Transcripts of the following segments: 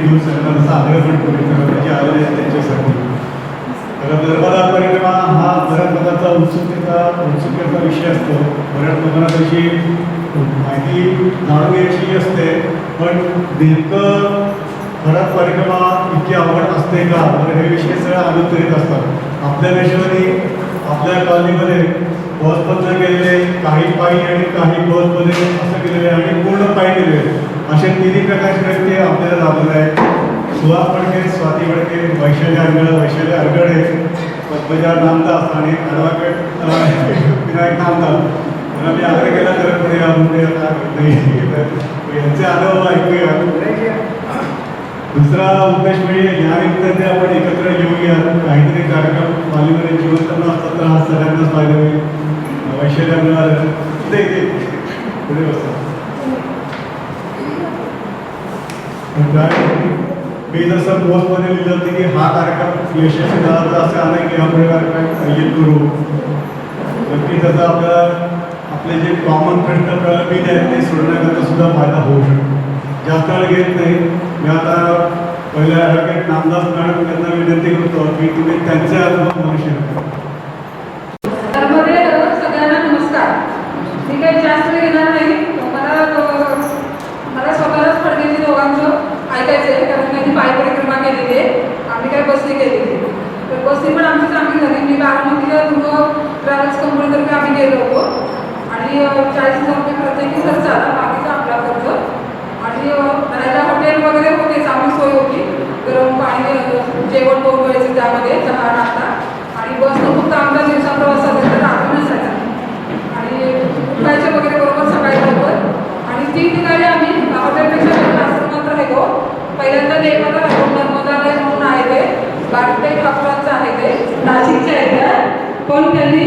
घेऊन सगळ्यांना तसा आग्रह पण करू सगळं जे आलेले आहेत त्यांच्यासाठी. तर नर्मदा परिक्रमा हा बऱ्याच लोकांचा उत्सुकतेचा विषय असतो. बऱ्याच लोकांना त्याची माहिती जाणून घ्यायची असते, पण नेमकं खरंच परिक्रमा इतकी आवड असते का, तर हे विषय सगळं आनंद करीत असतात. आपल्या देशामध्ये आपल्या कॉलनीमध्ये बसबद्दल गेलेले, काही पायी आणि काही बसमध्ये असं केलेले आणि पूर्ण पायी गेलेले, असे तिन्ही प्रकारचे व्यक्ती आपल्याला लाभलेले आहेत. सुहास फडके, स्वाती फडके, वैशाली अरगडे, पद्मजा नामदास आणि ॲडव्होकेट विनायक नामदास यांना मी आग्रह केला तर पुढे यांचे अनुभव ऐकूया. दुसरा उद्देश म्हणजे यानिमित्ताने आपण एकत्र येऊया, काहीतरी कार्यक्रम पालीमध्ये जीवनतना असतात तर हा सगळ्यांनाच फायदा होईल. वैशाल्यांना इथे पुढे बसतात. मी जसं पोस्टमध्ये लिहिलं होतं की हा कार्यक्रम यशस्वी झाला तर असं आलं की आपण कार्यक्रम येत करू. नक्की त्याचा आपल्याला आपले जे कॉमन प्रश्न प्रलंबित आहेत ते सोडण्याकरता सुद्धा फायदा होऊ शकतो. जास्त वेळ घेत नाही. मी आता पहिल्या ॲडव्होकेट नामदास मॅडम यांना विनंती करतो की तुम्ही त्यांचे अनुभव म्हणू शकता. सगळ्यांना नमस्कार. मी काही जास्त वेळ घेणार नाही. मला स्वतःलाच फडकेजी दोघांचं ऐकायचं आहे, कारण त्यांनी पाय परिक्रमा केलेली आहे, आम्ही काय बसनी केलेली आहे. तर बसनी पण आमची चांगली झाली. मी बारामतीला ट्रॅव्हल्स कंपनीतर्फे आम्ही गेलो होतो आणि 40,000 रुपये प्रत्येकी खर्च आला, बाकीचा आपला खर्च. आणि राहायला हॉटेल वगैरे होते, चांगली सोय होती. गरम पाणी, जेवण बनवायचं त्यामध्ये, चहा नाश्ता. आणि बसनं फक्त आमचा दिवसा प्रवास असेल तर रात्री नसायचा आणि उठायचे वगैरे बरोबर सकाळी बरोबर. आणि 3 ठिकाणी आम्ही हॉटेलपेक्षा वेगळ्या आश्रमात राहिलो. पहिल्यांदा देवाला राहिलो, नर्मदालय म्हणून आहे ते, बारटे ठाकूरांचं आहे ते, नाशिकचे आहे त्या. पण त्यांनी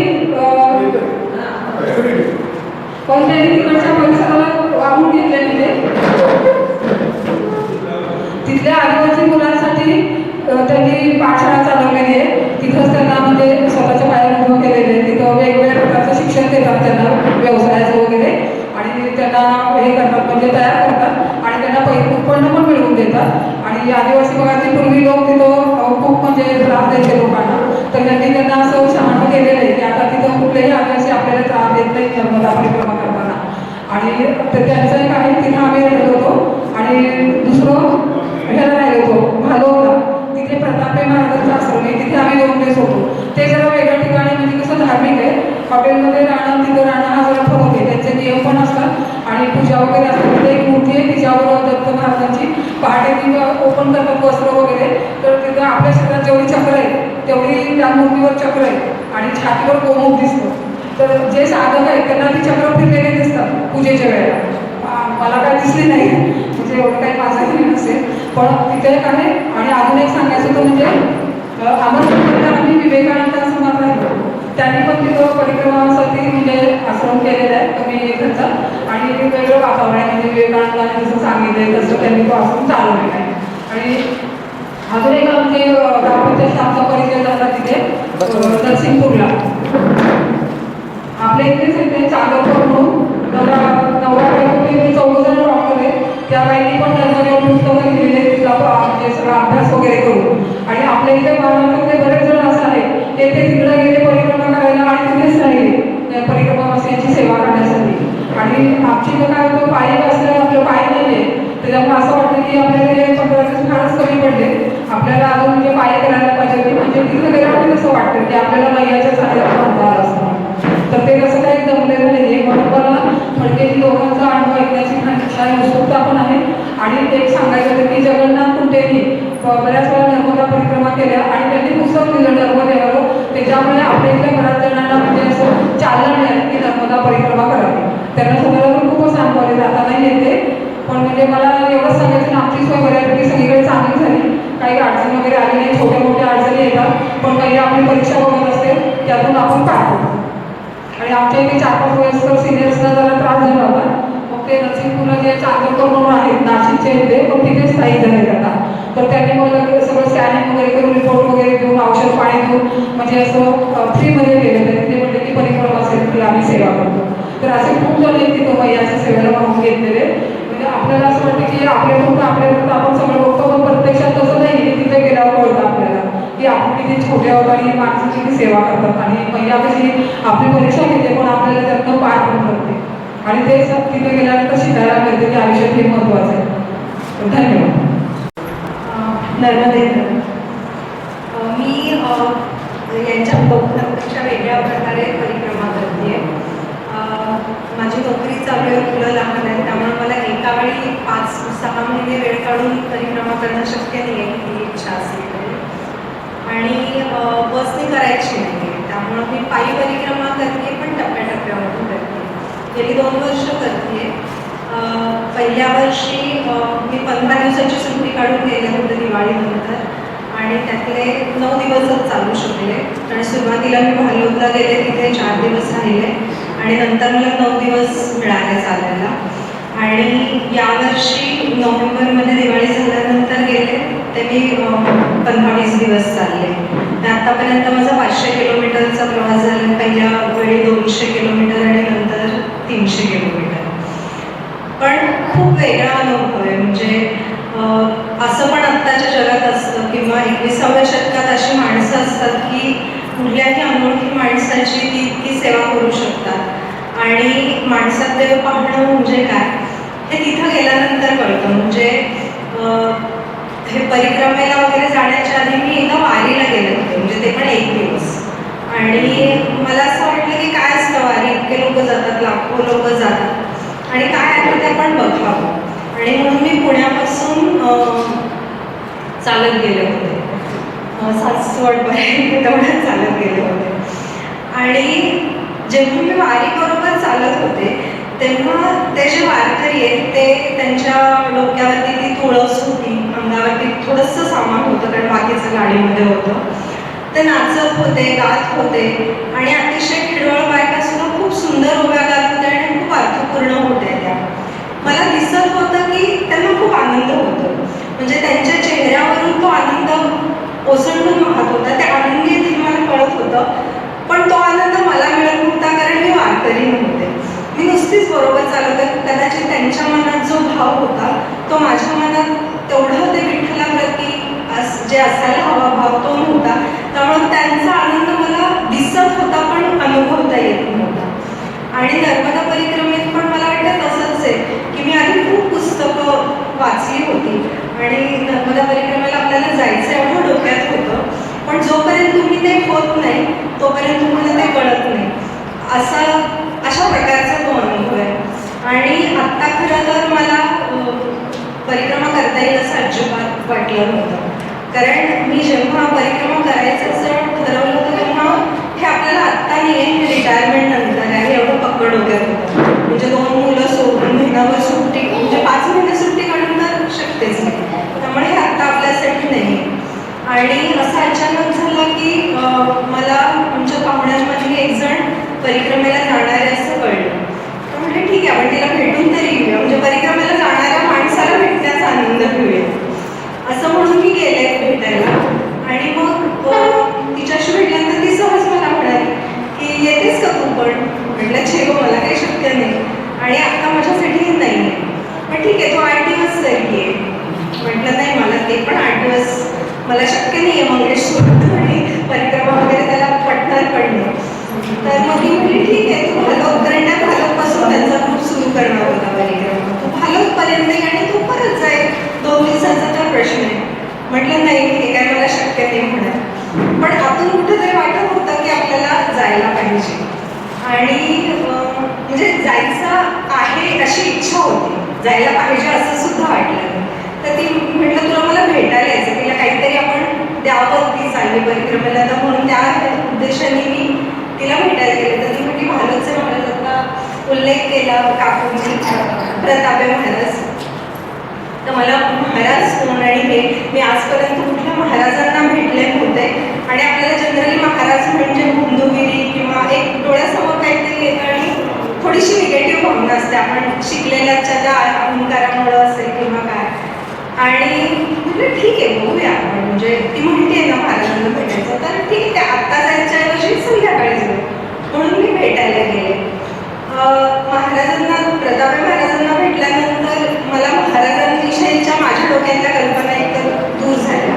तिकडच्या परिसराला वाहून घेतलेली ते. तिथल्या आदिवासी मुलांसाठी त्यांनी पाठशाळा चालवलेली आहे. तिथंच त्यांना म्हणजे स्वतःच्या पायावर उभं केलेले आहे. तिथं वेगवेगळ्या प्रकारचं शिक्षण देतात त्यांना, व्यवसायाचं वगैरे. आणि त्यांना हे करतात म्हणजे तयार करतात आणि त्यांना पैसे उत्पन्न पण मिळवून देतात. आणि आदिवासी भागातील पूर्वी लोक तिथं खूप म्हणजे त्रास द्यायचे लोकांना, तर त्यांनी त्यांना असं शहाणं केलेलं आहे की आता तिथं कुठलेही आदिवासी आपल्याला त्रास देत नाही नर्मदा परिक्रमा करताना. आणि त्यांचं एक आहे, तिथं आम्ही राहिलो होतो. आणि दुसरं ह्याला राहिलो होतो भालोला, तिथे प्रतापे महाराजांचा आश्रम आहे, तिथे आम्ही 2 दिवस होतो. ते जरा वेगळ्या ठिकाणी म्हणजे कसं धार्मिक आहे. हॉटेलमध्ये राहणं तिथं राहणं हा जरा फरक आहे, त्यांचे नियम पण असतात आणि पूजा वगैरे असतात. तिथे एक मूर्ती आहे तिच्यावर दत्त महाराजांची, पहाटे ती ओपन करतात वस्त्र वगैरे. तर तिथं आपल्या शरीरात जेवढी चक्र आहे तेवढी त्या मूर्तीवर चक्र आहे आणि छातीवर गोमुख दिसतो. तर जे साधक आहेत त्यांना ती चक्र फिरलेले दिसतात पूजेच्या वेळेला. मला काय दिसली नाही म्हणजे एवढं काही माझंही नसेल, पण तिथे एक आहे. आणि अजून एक सांगायचं होतं म्हणजे अमरनाथला आम्ही विवेकानंद आश्रमात राहिलो. त्यांनी पण तिथं परिक्रमासाठी म्हणजे आश्रम केलेला आहे कमी खर्च आणि वेगळं वातावरण आहे. म्हणजे विवेकानंदाने जसं सांगितलंय तसं त्यांनी तो आश्रम चालवलेला आहे. आणि अजून एक म्हणजे ग्रामपंचायत आमचा परिचय झाला तिथे नरसिंगपूरला. आपल्या इथेच येते चांदोरकर म्हणून नवरा बायको ते 14 जण डॉक्टर आहेत. त्या बाईंनी पण नर्मदेवर पुस्तकं लिहिलेले आहेत तिथला म्हणजे सगळा अभ्यास वगैरे करून. आणि आपल्या इथे महाराष्ट्रातले बरेच जण असं आहेत ते तिकडे गेले परिक्रमा करायला आणि तिथेच राहिले परिक्रमावासियांची सेवा करण्यासाठी. आणि आमची इथं काय होतं, पायी असल्यावर आपलं पायी नाही आहे, त्याच्यामुळे असं वाटतं की आपल्याला हे 15 दिवस फारच कमी पडले, आपल्याला अजून म्हणजे पायी करायला पाहिजे. म्हणजे तिथं गेल्यावर असं वाटतं की आपल्याला मैयाच्या चांगल्या बांधणार असतं. तर ते कसं काही जमलेलं नाही आहे. म्हणून मला फडकेजी दोघांचा अनुभव ऐकण्याची इच्छा उत्सुकता पण आहे. आणि एक सांगायचं होतं की जगन्नाथ कुंटेंनी बऱ्याच वेळा नर्मदा परिक्रमा केल्या आणि त्यांनी पुस्तक लिहिलं नर्मदेवर. त्याच्यामुळे आपल्या इथल्या बऱ्याच जणांना म्हणजे असं चालना मिळाली की नर्मदा परिक्रमा करावी. त्यांना सगळ्याला पण खूपच अनुभव आले, जाता नाही येते. पण म्हणजे मला एवढंच सांगायचं, आमची सोय बऱ्यापैकी सगळीकडे चांगली झाली, काही अडचण वगैरे आली नाही. छोट्या मोठ्या अडचणी येतात, पण काही आपली परीक्षा बघत असते त्यातून आपण पाहतो. आणि आमच्या इथे 4-5 वयस्कर सिनियर्सना जरा त्रास झाला होता. मग ते नरसिंगपूरला जे चांदोरकर म्हणून आहेत नाशिकचे होते, पण तिथे स्थायिक झाले आता. तर त्यांनी मला सगळं स्कॅनिंग वगैरे करून रिपोर्ट वगैरे देऊन औषध पाणी देऊन म्हणजे असं फ्रीमध्ये केलं. त्यांनी ते म्हटलं की परिक्रमा असेल की आम्ही सेवा करतो. तर असे खूप जण आहेत तिथं मैयाच्या सेवेला म्हणून घेतलेले. म्हणजे आपल्याला असं वाटतं की आपल्याकडून आपण सगळं बघतो, पण की आपण किती छोटे आहोत आणि माणसं किती सेवा करतात आणि पहिल्या कशी आपली परीक्षा घेते पण आपल्याला त्यातनं पाठ पण करते आणि ते सब तिथे गेल्यानंतर शिकायला मिळते की आयुष्यात हे महत्त्वाचं आहे. धन्यवाद. नर्मदे. मी यांच्या बघण्यापेक्षा वेगळ्या प्रकारे परिक्रमा करते. माझी नोकरी चालू आहे, मुलं लहान आहेत, त्यामुळे मला एका वेळी 5-6 महिने वेळ काढून परिक्रमा करणं शक्य नाही आहे, ही इच्छा असेल तरी. आणि बसने करायची नाही आहे, त्यामुळं मी पायी परिक्रमा करते, पण टप्प्याटप्प्यावरून करते. गेली 2 वर्ष करते. पहिल्या वर्षी मी 15 दिवसाची सुट्टी काढून गेले होते दिवाळीनंतर आणि त्यातले 9 दिवसच चालू शकले. आणि सुरुवातीला मी भालूरला गेले, तिथे 4 दिवस राहिले आणि नंतर मला 9 दिवस मिळाले चालायला. आणि यावर्षी नोव्हेंबरमध्ये दिवाळी झाल्यानंतर गेले ते मी 15-20 दिवस चालले. आत्तापर्यंत माझा 500 किलोमीटरचा प्रवास झाला. पहिल्या वेळी 200 किलोमीटर आणि नंतर 300 किलोमीटर. पण खूप वेगळा अनुभव आहे. म्हणजे असं पण आत्ताच्या जगात असतं किंवा 21व्या शतकात अशी माणसं असतात की कुठल्याही अनोळखी माणसाची ती इतकी सेवा करू शकतात आणि माणसात देव पाहणं म्हणजे काय हे तिथं गेल्यानंतर कळतं. म्हणजे हे परिक्रमेला वगैरे जाण्याच्या आधी मी एकदा वारीला गेले होते, म्हणजे ते पण 1 दिवस. आणि मला असं वाटलं की काय असतं वारी, इतके लोक जातात, लाखो लोक जातात आणि काय आहे ते आपण बघावं. आणि म्हणून मी पुण्यापासून चालत गेले होते, सासवडपर्यंत तेवढ्यात चालत गेले होते. आणि जेव्हा मी वारीबरोबर चालत होते तेव्हा ते जे वारकरी आहेत ते त्यांच्या डोक्यावरती ती तुळस होती, अंगावरती थोडंसं सामान होतं कारण बाकीचं गाडीमध्ये होतं. ते नाचत होते, गात होते आणि अतिशय खिडवळ बायका सुद्धा खूप सुंदर उभ्या गात होत्या आणि खूप अर्थपूर्ण होत्या त्या. मला दिसत होतं की त्यांना खूप आनंद होतो, म्हणजे त्यांच्या चेहऱ्यावरून तो आनंद ओसंडून वाहत होता. ते आनंदी हे मला कळत होतं, पण तो आनंद मला मिळत नव्हता कारण मी वारकरी नव्हते. मी नुसतीच बरोबर चालत होते. कदाचित त्यांच्या मनात जो भाव होता तो माझ्या मनात तेवढं ते विठ्ठलाप्रती जे असायला हवा भाव तो नव्हता. त्यामुळे त्यांचा आनंद मला दिसत होता पण अनुभवता येत नव्हता. आणि नर्मदा परिक्रमेत पण मला वाटतं तसंच आहे की मी आधी खूप पुस्तकं वाचली होती आणि नर्मदा परिक्रमेला आपल्याला जायचं एवढं डोक्यात होतं, पण जोपर्यंत तुम्ही ते होत नाही तोपर्यंत तुम्हाला ते कळत नाही. अशा प्रकारचा तो अनुभव आहे. आणि आत्ता खरं तर मला परिक्रमा करता येईल असं अजिबात वाटलं नव्हतं, कारण मी जेव्हा परिक्रमा करायचं असं ठरवलं होतं तेव्हा हे आपल्याला आत्ता नाही आहे, हे रिटायरमेंट नंतर आहे, एवढं पक्कड डोक्यात होतं. म्हणजे 2 मुलं सोडून महिनाभर सुट्टी, म्हणजे 5 महिने सुट्टी काढून तर शक्यच नाही. त्यामुळे हे आत्ता आपल्यासाठी नाही. आणि असं अचानक झालं की मला आमच्या पाहुण्यांमधली एक जण परिक्रमेला जाणार आहे असं कळलं. तर म्हटलं ठीक आहे, आपण तिला भेटून तरी येऊया, म्हणजे परिक्रमेला जाणाऱ्या माणसाला भेटण्याचा आनंद घेऊया असं म्हणून मी गेले भेटायला. आणि मग तिच्याशी भेटल्यानंतर ती सहज मला म्हणाली की येतेस का तू पण. म्हटलं छे गो, मला काही शक्य नाही आणि आता माझ्यासाठी हे नाही आहे. पण ठीक आहे, तू 8 दिवस तरी ये. म्हटलं नाही, मला ते पण 8 दिवस मला शक्य नाही आहे, मंगेशवर आणि परिक्रमा वगैरे त्याला पटणार पण नाही. तर मग मी म्हटली ठीक आहे, तू भालक, कारण त्या भालकपासून त्यांचा खूप सुरू करणार होता परिक्रमा, तू भालकपर्यंत आणि तू परत जाईल, 2 दिवसाचा तर प्रश्न आहे. म्हटलं नाही, हे काय मला शक्य नाही म्हणत. पण आतून कुठेतरी वाटत होतं की आपल्याला जायला पाहिजे आणि म्हणजे जायचं आहे अशी इच्छा होती, जायला पाहिजे असं सुद्धा वाटलं. तर ती म्हटलं तुला मला भेटायला यायचं, तिला काहीतरी आपण द्यावं, ती चालली परिक्रमेला, तर म्हणून त्या उद्देशाने मी तिला भेटायला गेले. तर ती म्हटली भालकचे महाराजांचा उल्लेख केला काकूंनी, प्रतापे महाराज. तर मला महाराज कोण आणि हे मी आजपर्यंत कुठल्या महाराजांना भेटले नव्हते. आणि आपल्याला जनरली महाराज म्हणजे बंधुगिरी किंवा एक डोळ्यासमोर काहीतरी येतं आणि थोडीशी निगेटिव्ह भावना असते, आपण शिकलेल्याच्या त्या अहंकारामुळं असेल किंवा काय. आणि म्हटलं ठीक आहे, बघूया आपण, म्हणजे ती म्हणते ना महाराजांना भेटायचं, तर ठीक आहे, आत्ता जायच्याऐवजी संध्याकाळी जाऊ म्हणून मी भेटायला गेले. महाराजांना, प्रतापे महाराजांना भेटल्यानंतर मला महाराजांविषयीच्या माझ्या डोक्यातल्या कल्पना एकदम दूर झाल्या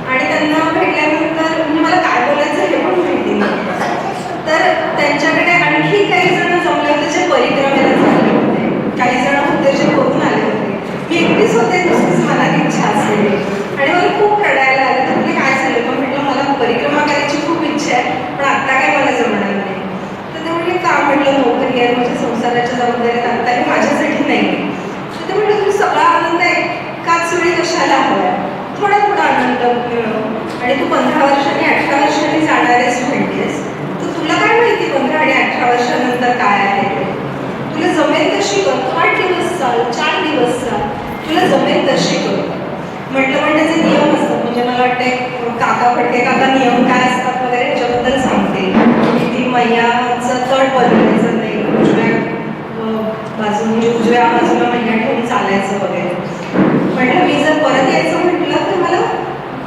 आणि त्यांना भेटल्यानंतर संसाराच्या जबाबदारीत आता हे माझ्यासाठी नाही. तर ते म्हटलं तुम्ही सगळा आनंद एकाच वेळी कशाला हवा, थोडा थोडा आनंद मिळव. आणि तू 15 वर्षांनी 18 वर्षांनी जाणारेच म्हणतेस, तर तुला काय माहिती 15 आणि 18 वर्षानंतर काय आहे ते. तुला जमेल तशी कर, 8 दिवस चाल, 4 दिवस चाल, तुला जमेल तशी कर. म्हटलं पण त्याचे नियम असतात. म्हणजे मला वाटते काका फटके काका नियम काय असतात वगैरे ह्याच्याबद्दल सांगते. की ती मैयाचं तट बदलायचं नाही, उजव्या बाजू म्हणजे उजव्या बाजूला मैया ठेवून चालायचं वगैरे. म्हटलं मी जर परत यायचं म्हटलं तर मला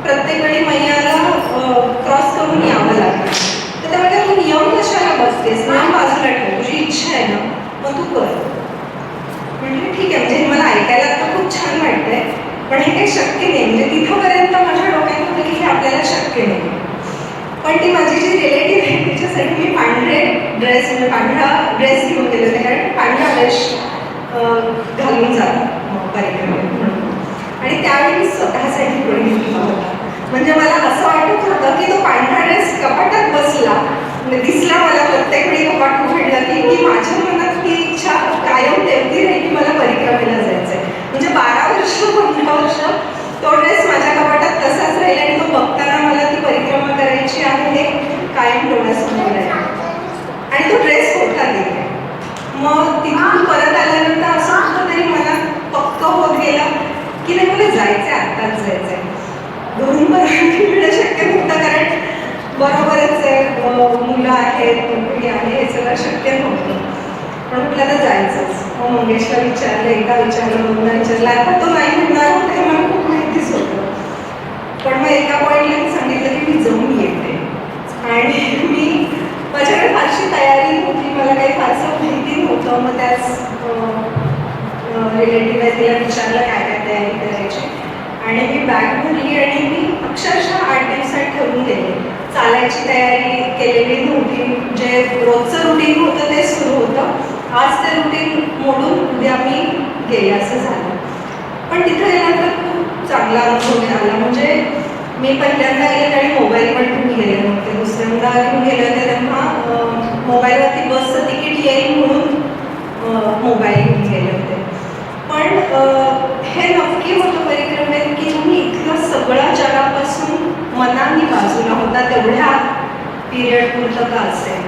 प्रत्येक वेळी मैयाला क्रॉस करून यावं लागेल. तर त्या म्हटलं तू नियम कशाला बसतेस, नियम बाजूला ठेव, तुझी इच्छा आहे ना मग तू कर. म्हटलं ठीक आहे. म्हणजे मला ऐकायला तर खूप छान वाटतंय, पण हे काही शक्य नाही. म्हणजे तिथंपर्यंत माझ्या डोक्यात होतं की हे आपल्याला शक्य नाही. पण ती माझी जी रिलेटिव्ह आहे तिच्यासाठी मी पांढरे ड्रेस म्हणजे पांढरा ड्रेस घेऊन गेले होते, कारण पांढरा ड्रेस घालून जातात परिक्रमेत म्हणून. आणि त्यावेळी मी स्वतःसाठी पुढे घेतला होता. म्हणजे मला असं वाटत होतं की तो पांढरा ड्रेस कपाटात बसला, म्हणजे दिसला मला प्रत्येक वेळी कपाट उघडला की माझ्या मनात ही इच्छा कायम ठेवती नाही की मला परिक्रमेला जायचं आहे. म्हणजे 12 वर्ष 15 वर्ष तो ड्रेस माझ्या कपाटात तसाच राहिला आणि तो बघताना मला ती परिक्रमा करायची आहे हे कायम डोळ्यासमोर आहे. आणि तो ड्रेस होता तिथे. मग तिथून परत आल्यानंतर असं होतं तरी मला पक्क होत गेला की नाही मला जायचं आहे, आत्ताच जायचं आहे. घरून परवानगी मिळणं शक्य नव्हतं, कारण बरोबरच आहे, मुलं आहेत, नोकरी आहे, हे सगळं शक्य नव्हतं. पण आपल्याला जायचंच. मग मंगेशला विचारलं, एकदा विचारलं, दोनदा विचारलं. आता तो नाही म्हणणार होता हे मला खूप माहितीच होतं. पण मग एका पॉईंटला मी सांगितलं की मी जाऊन येते. आणि मी माझ्याकडे फारशी तयारी नव्हती, मला काही फारसं माहिती नव्हतं. मग त्याच रिलेटिव्ह आहे तिला विचारलं काय काय तयारी करायची. आणि मी बॅग भरली आणि मी अक्षरशः 8 दिवसात ठरवून गेले. चालायची तयारी केलेली नव्हती. जे रोजचं रुटीन होतं ते सुरू होतं. आज ते रुटीन मोडून उद्या मी गेले असं झालं. पण तिथं गेल्यानंतर खूप चांगला अनुभव मिळाला. म्हणजे मी पहिल्यांदा गेले आणि मोबाईल पण घेऊन गेले नव्हते. दुसऱ्यांदा घेऊन गेले होते तेव्हा मोबाईलवरती बसचं तिकीट येईल म्हणून मोबाईल घेऊन गेले होते. पण हे नक्की होतं परिक्रमेत की तुम्ही इथलं सगळं जगापासून मनाने बाजूला होता तेवढ्या पिरियड पुरतं का असेल.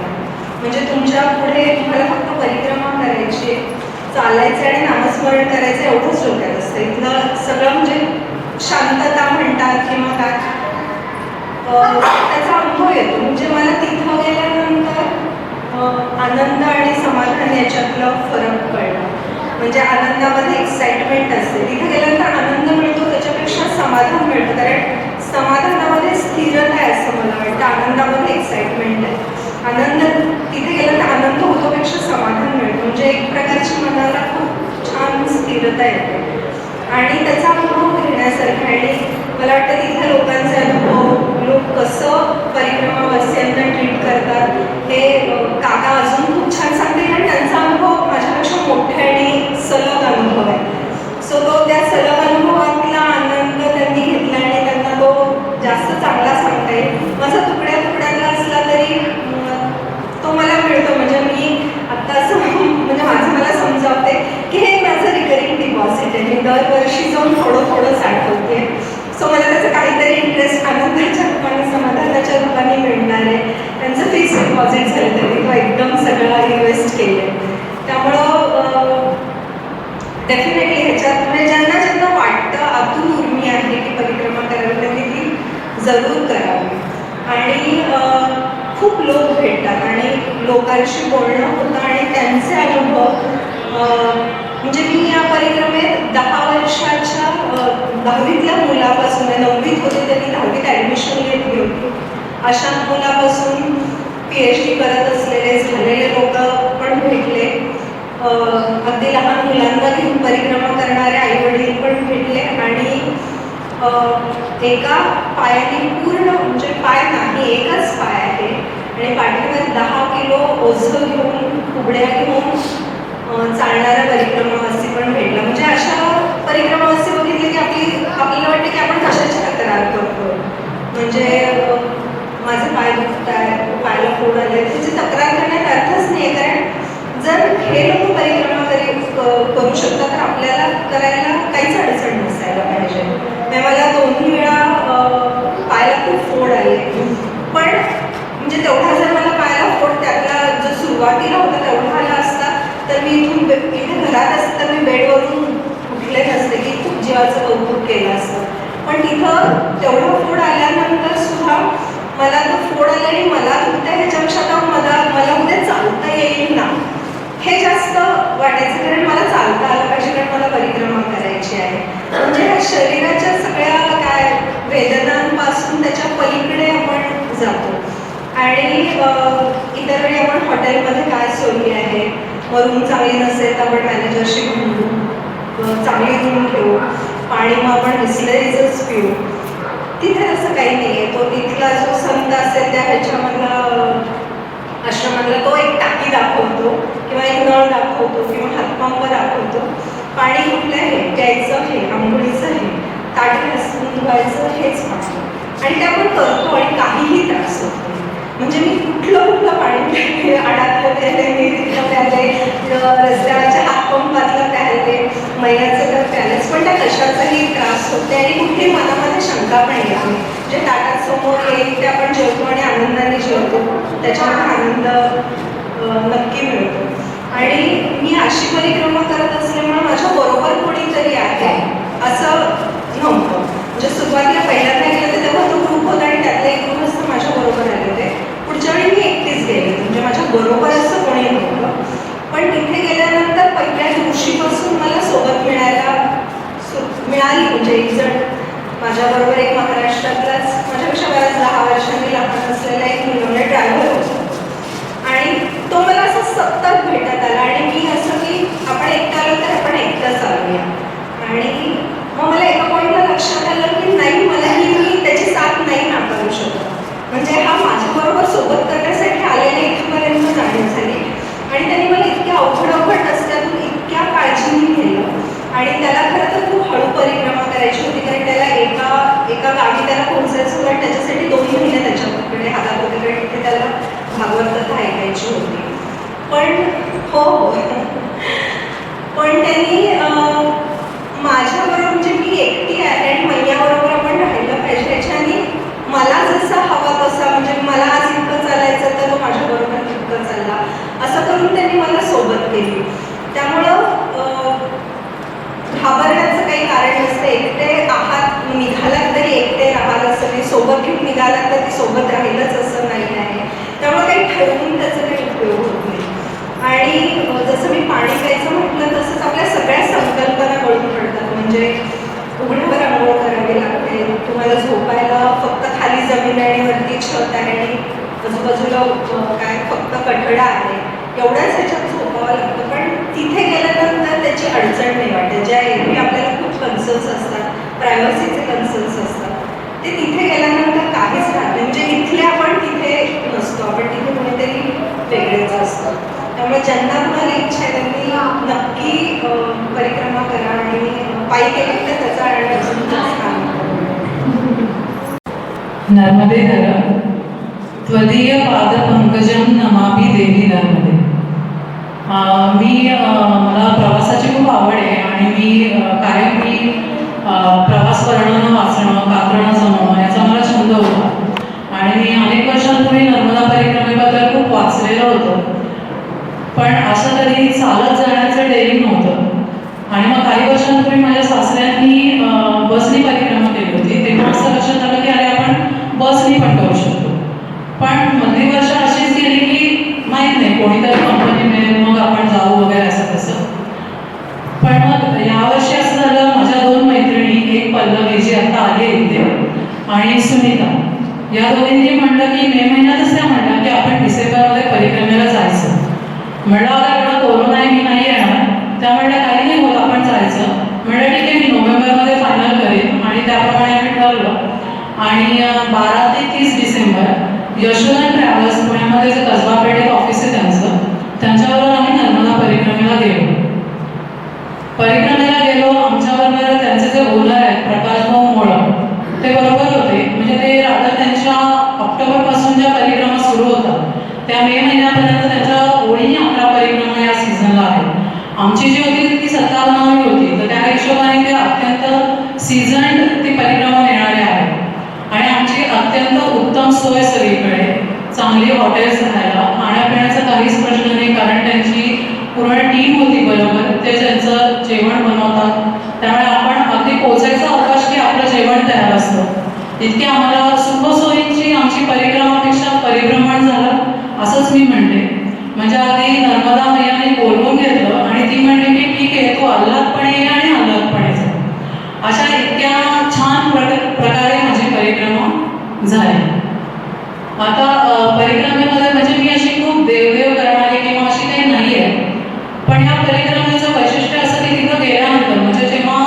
म्हणजे तुमच्या पुढे तुम्हाला फक्त परिक्रमा करायची, चालायचं आणि नामस्मरण करायचं एवढंच डोक्यात असतं. इथलं सगळं म्हणजे शांतता म्हणतात किंवा काय त्याचा अनुभव येतो. म्हणजे मला तिथं गेल्यानंतर आनंद आणि समाधान याच्यातलं फरक कळला. म्हणजे आनंदामध्ये एक्साइटमेंट असते, तिथे गेल्यानंतर आनंद मिळतो त्याच्यापेक्षा समाधान मिळतं. कारण समाधानामध्ये स्थिरता आहे असं मला वाटतं, आनंदामध्ये एक्साइटमेंट आहे. आनंद तिथे गेल्यानंतर आनंद होतोपेक्षा समाधान मिळतं. म्हणजे एक प्रकारची मनाला खूप छान स्थिरता येते आणि त्याचा अनुभव घेण्यासारखा. आणि मला वाटतं तिथे लोकांचे अनुभव, लोक कसं परिक्रमावासियांना ट्रीट करतात हे काका अजून खूप छान सांगतील. आणि त्यांचा अनुभव माझ्यापेक्षा मोठा आणि सलग अनुभव आहे. सो तो त्या सलग अनुभवातला आनंद त्यांनी घेतला आणि त्यांना तो जास्त चांगला सांगता येईल. माझा तुकड्या तुकड्यातला असला तरी तो मला मिळतो. म्हणजे मी आत्ता असं म्हणजे माझं मला समजावते की हे माझं रिकरिंग डिपॉझिट आहे. मी दरवर्षी जाऊन थोडं थोडं साठवते. सो मला त्याचं काहीतरी इंटरेस्ट आनंदाच्या रूपाने, समाधानाच्या रूपाने मिळणार आहे. त्यांचं फिक्स डिपॉझिट झालं त्यांनी तो एकदम सगळं इन्व्हेस्ट केलं आहे. त्यामुळं डेफिनेटली ह्याच्यात म्हणजे ज्यांना ज्यांना वाटतं आतून उर्मी आहे की परिक्रमा करावी त्यांनी ती जरूर करावी. आणि खूप लोक भेटतात आणि लोकांशी बोलणं होतं आणि त्यांचे अनुभव म्हणजे मी या परिक्रमेत 10 वर्षाच्या 10वीतल्या मुलापासून 9वीत होते त्यांनी 10वीत ॲडमिशन घेतली होती अशा मुलापासून PhD करत असलेले झालेले लोक पण भेटले. अगदी लहान मुलांना घेऊन परिक्रमा करणारे आईवडील पण भेटले. आणि एका पायाने पूर्ण म्हणजे पाय नाही, एकच पाय आहे आणि पाठीवर 10 किलो ओझं घेऊन उघड्या घेऊन चालणारा परिक्रमावासी पण भेटला. म्हणजे अशा परिक्रमावासी बघितले की आपल्याला वाटतं की आपण कशाची तक्रार करतो. म्हणजे माझे पाय दुखत आहे, पायाला फोड आले, त्याची तक्रार करण्यात अर्थच नाही. कारण जर हे लोक परिक्रमा करू शकतात तर आपल्याला करायला काहीच अडचण नसायला पाहिजे. म्हणजे मला 2ही वेळा पायाला खूप फोड आली, पण म्हणजे तेवढा जर मला पायाला फोड त्यातला जो सुरुवातीला होता तेवढा आला असता तर मी इथे घरात असते तर मी बेडवरून उठले नसते की खूप जीवाचं कौतुक केलं असतं. पण तिथं तेवढा फोड आल्यानंतर सुद्धा मला तो फोड आला आणि मला दुखतं ह्याच्यापेक्षा मला उद्या चालता येईल ना हे जास्त वाटायचं, कारण मला चालता आलं पाहिजे, कारण मला परिक्रमा करायची आहे. म्हणजे ह्या शरीराच्या सगळ्या काय वेदनांपासून त्याच्या पलीकडे आपण जातो. आणि इतर वेळी आपण हॉटेलमध्ये काय सोयी आहे, मग रूम चांगली नसेल तर आपण मॅनेजरशी म्हणू, चांगली रूम घेऊ, पाणी मग आपण बिस्लरीचंच पिऊ. तिथे असं काही नाही आहे. तो तिथला जो संत असेल त्या ह्याच्यामधला आश्रमातला तो एक टाकी दाखवतो किंवा एक नळ दाखवतो किंवा हातपंप दाखवतो. पाणी कुठलं आहे, प्यायचं हे, आंघोळीचं हे, ताट घासून धुवायचं हेच पाणी, आणि ते आपण करतो आणि काहीही त्रास होत नाही. म्हणजे मी कुठलं पाणी अडाकलं प्यायले, विहिरीतलं प्यायले, रस्त्याच्या हातपंपातलं प्यायले, मैयाचं तर प्यायलेच, पण त्या कशाचाही त्रास होते आणि कुठेही मनामध्ये शंका पण येत नाही. जे ताटात समोर येईल ते आपण जेवतो आणि आनंदाने जेवतो, त्याच्यामध्ये आनंद नक्की मिळतो. आणि मी अशी परिक्रमा करत असल्यामुळे माझ्या बरोबर कोणीतरी आहे असं नव्हतं. म्हणजे सुरुवातीला पहिल्यांदा गेलं तर तेव्हा तो ग्रुप होता आणि त्यातले एक गृहस्थ माझ्या बरोबर आले होते. पुढच्या वेळी मी एकटीच गेले, म्हणजे माझ्या बरोबर असं कोणी नव्हतं. पण तिथे गेल्यानंतर पहिल्या दिवशीपासून मला सोबत मिळाली, म्हणजे एक जण माझ्याबरोबर एक महाराष्ट्रातलाच माझ्यापेक्षा बऱ्याच 10 वर्षांनी लहान असलेला एक मुलगा ड्रायव्हर होता आणि तो मला असं सतत भेटत आला. आणि मी असं की आपण एकटं आलो तर आपण एकटं चालूया. आणि मग मला एका पॉईंटला लक्षात आलं की नाही, मी त्याची साथ नाही नाकारू शकत. म्हणजे हा माझ्याबरोबर सोबत करण्यासाठी आलेला इथपर्यंत जाणीव झाली. आणि त्यांनी मला इतक्या अवघड रस्त्यातून इतक्या काळजीने नेलं. आणि त्याला खरं तर खूप हळू परिक्रमा करायची होती, कारण त्याला एका गावी त्याला पोहोचायचं होतं आणि त्याच्यासाठी 2 महिने त्याच्याकडे हातात होते, कारण तिथे त्याला भागवत कथा ऐकायची होती. पण पण त्यांनी माझ्याबरोबर, म्हणजे मी एकटी आहे आणि मैयाबरोबर आपण राहिलं पाहिजे याच्याने मला जसा हवा तसा, म्हणजे मला आज इतकं चालायचं तर तो माझ्याबरोबर तितकं चालला, असं करून त्यांनी मला सोबत केली. त्यामुळं घाबरण्याचं काही कारण नसतं. एकटे आहात, निघालात तरी एकटे राहाल असं नाही, सोबत घेऊन निघालात तर ती सोबत राहीलच असं नाही आहे. त्यामुळे काही ठरवून त्याचा काही उपयोग होत नाही. आणि जसं मी पाणी प्यायचं म्हटलं तसंच आपल्या सगळ्या संकल्पना कळून पडतात. म्हणजे उघड्यावर आंघोळ करावी लागते, तुम्हाला झोपायला फक्त खाली जमीन आणि वरती छत आहे आणि आजूबाजूला काय फक्त कठडा आहे, एवढ्याच ह्याच्यात झोपावं लागतं. पण तिथे गेल्यानंतर त्याची अडचण नाही वाटत. ज्या एरवी आपल्याला खूप कन्सर्न्स असतात, प्रायव्हसीचे कन्सर्न्स असतात, ते तिथे गेल्यानंतर काहीच राहत नाही. म्हणजे इथले आपण तिथे नसतो, आपण तिथे कोणीतरी वेगळेच असतो. त्यामुळे ज्यांना तुम्हाला इच्छा आहे त्यांनी नक्की परिक्रमा करा आणि पायी केली तर त्याचा आनंद. नर्मदे धर त्वदीय पादपंकजं नमामि देवी नर्मदे. मला प्रवासाची खूप आवड आहे आणि कायम प्रवास करणं, वाचणं, कात्रणं जमवणं याचा मला छंद होता. आणि मी अनेक वर्षांपूर्वी नर्मदा परिक्रमेबद्दल खूप वाचलेलं होतं, पण असं कधी चालत जाण्याचं डेअरिंग नव्हतं. आणि मग काही वर्षांपूर्वी माझ्या सासऱ्यांनी बसनी परिक्रमा केली होती. तेव्हा असं लक्षात आलं की अरे आपण बसनी पण करू शकतो. पण मधली वर्ष अशीच गेली की माहीत नाही, कोणीतरी कंपनी मिळेल मग आपण जाऊ वगैरे असं तसं. पण मग यावर्षी असं झालं, माझ्या 2 मैत्रिणी, एक पल्लवी जी आता आली इथे आणि सुनीता, या दोघींनी म्हणलं की मे महिन्यातच त्या म्हणलं की आपण डिसेंबरमध्ये परिक्रमेला जायचं. म्हणलं आता एवढा कोरोना आहे, मी नाही येणार. त्या म्हणल्या काही नाही होत, आपण जायचं. म्हणलं ठीक आहे, मी नोव्हेंबरमध्ये फायनल करेन आणि त्याप्रमाणे आम्ही ठरवलं. आणि 12 ते 30 डिसेंबर यशोधन ट्रॅव्हल्स पुण्यामध्ये जे कसबा पेठेत ऑफिस आहे त्यांच्याबरोबर आम्ही नर्मदा परिक्रमेला गेलो. आमच्याबरोबर त्यांचे जे ओनर आहेत प्रकाशभाऊ मोळक, ते बरोबर होते. म्हणजे ते राधा त्यांच्या ऑक्टोबरपासून ज्या परिक्रमा सुरू होतात त्या मे महिन्यापर्यंत त्यांच्या ओळीने 11 परिक्रमा या आमची जी होती ती 57वी होती, तर त्या हिशोबाने ते अत्यंत सीझन्ड ती परिक्रमा येणारे आहे. आणि आमची अत्यंत उत्तम सोय सगळीकडे, चांगली हॉटेल्स राहायला, खाण्यापिण्याचा काहीच प्रश्न नाही, कारण त्यांची पूर्ण टीम होती बरोबर, ते त्यांचं जेवण बनवतात. त्यामुळे आपण अगदी पोचायचा अवकाश की आपलं जेवण तयार असतं. इतकी आम्हाला सुखसोयींची आमची परिक्रमापेक्षा परिभ्रमण झालं असंच मी म्हणते. म्हणजे अगदी नर्मदा मैयाने बोलवून घेतलं आणि ती म्हणली की ठीक आहे, तू आल्हादपणे ये आणि आल्हादपणे जा. अशा इतक्या छान प्रकारे माझी परिक्रमा झाली. आता परिक्रमेमध्ये म्हणजे मी अशी खूप देवदेव करणारी किंवा अशी काही नाही आहे, पण या परिक्रमेचं वैशिष्ट्य असं की तिथं गेल्यानंतर म्हणजे जेव्हा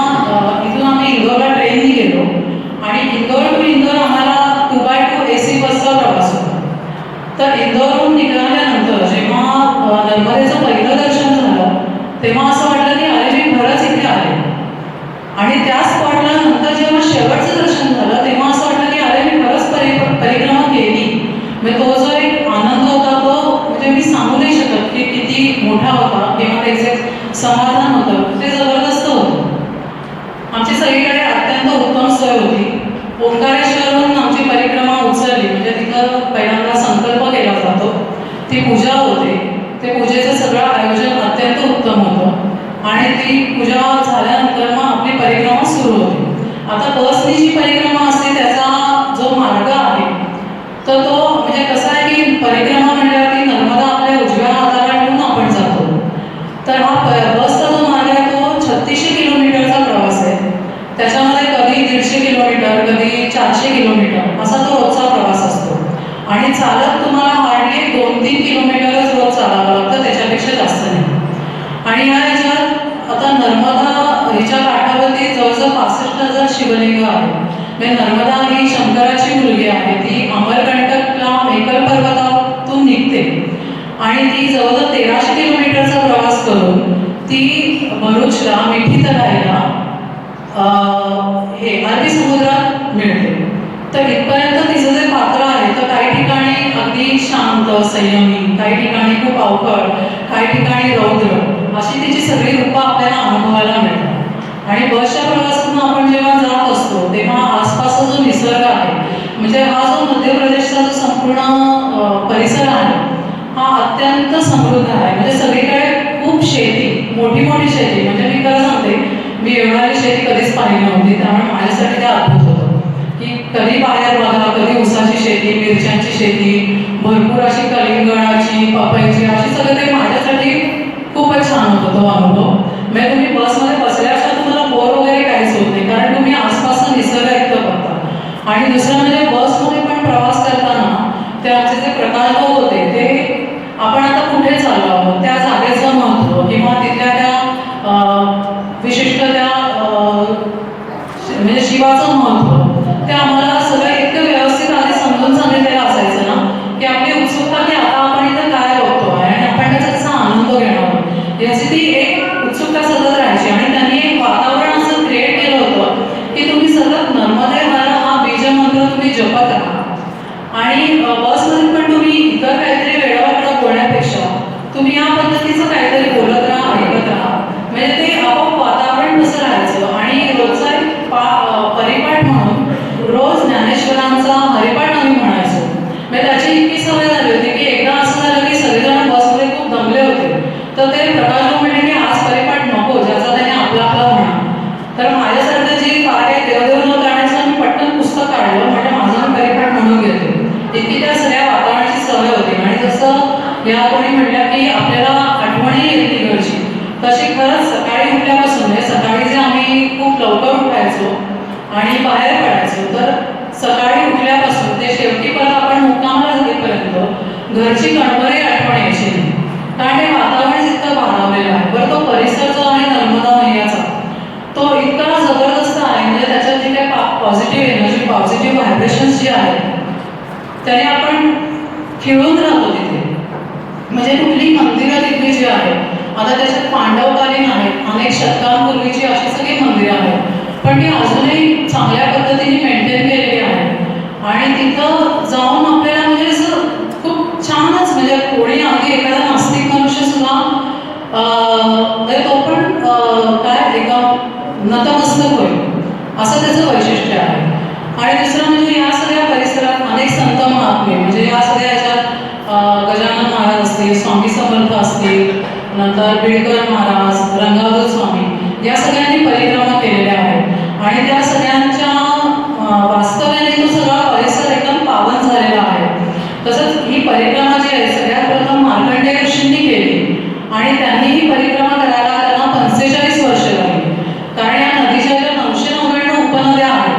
इथून आम्ही इंदोरला ट्रेननी गेलो आणि इंदोर टू इंदोर आम्हाला 2x2 AC बसचा प्रवास होता. तर इंदोरहून निघाल्यानंतर जेव्हा नर्मदेचं पहिलं दर्शन झालं तेव्हा असं वाटलं की अरे मी खरंच इथे आले. आणि त्या स्पॉटला नंतर जेव्हा शेवटचं दर्शन झालं तेव्हा असं वाटलं की अरे मी खरंच परिक्रमा केली. म्हणजे तो जो एक आनंद होता तो म्हणजे मी सांगू नाही शकत की किती मोठा होता किंवा त्याचे समाधान होतं, ते जबरदस्त होतं. आमची सगळीकडे अत्यंत उत्तम सोय होती. ओंकारेश्वरहून आमची परिक्रमा उचलली म्हणजे तिथं पहिल्यांदा संकल्प केला जातो, ती पूजा होते, ते पूजेचं सगळं आयोजन अत्यंत उत्तम होतं आणि ती पूजा झाल्यानंतर मग आपली परिक्रमा सुरू होते. आता बसनी जी परिक्रमा असते त्याचा जो मार्ग आहे तर तो म्हणजे कसा आहे की परिक्रमा म्हणल्यावरती नर्मदा आपल्या उजव्या हाताला ठेवून आपण जातो. तर हा बसचा जो मार्ग आहे तो 3600 किलोमीटरचा प्रवास आहे. त्याच्यामध्ये कधी 150 किलोमीटर, कधी 400 किलोमीटर असा तो रोजचा प्रवास असतो. आणि चालत तुम्हाला हार्डली 2-3 किलोमीटरच रोज चालावं लागतं, त्याच्यापेक्षा जास्त नाही. आणि ह्या ह्याच्यात आता नर्मदा ह्याच्या काठावरती जवळजवळ 65,000 शिवलिंग आहे. म्हणजे नर्मदा ही शंकराची मुलगी आहे, ती अमरकंटकला मेकर पर्वतातून निघते आणि ती जवळजवळ 1300 किलोमीटरचा प्रवास करून ती भरूचला मिठीतराईला हे अरबी समुद्रात मिळते. तर इथपर्यंत तिचं जे पात्र आहे तर काही ठिकाणी अगदी शांत संयमी, काही ठिकाणी खूप अवघड, काही ठिकाणी रौद्र, अशी तिची सगळी रूपं आपल्याला अनुभवायला मिळतात. आणि बसच्या प्रवासातून आपण जेव्हा जात असतो तेव्हा आसपासचा जो निसर्ग आहे म्हणजे हा जो मध्य प्रदेशचा जो संपूर्ण परिसर आहे हा अत्यंत समृद्ध आहे. म्हणजे सगळीकडे खूप शेती, मोठी मोठी शेती, म्हणजे मी खरं सांगते मी एवढी शेती कधीच पाहिली नव्हती, त्यामुळे माझ्यासाठी ते अद्भुत होतं की कधी बाहेर बघा, कधी ऊसाची शेती, मिरच्यांची शेती, भरपूर अशी कलिंगडाची, पपईची, अशी सगळं ते माझ्यासाठी खूपच छान होतं तो अनुभव. म्हणजे तुम्ही बसमध्ये बसल्याशिवाय तुम्हाला बोर वगैरे काहीच होत नाही, कारण तुम्ही आसपासचा निसर्ग ऐकतो बघता. आणि दुसरं म्हणजे बसमध्ये पण प्रवास करताना ते आमचे जे प्रकल्प होते ते आपण आता कुठे चाललो आहोत, त्या जागेचं महत्त्व किंवा तिथल्या त्या विशिष्ट त्या म्हणजे शिवाचं महत्त्व ते आम्हाला सगळं इतकं व्यवस्थित आधी समजून सांगितलेलं असायचं ना की आपली उत्सुकता की आता आपण इथं काय बघतो आहे आणि आपण त्याचा कसा आनंद घेणार याची ती एक उत्सुकता सतत राहायची. आणि त्यांनी एक वातावरण असं क्रिएट केलं होतं की तुम्ही सतत नर्मदे हर हा बीजमंत्र तुम्ही जपत राहा. आणि बसमध्ये पण तुम्ही इतर काहीतरी वेळावाकडं बोलण्यापेक्षा तुम्ही या पद्धतीचं काहीतरी बोलत राहा, ऐकत राहा. म्हणजे ते आपोआप वातावरण कसं राहायचं. आणि रोजचा एक परिपाठ म्हणून रोज ज्ञानेश्वरांचा हरिपाठ आम्ही म्हणायचो. म्हणजे त्याची इतकी सवय झाली होती की एकदा असं झालं की सगळेजण बसमध्ये खूप दमले होते, तर ते प्रकाश म्हणले की आज परिपाठ नको, ज्याचा त्याने आपला आपला म्हणा. तर माझ्यासारखं जी कार्य देवदेव न करण्याचं मी पटकन पुस्तक काढलं, म्हणजे माझा मी परिपाठ म्हणून घेते. इतकी त्या सगळ्या वातावरणाची सवय होती. आणि जसं या कोणी म्हटल्या की आपल्याला आठवणी येते तिकडची, तशी खरंच सकाळी उठल्यापासून म्हणजे सकाळी जे आम्ही खूप लवकर उठायचो आणि बाहेर पडायचो, तर सकाळी उठल्यापासून ते शेवटी परत आपण मुक्कामाला जाईपर्यंत घरची कणभरही आठवण यायची नाही, कारण ते वातावरण इतकं भारावलेलं आहे. बरं तो परिसर जो आहे नर्मदा मैयाचा तो इतका जबरदस्त आहे. म्हणजे त्याच्यात जी काही पॉझिटिव्ह एनर्जी, पॉझिटिव्ह व्हायब्रेशन्स जे आहेत त्याने आपण खिळून राहतो तिथे. म्हणजे कुठली मंदिरं तिथली जी आहेत, आता त्याच्यात पांडवकालीन आहेत, अनेक शतकांपूर्वीची अशी सगळी मंदिरं आहेत, पण ती अजूनही चांगल्या पद्धतीने मेंटेन केलेली आहेत. आणि तिथं जाऊन आपल्याला म्हणजे असं खूप छानच, म्हणजे कोणी अगदी एखादा नास्तिक मनुष्य सुद्धा म्हणजे तो गजानन महाराज असतील, स्वामी समर्थ असतील, नंतर बिडकर महाराज, रंगावत स्वामी, या सगळ्यांनी परिक्रमा केलेल्या आहेत आणि त्या सगळ्यांच्या वास्तव्याने तो सगळा परिसर एकदम पावन झालेला आहे. तसंच ही परिक्रमा जी आहे सगळ्यात प्रथम मार्कंडेय ऋषींनी केली आणि त्यांनी ही परिक्रमा करायला त्यांना 45 वर्ष लागली. कारण या नदीच्या ज्या 999 उपनद्या आहेत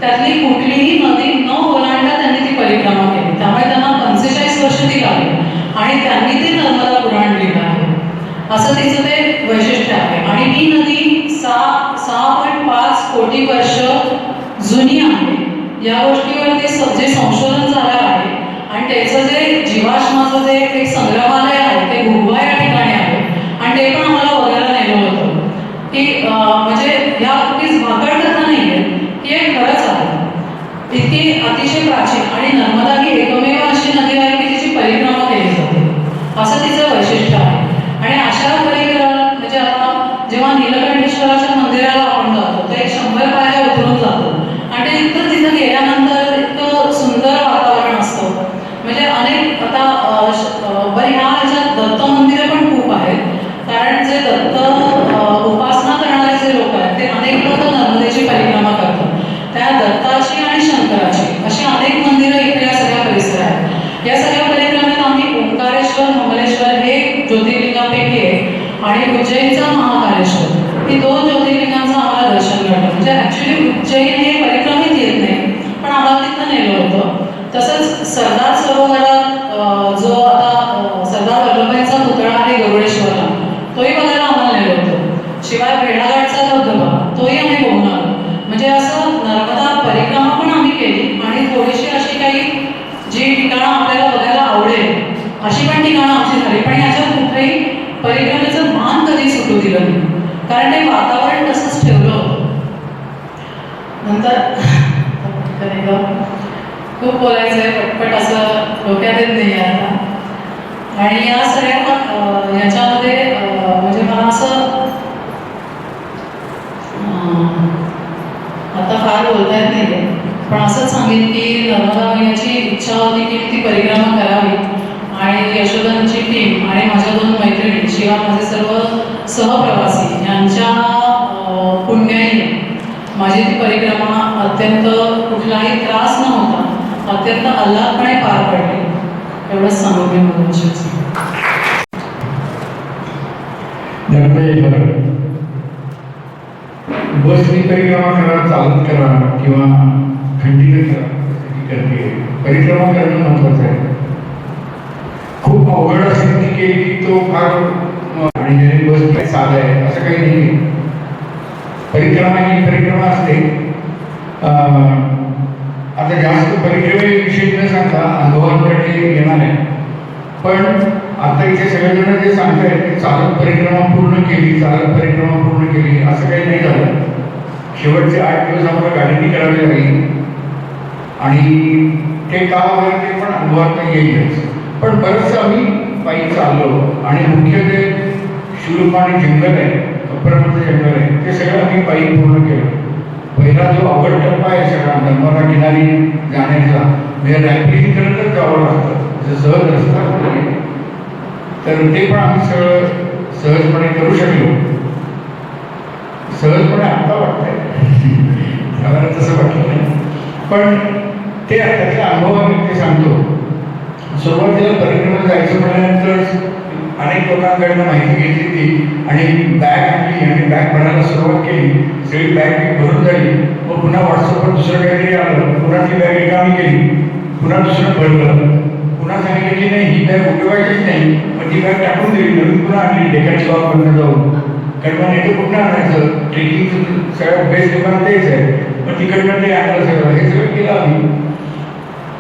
त्यातली कुठलीही नदी न ओलांडता त्यांनी ती परिक्रमा केली, त्यामुळे त्यांना 45 वर्ष ती लागली आणि त्यांनी ते नर्मदा पुराण लिहिलं आहे. असं तिचं ते वैशिष्ट्य आहे. आणि ही नदी 6.5 कोटी वर्ष जुनी आहे. या गोष्टीवरती जे संशोधन झालं आहे आणि त्याचं जे जीवाश्माचं जे एक संग्रहालय आहे ते गुरुवा या ठिकाणी आहे आणि ते पण आम्हाला बघायला नेलं होतं की म्हणजे ह्या कुठलीच भाकड कथा नाही आहे, ही एक खरंच आहे. इतकी अतिशय प्राचीन आणि नर्मदा ही एकमेव अशी नदी आहे की जिची परिक्रमा केली जाते, असं तिचं वैशिष्ट्य आहे. आणि अशा परिक्रमा म्हणजे आता जेव्हा नीलकंठेश्वराच्या मंदिराला आपण जातो तर 100 पायऱ्या उतरून जातो आणि तिथं गेल्यानंतर इतकं सुंदर वातावरण असतं. म्हणजे अनेक आता बरी ह्याच्यात दत्त मंदिरं पण खूप आहेत, कारण जे दत्त उपासना करणारे जे लोक आहेत ते अनेक लोक नर्मदेची परिक्रमा करतात. त्या दत्ताची आणि शंकराची अशी अनेक मंदिरं इथे या सगळ्या परिसरात आहेत. या सगळ्या परिक्रमेत आम्ही ओंकारेश्वर, कमलेश्वर हे ज्योतिर्लिंगापैकी आहे आणि उज्जैनचा महाकालेश्वर, ही 2 ज्योतिर्लिंगांचं आम्हाला दर्शन घडलं. म्हणजे ॲक्च्युली उज्जैन हे परिक्रमेत येत नाही पण आम्हाला तिथं नेलं होतं. तसंच सरदार सरोवरात जो आता सरदार वल्लभभाईंचा पुतळा आहे गरुडेश्वरला, तोही बघायला आम्हाला नेलं होतं. शिवाय भेडाघाटचा धबधबा तोही आम्ही बघून आलो. म्हणजे असं नर्मदा परिक्रमा पण आम्ही केली आणि थोडीशी अशी काही जी ठिकाणं आपल्याला बघायला आवडेल अशी पण ठिकाणं आमची झाली. पण याच्यात कुठेही परिक्रमेचं मान कधी सुटू दिलं नाही, कारण ते वातावरण तसंच ठेवलं होतं. नंतर खूप बोलायचं आहे, पटपट असं डोक्यात येत नाही आता. आणि या सगळ्या याच्यामध्ये म्हणजे मला असं आता फार बोलता येत नाही, पण असंच सांगेन की नर्मदा मैयाची इच्छा होती की ती परिक्रमा करावी आणि यशोदांची टीम आणि माझ्या 2 मैत्रिणी शिवाय माझे सर्व सहप्रवासी यांच्या पुण्याने माझी ती परिक्रमा अत्यंत कुठलाही त्रास न होता अत्यंत आल्हादपणे पार पडली. एवढंच सांगून मी बोलू इच्छिते. बसनी परिक्रमा करा, चालत करा किंवा खंडीने करा, करते परिक्रमा करणं महत्वाचं आहे. खूप अवघड अशी ती केली की तो फार आणि ज्याने बस काय साधं आहे असं काही नाही. परिक्रमा ही परिक्रमा असते. आता जास्त परिक्रमेविषयी न सांगता अनुभवांकडे येणार आहे, पण आता इथे सगळेजण जे सांगतायत की चालत परिक्रमा पूर्ण केली, चालत परिक्रमा पूर्ण केली असं काही नाही झालं. शेवटचे 8 दिवस आम्हाला गाडीने करावी लागली आणि ते का वगैरे ते पण अनुभवात येईलच. पण बरंचसं आम्ही पायी चाललो आणि मुख्य जे शुल्क आणि जंगल आहे, अप्रमत्त जंगल आहे, ते सगळं आम्ही पायी पूर्ण केलं. पहिला जो अवघड टप्पा आहे सगळा नर्मदा किनारी जाण्याचा, म्हणजे रॅम्पलिंग करतच जावं लागतं, सहज रस्ता नाही, तर ते पण आम्ही सगळं सहजपणे करू शकलो. सहजपणे आत्ता वाटतंय, त्याला तसं वाटलं नाही, पण ते त्याच्या अनुभवाने ते सांगतो. सुरुवातीला परिक्रमेला जायचं म्हटल्यानंतर अनेक लोकांकडनं माहिती घेतली ती आणि बॅग आणली आणि बॅग भरायला सुरुवात केली. सगळी बॅग भरून झाली, मग पुन्हा व्हॉट्सअपवर दुसरं काहीतरी आलं, पुन्हा ती बॅग रिकामी केली, पुन्हा दुसरं भरलं, पुन्हा सांगितलं की नाही ही बॅग उपयोगाचीच नाही, मग ती बॅग टाकून दिली, नवीन पुन्हा आणली डेकाची वापरनं जाऊन. कारण मग नेतं कुठं आणायचं, ट्रेकिंगचं सगळ्यात बेस्ट दुकान तेच आहे, मग तिकडनं ते आणलं सगळं, हे सगळं केलं आम्ही.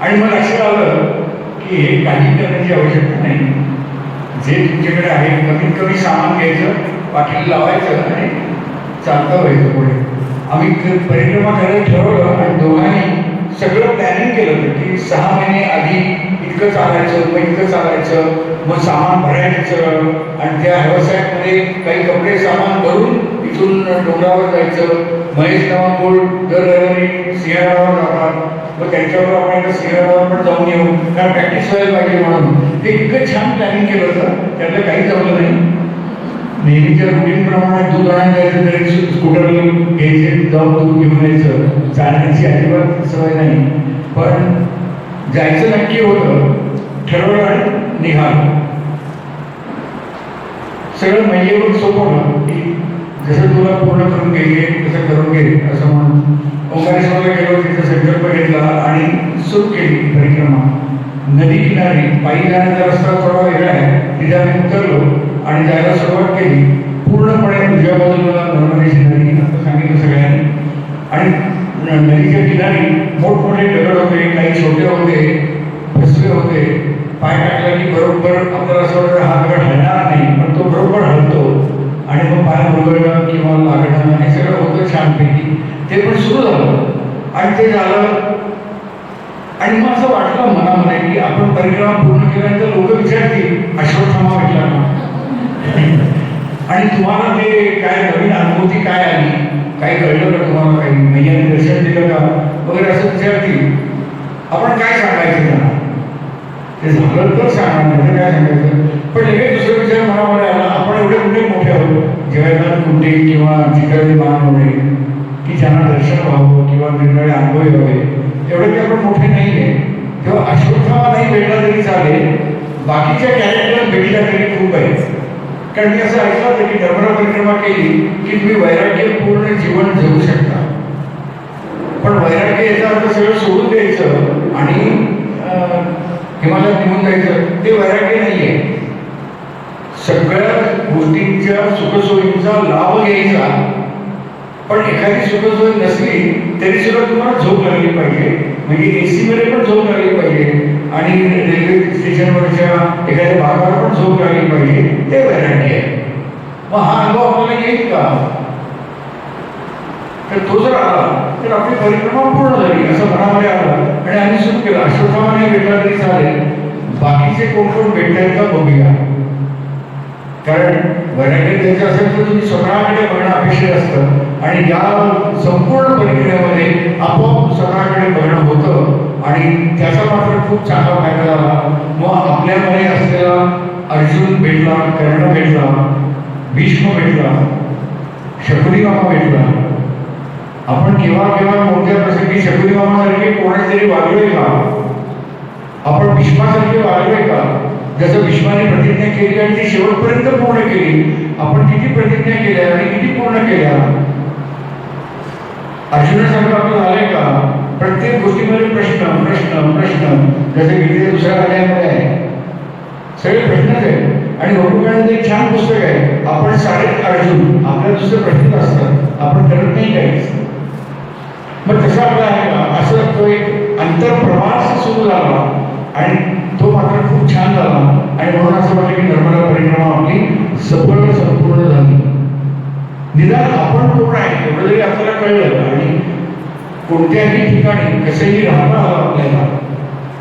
आणि मग लक्षात आलं की हे काही करण्याची आवश्यकता नाही. जे तुमच्याकडे आहे कमीत कमी सामान घ्यायचं, पाठीला लावायचं आणि चालता व्हायचं पुढे. आम्ही परिक्रमा करायला ठरवलं आणि दोघांनी सगळं प्लॅनिंग केलं होतं की 6 महिने आधी इतकं चालायचं, मग इतकं चालायचं, मग सामान भरायचं आणि त्या व्यवसायामध्ये काही कपडे सामान भरून इथून डोंगरावर जायचं. महेश नावापूर दर रविवारी सिंहगडावर जातात, मग त्यांच्यावर आपण एकदा सिंहगडावर पण जाऊन येऊ, कारण प्रॅक्टिस व्हायला पाहिजे म्हणून ते इतकं छान प्लॅनिंग केलं होतं, त्यातलं काही जमलं नाही. नेहमीच्या रुटीनप्रमाणे दूध आणायला जायचं तरी स्कूटरला घ्यायचे, जाऊन दूध घेऊन यायचं, चालण्याची अजिबात सवय नाही. पण जायचं नक्की होतं, ठरवलं आणि निघालं. सगळं महिन्यावर सोपवलं की जसं तुला पूर्ण करून घ्यायचे तसं करून घे असं म्हणून ओंकारेश्वरला गेलो, तिथं संकल्प घेतला आणि सुरू केली परिक्रमा. नदी किनारी पायी जाण्याचा रस्ता थोडा वेगळा आहे, तिथे आम्ही उतरलो आणि जायला सुरुवात केली. पूर्णपणे उजव्या बाजूला नर्मदेची नदी असं सांगितलं सगळ्यांनी. आणि नदीच्या किनारी मोठमोठे दगड होते, काही छोटे होते, फसवे होते. पाय टाकला की बरोबर आपल्याला असं वाटतं हा दगड हलणार नाही, पण तो बरोबर हलतो आणि मग पाय मुरगळणं किंवा लागणं हे सगळं होतं छानपैकी. ते पण सुरू झालं आणि ते झालं. आणि मग असं वाटलं मनामध्ये की आपण परिक्रमा पूर्ण केल्यानंतर लोक विचारतील अश्वत्थामा भेटला ना. आणि तुम्हाला ते काय नवीन अनुभूती काय आली, काही कळलं का तुम्हाला, काही मैयाने दर्शन दिलं का वगैरे असं विचारतील. आपण काय सांगायचं त्यांना, ते झालं तर सांगणार, नाही काय सांगायचं. पण लगेच दुसरा विचार मनामध्ये आला, आपण एवढे कुठे मोठे आहोत, जगन्नाथ कुंडे किंवा जिकडे मान होणे की ज्यांना दर्शन व्हावं किंवा निर्णय अनुभव यावे, एवढे की आपण मोठे नाही आहे. तेव्हा अश्वत्थामा नाही भेटला तरी चालेल, बाकीच्या कॅरेक्टर भेटल्या तरी खूप आहे. कारण मी असं ऐकलं होतं की नर्मदा परिक्रमा केली की तुम्ही वैराग्यपूर्ण जीवन जगू शकता. पण वैराग्य याचा अर्थ सगळं सोडून द्यायचं आणि हिमालयात निघून जायचं, ते वैराग्य नाही आहे. सगळ्या गोष्टींच्या सुखसोयींचा लाभ घ्यायचा. पण एखादी सुखसोय नसली तरी सुद्धा तुम्हाला झोप लागली पाहिजे, म्हणजे AC मध्ये पण झोप लागली पाहिजे आणि रेल्वे स्टेशनवरच्या एखाद्या भागावर पण झोप लागली पाहिजे, ते वैराग्य आहे. मग हा अनुभव आपल्याला येईल का? तर तो जर आला तर आपली परिक्रमा पूर्ण झाली असं मनामध्ये आलं आणि आम्ही सुरू केलं. अश्वत्थामा नाही भेटला तरी चालेल, बाकीचे कोण कोण भेटतात का बघूया. कारण वैराग्य द्यायचं असेल तर तुम्ही स्वतःकडे बघणं अपेक्षित असतं आणि या संपूर्ण परिक्रियेमध्ये आपोआप स्वतःकडे बघणं होतं आणि त्याचा मात्र खूप चांगला फायदा झाला. मग आपल्यामध्ये असलेला अर्जुन भेटला, कर्ण भेटला, भीष्म भेटला, शकुनी मामा भेटला. आपण केव्हा केव्हा कोणत्या प्रसंगी शकुनी मामासारखे कोणाचे तरी वागलोय का? आपण भीष्मासारखे वागलोय का? जसं भीष्माने प्रतिज्ञा केली आणि ती शेवटपर्यंत पूर्ण केली, आपण किती प्रतिज्ञा केल्या आणि किती पूर्ण केल्या? अर्जुनासारखं आपलं झालंय का? प्रत्येक गोष्टीमध्ये प्रश्न प्रश्न प्रश्न, जसं गीतेच्या दुसऱ्या अध्यायामध्ये आहे, सगळे प्रश्नच आहेत. आणि वरुणाचं एक छान पुस्तक आहे, आपण सारे अर्जुन, आपल्या दुसरे प्रश्न असतात, आपण करत नाही काहीच. मग तसं आपलं आहे का? असं तो एक अंतरप्रवास सुरू झाला आणि तो मात्र खूप छान झाला. आणि म्हणून असं वाटलं की नर्मदा परिक्रमा आपली सफल संपूर्ण झाली. निदान आपण कोण आहे एवढं जरी आपल्याला कळलं आणि कोणत्याही ठिकाणी कसंही राहता आलं आपल्याला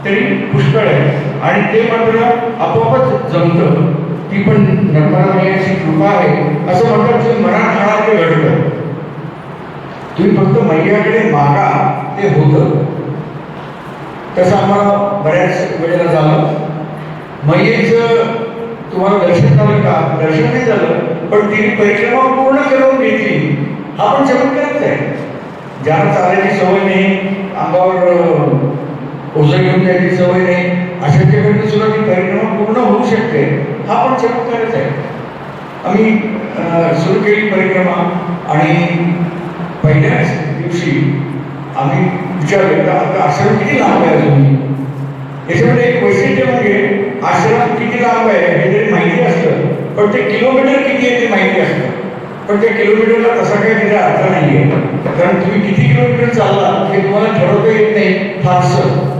तरी पुष्कळ आहे. आणि ते मात्र आपोआपच जमतं. ती पण नर्मदा मैयाची कृपा आहे. असं म्हणतात की मनात आला ते घडतं. तुम्ही फक्त मैयाकडे मागा, ते होतं. तसं आम्हाला बऱ्याच वेळेला झालं. मैयेचं तुम्हाला दर्शन झालं का? दर्शन नाही झालं, पण तिने परिक्रमा पूर्ण करून घेतली. हा पण चमत्कारच आहे. ज्याला चालायची सवय नाही, अंगावर ओझं घेऊन जायची सवय नाही, अशाच्याकडे सुद्धा ती परिक्रमा पूर्ण होऊ शकते. हा पण चमत्कारच आहे. आम्ही सुरू केली परिक्रमा आणि पहिल्याच दिवशी आम्ही विचारलं आता आश्रम किती लांब आहे अजून. याच्यामध्ये एक वैशिष्ट्य म्हणजे आश्रम किती लांब आहे हे जरी माहिती असतं, पण ते किलोमीटर किती आहे ते माहिती असतं. पण त्या किलोमीटरला तसा काही तिथे अर्थ नाही आहे. कारण तुम्ही किती किलोमीटर चालला हे तुम्हाला ठरवता येत नाही फारसं.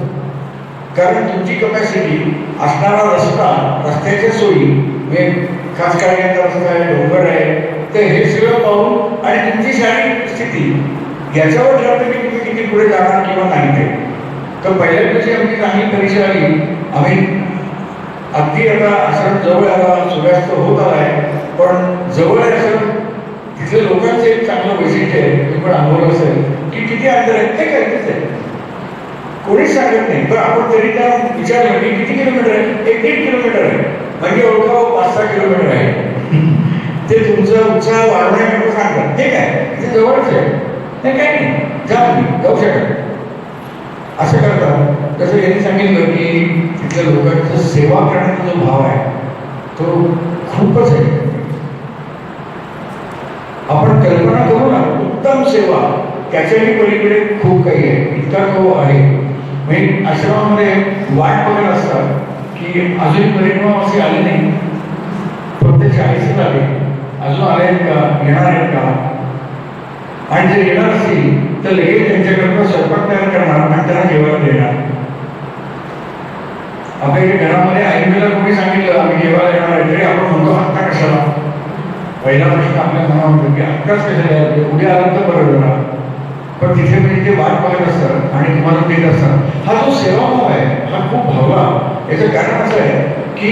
कारण तुमची कपॅसिटी, असणारा रस्ता, रस्त्याच्या सोयी, म्हणजे खास काढण्याचा रस्ता आहे, डोंगर आहे, तर हे सगळं पाहून आणि तुमची शारीरिक स्थिती याच्यावर ठरतं की तुम्ही किती पुढे जाणार किंवा नाही ते. तर पहिल्या दिवशी आमची चांगली परीक्षा आली. आम्ही अगदी आता आश्रम जवळ आला, सूर्यास्त होत आलाय, पण जवळ आहे असं तिथल्या लोकांचं एक चांगलं वैशिष्ट्य आहे, तुम्ही पण अनुभव असेल की किती अंतर आहे ते काहीच आहे. कोणीच सांगत नाही. पण आपण तरी त्या विचारलं की किती किलोमीटर आहे, 1-1.5 किलोमीटर आहे, म्हणजे ओळखावं 5-6 किलोमीटर आहे. ते तुमचा उत्साह वाढवण्याकरता सांगतात. ठीक आहे, इथे जवळच आहे, नाही काही नाही, जा तुम्ही जाऊ शकता असं करतात. तसं यांनी सांगितलं की तिथल्या लोकांचं सेवा करण्याचा जो भाव आहे तो खूपच आहे. आपण कल्पना करू ना, उत्तम सेवा त्याच्याही पलीकडे खूप काही आहे, इतका तो आहे. म्हणजे आश्रमामध्ये वाट बघत असतात की अजून परिणाम असे आले नाही, फक्त 40 आले, अजून आले आहेत का, येणार आहेत का, आणि जर येणार असतील तर लगेच त्यांच्याकरता स्वयंपाक तयार करणार आणि त्यांना जेवायला देणार. आपल्या इथे घरामध्ये आईला कोणी सांगितलं आम्ही जेवायला येणार आहे तरी आपण म्हणतो आत्ता कशाला. पहिला प्रश्न आपल्या मनात होतो की आत्ताच कशाला यायचे, उद्या आलं तर बरं होणार. पण तिथे म्हणजे ते वाट बघत असतात आणि तुम्हाला देत असतात. हा जो सेवाभाव आहे हा खूप भावला. याचं कारण असं आहे की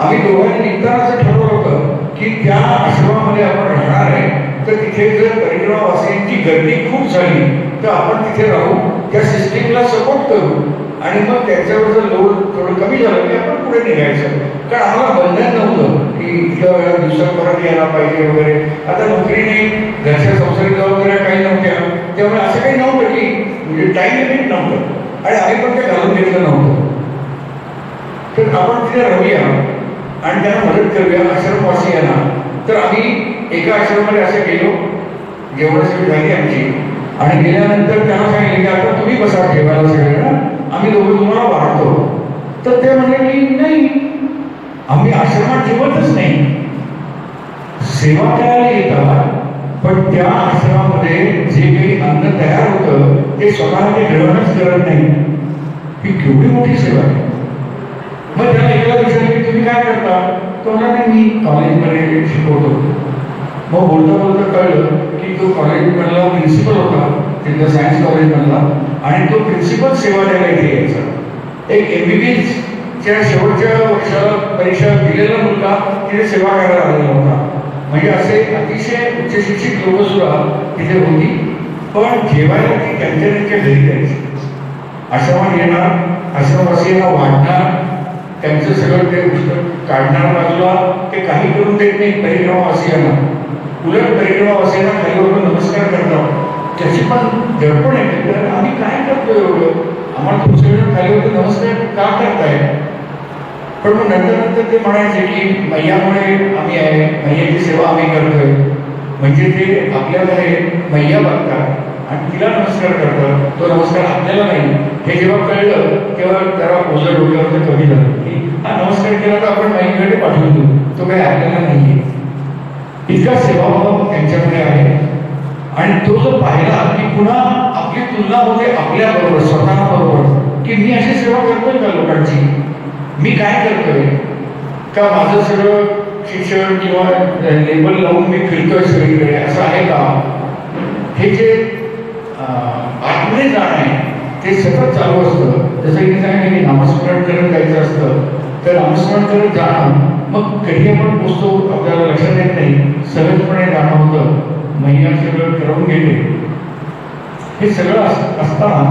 आम्ही दोघांनी निघताना असं ठरवलं होतं की त्या आश्रमामध्ये आपण राहणार आहे, तर तिथे जर परिक्रमावासियांची गर्दी खूप झाली तर आपण तिथे राहू, त्या सिस्टीमला सपोर्ट करू आणि मग त्याच्यावरचं लोड थोडं कमी झालं की आपण पुढे निघायचं. कारण आम्हाला बंधन नव्हतं की इतक्या वेळा दिवसात परत यायला पाहिजे वगैरे. आता नोकरीने घरच्या संसारिक जबाबदाऱ्या काही नव्हत्या, त्यामुळे असं काही नव्हतं की म्हणजे टाईम लिमिट नव्हतं आणि आम्ही पण ते घालून घेतलं नव्हतं. तर आपण तिथे राहूया आणि त्यांना मदत करूया आश्रमवासियांना. तर आम्ही एका आश्रमामध्ये असं गेलो, जेवणासाठी झाली आमची, आणि गेल्यानंतर त्यांना सांगितलं की आता तुम्ही बसा जेवायला सगळ्यांना, आम्ही दोघं तुम्हाला वाढतो. तर ते म्हणाले की नाही, आम्ही आश्रमात जेवतच नाही, सेवा करायला येतात, पण त्या आश्रमामध्ये जे काही अन्न तयार होतं ते स्वतः ते ग्रहणच करत नाही. ही केवढी मोठी सेवा आहे. मग त्याला एकाला विचारलं की तुम्ही काय करता, तो म्हणाला मी कॉलेजमध्ये शिकवतो. मग बोलता बोलता कळलं की तो कॉलेजमधला प्रिन्सिपल होता, तिथल्या सायन्स कॉलेजमधला, आणि तो प्रिन्सिपल सेवा द्यायला इथे यायचा. एक MBBSच्या शेवटच्या वर्षाला परीक्षा दिलेला मुलगा तिथे सेवा करायला आलेला होता. म्हणजे असे अतिशय उच्चशिक्षित लोक सुद्धा तिथे होती. पण जेवायला ती त्यांच्या त्यांच्या घरी जायची. आश्रमात येणार, आश्रमवासियांना वाढणार, त्यांचं सगळं ते पुस्तक काढणार बाजूला, ते काही करून देत नाही परिक्रमावासियांना. उलट परिक्रमावासियांना खालीवर नमस्कार करतात. त्याची पण दडपण येते, तर आम्ही काय करतो एवढं, आम्हाला तुमच्याकडे खालीवर नमस्कार का करताय. पण मग नंतर ते म्हणायचे की मैयामुळे आम्ही आहे, मैयाची सेवा आम्ही करतोय. म्हणजे ते आपल्याकडे मैया बघतात आणि तिला नमस्कार करतात, तो नमस्कार आपल्याला नाही. हे जेव्हा कळलं तेव्हा जरा ओझं डोक्यावर कमी झालं की हा नमस्कार केला तर आपण मैयाकडे पाठवून देऊ, तो काही आपल्याला नाही आहे. इतका सेवाभाव त्यांच्याकडे आहे. आणि तो जो पाहिला की पुन्हा आपली तुलना होते आपल्याबरोबर, स्वतःबरोबर, की मी अशी सेवा करतोय का लोकांची, मी काय करतोय का, माझं सगळं शिक्षण किंवा लेबल लावून मी फिरतोय सगळीकडे, असं आहे का. हे जे आतमध्ये जाणं आहे ते सतत चालू असतं. जसं की सांगितलं की नामस्मरण करत जायचं असतं, तर नामस्मरण करत जाणं, मग कधी आपण पोचतो आपल्याला लक्षात येत नाही, सहजपणे जाणं होतं. मैया सगळं ठरवून घेते. हे सगळं असताना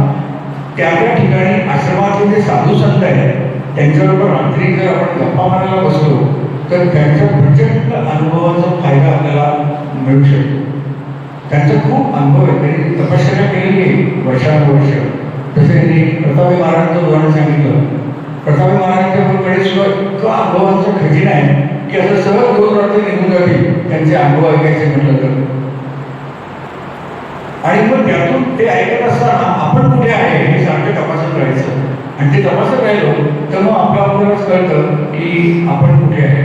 त्या त्या ठिकाणी आश्रमातले जे साधू संत आहेत त्यांच्याबरोबर रात्री जर आपण गप्पा मारायला बसलो तर त्यांच्या प्रचंड अनुभवाचा फायदा आपल्याला मिळू शकतो. त्यांचा खूप अनुभव आहे, त्यांनी तपश्चर्या केलेली आहे वर्षानुवर्ष. जसं त्यांनी प्रतापी महाराजांचं उदाहरण सांगितलं. प्रतापी महाराजांच्याकडे सुद्धा इतका अनुभवांचा खजिना आहे की असं सहज 2 रात्री निघून जातील त्यांचे अनुभव ऐकायचे म्हटलं तर. आणि मग त्यातून ते ऐकत असताना आपण कुठे आहे हे सारखं तपासत राहायचं. आणि ते तपासत राहिलो तर मग आपल्यालाच कळतं की आपण कुठे आहे.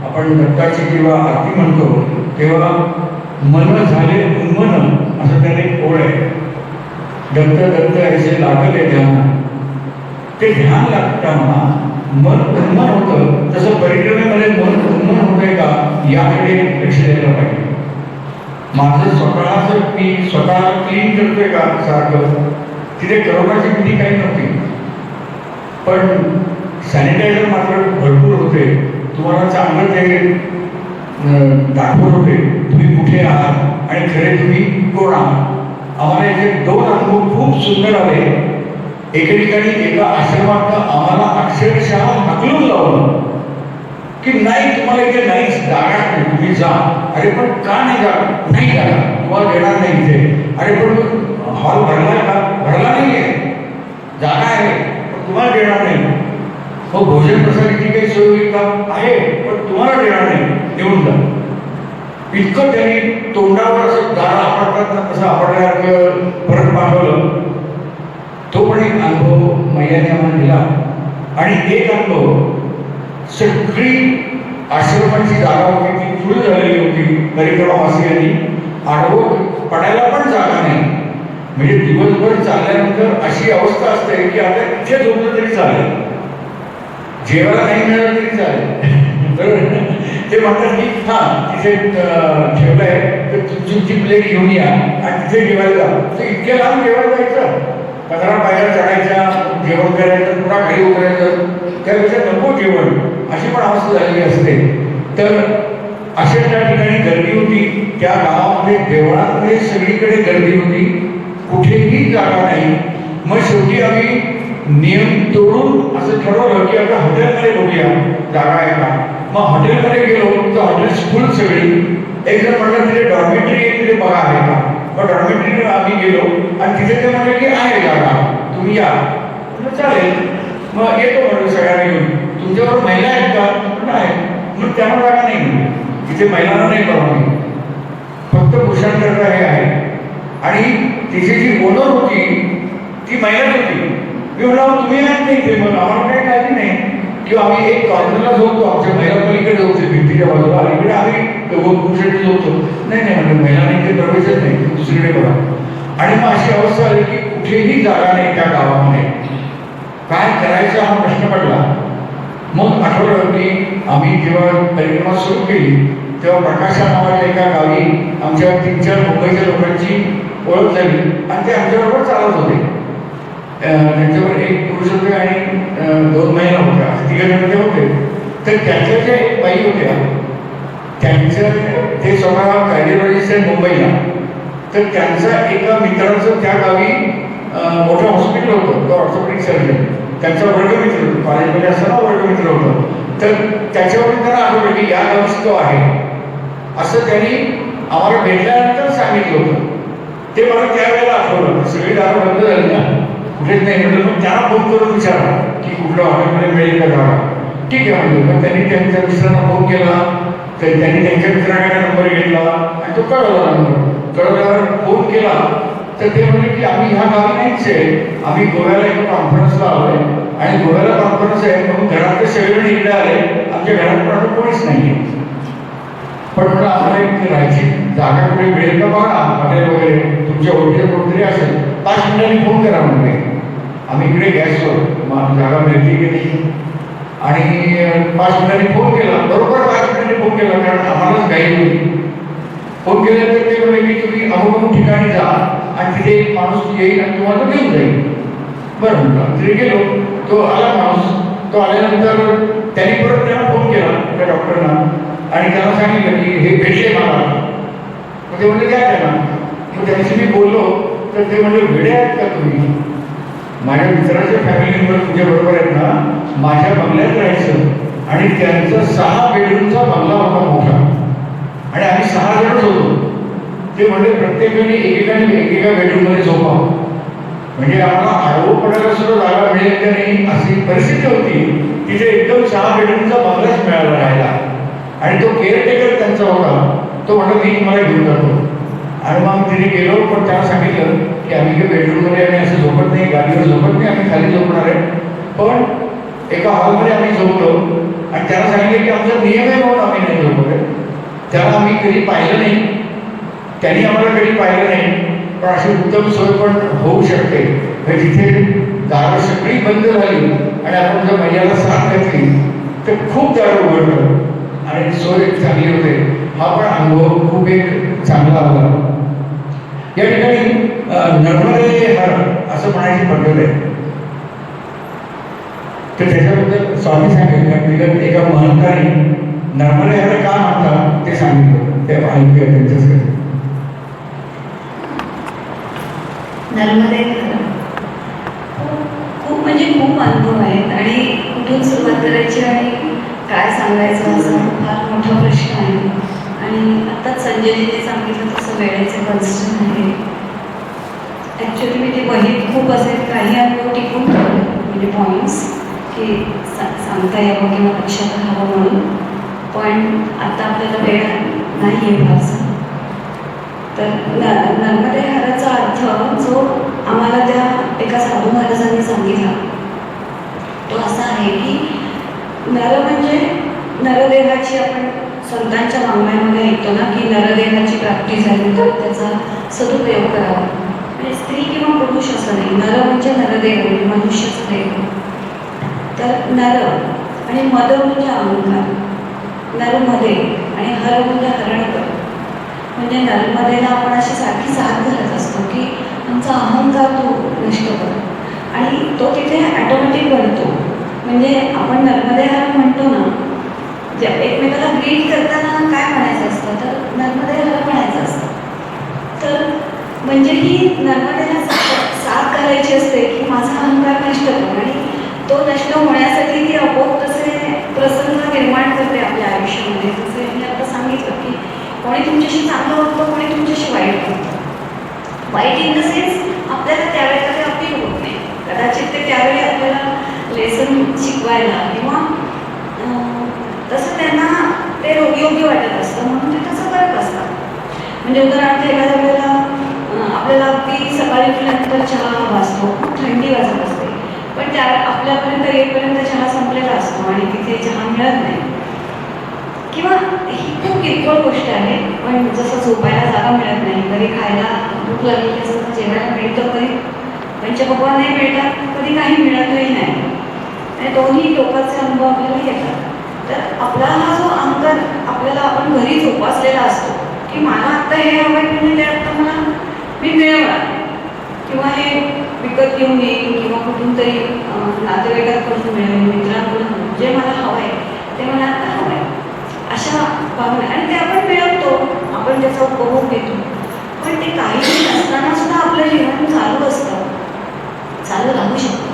आपण दत्ताची जेव्हा आरती म्हणतो तेव्हा मन झाले उन्मन असं त्याने एक ओळ आहे. दत्त दत्त ऐसे लागले ध्यान. ते ध्यान लागताना मन उन्मन होतं, तसं परिक्रमेमध्ये मन उन्मन होतंय का याकडे लक्ष द्यायला पाहिजे. माझं स्वतःच मी स्वतः क्लीन करतोय का सारखं. तिथे करोनाची भीती काही नव्हती, पण सॅनिटायझर मात्र भरपूर होते. तुम्हाला चांगलं ते दाखवत होते तुम्ही कुठे आहात आणि खरे तुम्ही कोण आहात. आम्हाला याचे 2 अनुभव खूप सुंदर आले एके ठिकाणी एका आश्रमातनं आम्हाला अक्षरशः हाकलून लावलं की नाही तुम्हाला इथे नाहीच जागा नाही, तुम्ही जा. अरे पण का नाही जागा? नाही जागा तुम्हाला देणार नाही इथे. अरे पण हॉल भरलाय का? भरला नाहीये, जागा आहे पण तुम्हाला देणार नाही. मग भोजन प्रसादाची काही सोय होईल का? आहे पण तुम्हाला देणार नाही, देऊन जा. इतकं त्यांनी तोंडावर असं दारा आपटतात ना तसं आपटल्यासारखं परत पाठवलं. तो पण एक अनुभव मैयाने आम्हाला दिला. आणि एक अनुभव, सगळी आश्रमाची जागा होती ती फुल झालेली होती परिक्रमावासियांनी. आडवं पडायला पण जागा नाही. म्हणजे दिवसभर चालल्यानंतर अशी अवस्था असते की आता इथे झोपलं तरी चालेल, जेवायला नाही मिळालं तरी चालेल. तर ते म्हणतात की हां तिथे ठेवलंय तर तुमची प्लेट घेऊन या आणि तिथे जेवायला जा. तर इतक्या लांब जेवायला जायचं, 15 पायऱ्या चढायच्या, जेवण करायचं, पुन्हा खाली उतरायचं, त्यापेक्षा नको जेवण, अशी पण अवस्था झालेली असते. तर अशा त्या ठिकाणी गर्दी होती. त्या गावामध्ये जेवणामध्ये सगळीकडे गर्दी होती, कुठेही जागा नाही. मग शेवटी आम्ही नियम तोडून असं ठरवलं की आता हॉटेलमध्ये बघूया जागा आहे का. मग हॉटेलमध्ये गेलो तर हॉटेल स्कूल सगळी. एक जण म्हटलं तिथे डॉर्मेटरी आहे, तिथे बघा आहे का. मग डॉर्मेटरीने आम्ही गेलो आणि तिथे ते म्हटलं की आहे जागा, तुम्ही या. म्हटलं चालेल. मग येतो म्हटलं सगळ्यांना घेऊन. तुमच्याबरोबर महिला आहेत का? म्हटलं आहे. मग त्यांना जागा नाही म्हणजे तिथे महिलांना नाही परवानगी, फक्त पुरुषांकरता हे आहे. आणि तिची जी ओनर होती ती महिला होती. मी म्हटलं तुम्ही आहेत नाही इथे, मग आम्हाला काही काळजी नाही. किंवा आम्ही एक कॉर्नरला झोपतो, आमच्या महिला पलीकडे झोपते भिंतीच्या बाजूला, इकडे आम्ही पुरुषांकडे झोपतो. नाही नाही म्हणजे महिलांना इथे प्रवेशच नाही, दुसरीकडे बघा. आणि मग अशी अवस्था आली की कुठेही जागा नाही त्या गावामध्ये. काय करायचा हा प्रश्न पडला. मग आठवलं की आम्ही जेव्हा परिक्रमा सुरू केली तेव्हा प्रकाशा नावाच्या एका गावी आमच्या 3-4 मुंबईच्या लोकांची ओळख झाली आणि ते आमच्याबरोबर चालत होते. त्यांच्यावर एक पुरुष होते आणि 2 महिला होत्या, 3 जण ते होते. तर त्यांच्या ज्या एक बाई होत्या त्यांचं ते स्वतः कार्डिओलॉजिस्ट आहे मुंबईला. तर त्यांचा एका मित्राचं त्या गावी मोठं हॉस्पिटल होतं, तो ऑर्थोपेडिक सर्जन. त्यांचा वर्गमित्र कॉलेजमध्ये असताना वर्गमित्र होतं. तर त्याच्यावरून त्यांना आठवलं की या गावीच तो आहे असं त्यांनी आम्हाला भेटल्यानंतर सांगितलं होतं. ते मला त्यावेळेला आठवलं. सगळी दारं बंद झाली ना, कुठेच नाही म्हटलं. मग त्यांना फोन करून विचारला की कुठल्या हॉटेलमध्ये मिळेल का जागा. ठीक आहे म्हणजे. मग त्यांनी त्यांच्या मित्रांना फोन केला, तर त्यांनी त्यांच्या मित्राकडे नंबर घेतला आणि तो कळवला नंबर. कळवल्यावर फोन केला तर ते म्हणले की आम्ही ह्या गावी नाहीच आहे, आम्ही गोव्याला एका कॉन्फरन्सला आलो आहे आणि गोव्याला कॉन्फरन्स आहे म्हणून घरातले सगळेजण इकडे आले, आमच्या घरात पण आता कोणीच नाही आहे. पण म्हणलं आम्हाला एक राहायची जागा कुठे मिळेल का बघा, हॉटेल वगैरे तुमच्या ओळखीचं कोणतरी असेल, 5 मिनिटांनी फोन करा म्हणजे. आम्ही इकडे गॅसवर जागा मिळते की नाही. आणि 5 मिनिटांनी फोन केला, बरोबर 5 मिनिटांनी फोन केला, कारण आम्हालाच घाई होती. फोन केल्यानंतर ते म्हणले की तुम्ही अमुक ठिकाणी जा आणि तिथे एक माणूस येईल आणि तुम्हाला घेऊन जाईल. बरं म्हटलं. तिथे गेलो, तो आला माणूस. तो आल्यानंतर त्यांनी परत त्यांना फोन केला त्या डॉक्टरना आणि त्यांना सांगितलं की हे भेटले मला. मग ते म्हणले काय त्यांना. मग त्यांच्याशी मी बोललो तर ते म्हणले वेडे आहेत का तुम्ही, माझ्या मित्राचे फॅमिली मेंबर तुझ्याबरोबर आहेत ना, माझ्या बंगल्यात राहायचं. आणि त्यांचा 6 बेडरूमचा बंगला होता मोठा आणि आम्ही 6 जणच होतो. ते म्हणजे प्रत्येकाने एकेका बेडरूममध्ये झोपा. म्हणजे आम्हाला आडवं पडायला सुद्धा जागा मिळेल का नाही अशी परिस्थिती होती. तिथे एकदम 6 बेडरूमचा बंगलाच मिळाला राहायला. आणि तो केअरटेकर त्यांचा होता. तो म्हणतो मी तुम्हाला घेऊन जातो. आणि मग तिथे गेलो, पण त्याला सांगितलं की आम्ही काही बेडरूममध्ये आम्ही असं झोपत नाही, गाडीवर झोपत नाही, आम्ही खाली झोपणार आहे. पण एका हॉलमध्ये आम्ही झोपलो आणि त्याला सांगितलं की आमचा नियम आहे म्हणून आम्ही नाही झोपत आहे. त्याला आम्ही कधी पाहिलं नाही, त्यांनी आम्हाला कधी पाहिलं नाही. पण अशी उत्तम सोय पण होऊ शकते. जिथे दारं सगळी बंद झाली आणि आपण जर महिन्याला साथ घातली तर खूप दारं उघडलं आणि सोय चांगली होते. हा पण अनुभव खूप एक चांगला आला. या ठिकाणी नर्मदे हर असं म्हणायची पद्धत आहे. तर त्याच्याबद्दल स्वामी सांगितलं एका महंताने नर्मदे हर का म्हणतात ते सांगितलं. ते ऐकूया त्यांच्याकडे. नर्मदे हर खूप अनुभव आहेत आणि कुठून सुरुवात करायची आणि काय सांगायचं असा फार मोठा प्रश्न आहे. आणि आत्ताच संजयजीने सांगितलं तसं वेळेचे कन्स्टंट आहे. ॲक्च्युली मी ते वहीत खूप असे काही अनुभव टिकून ठेवले, म्हणजे पॉईंट्स की सांगता यावं किंवा लक्षात राहावं म्हणून. पण आता आपल्याला वेळ नाही आहे फारसा. तर नर्मदे हराचा अर्थ जो आम्हाला त्या एका साधू महाराजांनी सांगितला तो असा आहे की नर म्हणजे नरदेहाची, आपण संतांच्या वाङ्मयामध्ये ऐकतो ना की नरदेहाची प्राप्ती झाली तर त्याचा सदुपयोग करावा. म्हणजे स्त्री किंवा पुरुष असं नाही, नर म्हणजे नरदेह, म्हणजे मनुष्याचं देह. तर नर आणि मद म्हणजे अहंकार, नरमध्ये, आणि हर म्हणजे हरणकर. म्हणजे नर्मदेला आपण अशी सारखी साथ घालत असतो की आमचा अहंकार तो नष्ट कर, आणि तो तिथे ॲटोमॅटिक बनतो. म्हणजे आपण नर्मदे हर म्हणतो ना, जे एकमेकाला ग्रीट करताना काय म्हणायचं असतं, तर नर्मदे हर म्हणायचं असतं. तर म्हणजे ही नर्मदेला साथ घालायची असते की माझा अहंकार नष्ट कर, आणि तो नष्ट होण्यासाठी ती आपोआप तसे प्रसंग निर्माण करते आपल्या आयुष्यामध्ये. जसे मी आता सांगितलं की कोणी तुमच्याशी चांगलं वागतं, कोणी तुमच्याशी वाईट वागतं. वाईट इन द सेन्स आपल्याला त्यावेळेला ते अपील होत नाही, कदाचित ते त्यावेळी आपल्याला लेसन शिकवायला किंवा तसं त्यांना ते योग्य वाटत असतं म्हणून ते तसं करत असतात. म्हणजे उदाहरणार्थ एखाद्या वेळेला आपल्याला अगदी सकाळी उठल्यानंतर चहा भासतो, खूप थंडी वाजत असते, पण त्या आपल्यापर्यंत येईपर्यंत चहा संपलेला असतो आणि तिथे चहा मिळत नाही. किंवा ही खूप किरकोळ गोष्ट आहे, पण जसं झोपायला जागा मिळत नाही, कधी खायला भूक लागलेली असतं, जेवायला मिळतं, कधी पंचपक्वान्न नाही मिळतात, कधी काही मिळतही नाही. आणि दोन्ही टोकाचे अनुभव आपल्याला येतात. तर आपला हा जो अहंकार आपल्याला, आपण घरी जोपासलेला असतो की मला आत्ता हे हवं म्हणजे ते आत्ता मला मी मिळवणार, किंवा हे विकत घेऊन येईन, किंवा कुठून तरी नातेवाईकांकडून मिळेल, मित्रांकडून जे मला हवं आहे ते मला आत्ता हवं आहे, अशा भावना. आणि ते आपण मिळवतो, आपण त्याचा उपभोग घेतो. पण ते काही नसताना सुद्धा आपलं जीवन चालू असतं, चालू राहू शकतं.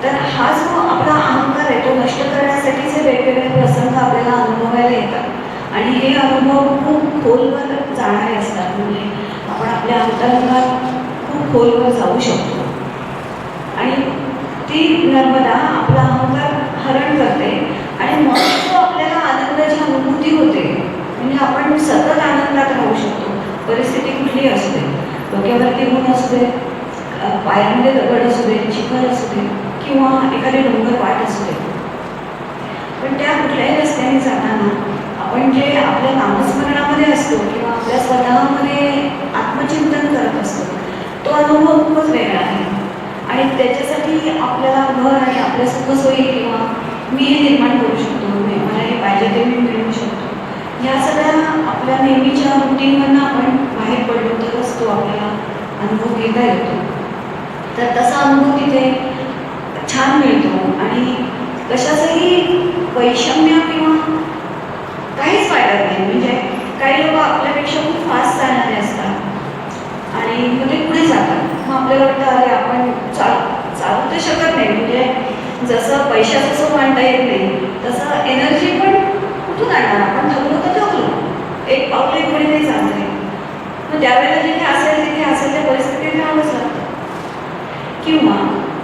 तर हा जो आपला अहंकार आहे तो नष्ट करण्यासाठीचे वेगवेगळे प्रसंग आपल्याला अनुभवायला येतात, आणि हे अनुभव खूप खोलवर जाणारे असतात. म्हणजे आपण आपल्या अंतरंगात खूप खोलवर जाऊ शकतो, आणि ती नर्मदा आपला अहंकार हरण करते, आणि मग तो आपल्याला आनंदाची अनुभूती होते. म्हणजे आपण सतत आनंदात राहू शकतो, परिस्थिती कुठलीही असू दे, डोक्यावरती ऊन असू दे, पायामध्ये दगड असू दे, चिखल असू दे, किंवा एखादी डोंगर वाट असू दे. पण त्या कुठल्याही रस्त्याने जाताना आपण जे आपल्या नामस्मरणामध्ये असतो किंवा आपल्या स्वतःमध्ये आत्मचिंतन करत असतो, तो अनुभव खूपच वेगळा आहे. आणि त्याच्यासाठी आपल्याला घर आणि आपल्या सुखसोयी किंवा मी हे निर्माण करू शकतो, मला हे पाहिजे ते मी मिळवू शकतो. ह्या सगळ्या आपल्या नेहमीच्या रुटीनमधनं आपण बाहेर पडलो तरच तो आपल्याला अनुभव घेता येतो. तर तसा अनुभव तिथे छान मिळतो, आणि कशाचंही वैषम्य किंवा काहीच वाटत नाही. म्हणजे काही लोक आपल्यापेक्षा खूप फास्ट चालणारे असतात आणि मग ते पुढे जातात. मग आपल्याला वाटतं अरे आपण चालू तर शकत नाही. म्हणजे जसं पैशाचं सुख आणता येत नाही तसं एनर्जी पण कुठून आणणार, आपण थकलो तर थकलो, एक पाऊलही पुढे नाही चालते. मग त्यावेळेला जिथे असेल त्या परिस्थितीत राहावंच लागतं. किंवा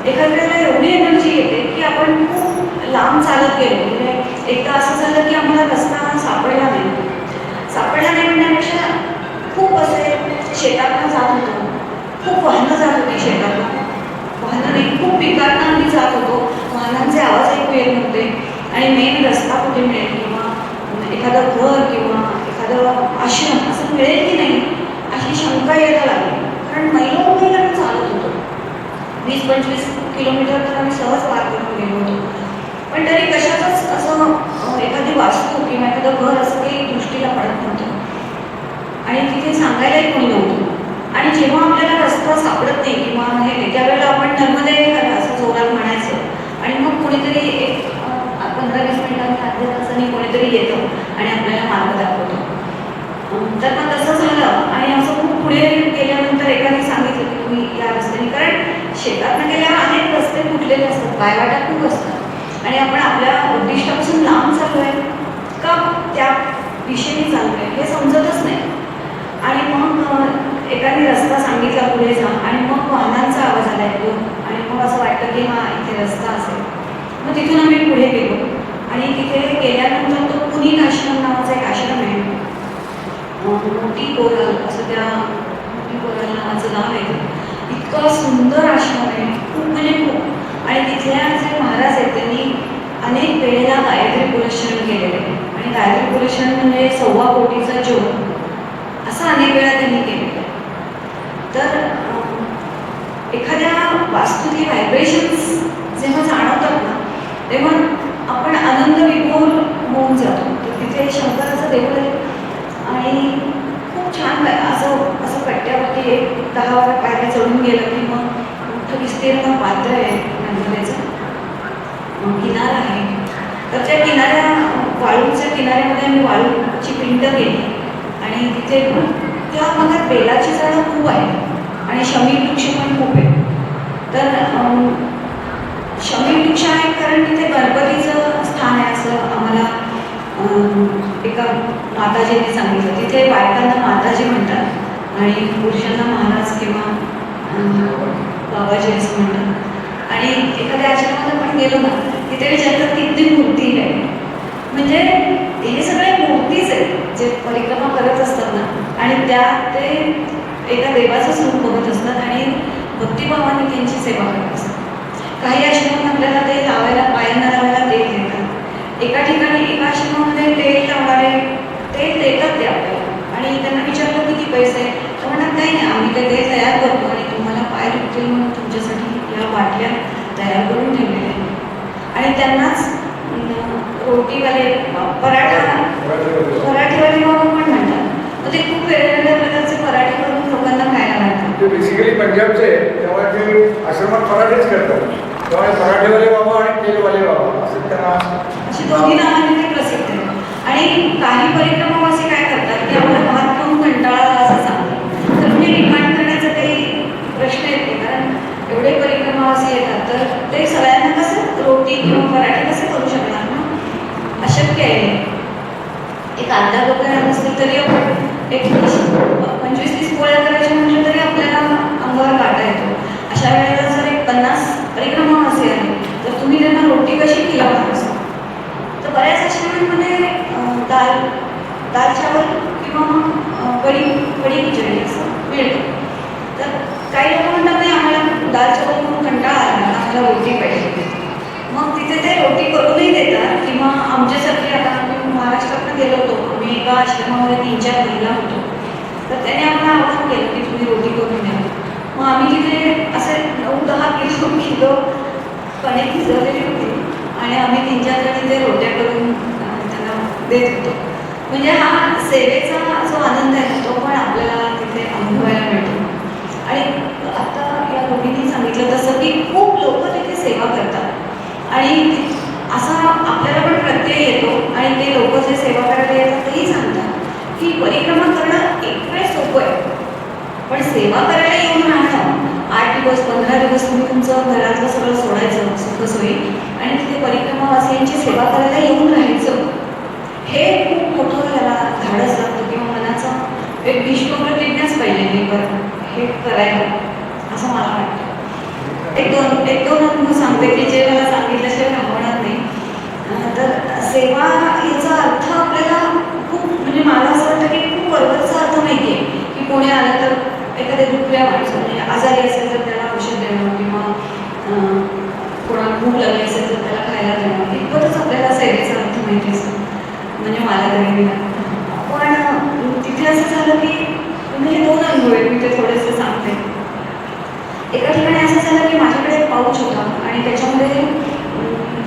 एखाद्याला एवढी एनर्जी येते की आपण खूप लांब चालत गेलो. म्हणजे एकदा असं झालं की आम्हाला रस्ता सापडला नाही म्हणण्यापेक्षा खूप असे शेतातनं जात होतो, खूप वाहनं जात होती शेतातनं, वाहनं नाही खूप पिकांना आम्ही जात होतो, वाहनांचे आवाज ऐकू येत नव्हते, आणि मेन रस्ता कुठे मिळेल किंवा एखादं घर किंवा एखादं आश्रम असं मिळेल की नाही अशी शंका यायला लागली. कारण मैलों आम्ही चालत होतो, 20-25 किलोमीटर तर आम्ही सहज पार करून गेलो होतो. पण तरी कशातच असं एखादी वास्तू किंवा एखादं घर असं काही दृष्टीला पडत नव्हतं, आणि तिथे सांगायलाही कोणी नव्हतं. आणि जेव्हा आपल्याला रस्ता सापडत नाही किंवा हे त्यावेळेला आपण नर्मदे असं जोरात म्हणायचं, आणि मग कोणीतरी एक 15-20 मिनिटांनी अर्ध्या तासाने कोणीतरी येतं आणि आपल्याला मार्ग दाखवतो. तर मग तसं झालं, आणि असं खूप पुढे गेल्यानंतर एकाने सांगितलं की तुम्ही या रस्त्याने, कारण शेतातनं गेल्यावर अनेक रस्ते फुटलेले असतात, पायवाटा खूप असतात आणि आपण आपल्या उद्दिष्टापासून लांब चाललोय का त्या दिशेने चाललोय हे समजतच नाही. आणि मग एकाने रस्ता सांगितला पुढे जा आणि मग वाहनांचा आवाज आला येतो आणि मग असं वाटतं की हा इथे रस्ता असेल. मग तिथून आम्ही पुढे गेलो आणि तिथे गेल्यानंतर तो पुनीत आश्रम नावाचा एक आश्रम आहे. मोठी कोरल असं त्या मोठी कोरल नावाचं नाव आहे. इतका सुंदर आश्रम आहे, खूप म्हणजे खूप. आणि तिथल्या जे महाराज आहेत त्यांनी अनेक वेळेला गायत्री पुरस्कार केलेले आहे आणि गायत्री पुरस्कार म्हणजे 1.25 कोटीचा जोड असं अनेक वेळा त्यांनी केलेलं आहे. तर एखाद्या वास्तूची व्हायब्रेशन्स जेव्हा जाणवतात ना तेव्हा आपण आनंद विभोर होऊन जातो. तर तिथे शंकराचं देऊळ आहे आणि खूप छान असं असं कट्ट्यावरती 10 पायऱ्या चढून गेलं की मग मोठं विस्तीर्ण पात्र आहे नर्मदेचं, किनारा आहे. तर त्या वाळूच्या किनाऱ्यामध्ये आम्ही वाळूची पिंड केली आणि तिथे त्या भागात बेलाची झाडं खूप आहे आणि शमी वृक्ष पण खूप आहे. तर शमी वृक्ष आहे कारण तिथे गणपतीचं स्थान आहे असं आम्हाला एका माताजीने सांगितलं. तिथे बायकांना माताजी म्हणतात आणि पुरुषांना महाराज किंवा बाबाजी असं म्हणतात. आणि एखाद्या आश्रमात आपण गेलो ना तिथे विचारतात किती मूर्ती आहे, म्हणजे हे सगळे मूर्तीच आहेत जे परिक्रमा करत असतात ना आणि त्या ते एका देवाचं स्वरूप बघत असतात आणि भक्तिभावाने त्यांची सेवा करत असतात. काही आश्रमात आपल्याला ते लावायला पायांना लावायला तेल देतात. एका ठिकाणी एका आश्रमामध्ये तेल लावणारे तेल देतात ते आपल्याला आणि त्यांना विचारलं किती पैसे, तर म्हणतात काही नाही आम्ही ते तेल तयार करतो आणि तुम्हाला पाय दुखतील म्हणून तुमच्यासाठी या बाटल्या तयार करून ठेवलेल्या आहेत. आणि त्यांनाच रोटीवाले पराठेवाले बाबा पण म्हणतात. मग ते खूप वेगवेगळ्या प्रकारचे पराठे करून लोकांना खायला लागतात. ते बेसिकली पंजाबचे तेव्हा ते आश्रमात पराठेच करतात, तेव्हा पराठेवाले बाबा आणि तेलवाले बाबा असं त्यांना अशी दोन्ही नावाने ते प्रसिद्ध आहे. आणि काही परिक्रमावासी काय करतात की आम्हाला भात खाऊन कंटाळा आला असं सांगतात. तर म्हणजे डिमांड करण्याचा काही प्रश्न येत नाही कारण एवढे परिक्रमावासी येतात तर ते सगळ्यांना कसं रोटी किंवा पराठे कसे करू शकणार ना, अशक्य आहे. एक अर्धा लोक नसतील तरी आपण एक 25-30 पोळ्या करायच्या म्हटलं तरी आपल्याला अंगावर काटा येतो. अशा वेळेला जर एक 50 परिक्रमावासी आले तर तुम्ही त्यांना रोटी कशी खिलावणार असं. तर बऱ्याच आश्रमांमध्ये दाल चावल किंवा मग कढी खिचडी असं मिळतं. तर काही लोक म्हणतात नाही आम्हाला दाल चावल म्हणून कंटाळा आला, आम्हाला रोटी पाहिजे. मग तिथे ते रोटी करूनही देतात किंवा आमच्यासारखी आता आम्ही महाराष्ट्रात गेलो होतो, आम्ही एका आश्रमामध्ये 3-4 महिला होतो. तर त्याने आम्हाला आवाहन केलं की तुम्ही रोटी करून द्या. मग आम्ही तिथे असे 9-10 किलो कणिक भिजवलेली होती आणि आम्ही 3-4 जणी ते रोट्या करून त्यांना देत होतो. म्हणजे हा सेवेचा जो आनंद आहे तो पण आपल्याला तिथे अनुभवायला मिळतो. आणि आता या दोघींनी सांगितलं तसं की खूप लोक तिथे सेवा करतात आणि असा आपल्याला पण प्रत्यय येतो आणि ते लोक जे सेवा करायला येतात तेही सांगतात की परिक्रमा करणं एक वेळ सोपं आहे पण सेवा करायला येऊन राहणं 8 दिवस 15 दिवस तुम्ही तुमचं घरातलं सगळं सोडायचं सुखसोयी आणि तिथे परिक्रमावासियांची सेवा करायला येऊन राहायचं हे खूप मोठं त्याला धाडस लागतं किंवा मनाचं एक विश्वप्रतिज्ञाच पाहिजे हे करायला असं मला वाटतं. एक दोन अनुभव सांगते की जे मला सांगितल्याशिवाय थांबवणार नाही. तर सेवा याचा अर्थ आपल्याला खूप म्हणजे मला असं वाटतं की खूप वरवरचा अर्थ माहिती आहे की कोणी आलं तर एखाद्या दुखऱ्या माणसाला म्हणजे आजारी असेल तर त्याला औषध देणं किंवा कोणाला भूक लागली असेल तर त्याला खायला देणं इतकंच आपल्याला सेवेचा अर्थ माहिती असतो म्हणजे मला तरी दिला. पण तिथे असं झालं की म्हणजे हे 2 अनुभव आहेत मी ते थोडेसे सांगते. एका ठिकाणी असं झालं की माझ्याकडे एक पाऊच होता आणि त्याच्यामध्ये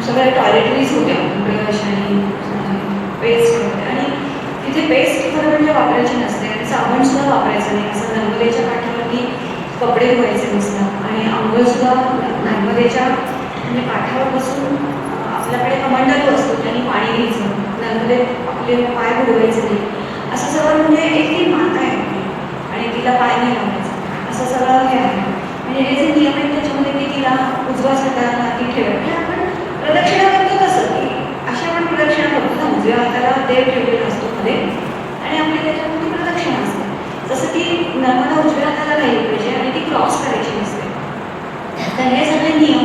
सगळ्या टॉयलेटरीज होत्या, ब्रश आणि पेस्ट वगैरे. आणि तिथे पेस्ट खरं म्हणजे वापरायची नसते आणि साबणसुद्धा वापरायचं नाही. असं नर्मदेच्या काठावरती कपडे धुवायचे नसतात आणि आंघोळसुद्धा नर्मदेच्या म्हणजे काठावर बसून आपल्याकडे कमंडलू असतो त्यांनी पाणी घ्यायचं, नर्मदेत आपले पाय बुडवायचे नाही असं सगळं. म्हणजे एक ती माता आहे आणि तिला पाय नाही लावायचं असं सगळं हे आहे. म्हणजे हे जे नियम आहेत त्याच्यामध्ये उजव्या हाताला देव ठेवलेला असतो मध्ये आणि आपली त्याच्यामध्ये प्रदक्षिणा असते. जसं की नर्मदा उजव्या हाताला राहिली पाहिजे आणि ती क्रॉस करायची नसते. तर हे सगळे नियम.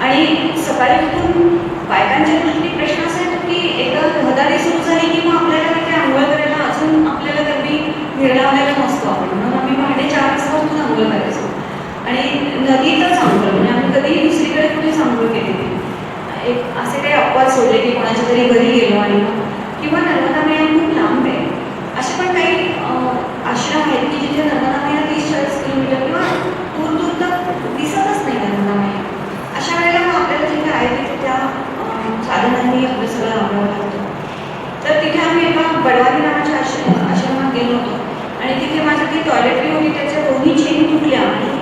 आणि सकाळी उठून बायकांच्या दृष्टीने प्रश्न असा येतो की एकदा रहदारी सुरू झाली की मग आपल्याला तिथे आंघोळ करायला अजून आपल्याला कधी निर्धावलेला नसतो आपण. म्हणून आम्ही पहाटे 4 वाजता उठून आंघोळ करायचो आणि नदीतच आंघोळ, म्हणजे आम्ही कधीही दुसरीकडे कुठेच आंघोळ केलेली. एक असे काही अपवाद सोडले की कोणाच्या तरी घरी गेलो आणि किंवा नर्मदा मैया खूप लांब आहे असे पण काही आश्रम आहेत की जिथे नर्मदा मैया 30-40 किलोमीटर किंवा दूर दूर तर दिसतच नाही नर्मदा मैया. अशा वेळेला मग आपल्याला जिथे आहे तिथे त्या साधनांनी आपलं सगळं आवडावं लागतं. तर तिथे आम्ही एका बडवानी नावाच्या आश्रमात गेलो होतो आणि तिथे माझी ती टॉयलेटरी होती त्याच्या दोन्ही चेन तुटल्या आणि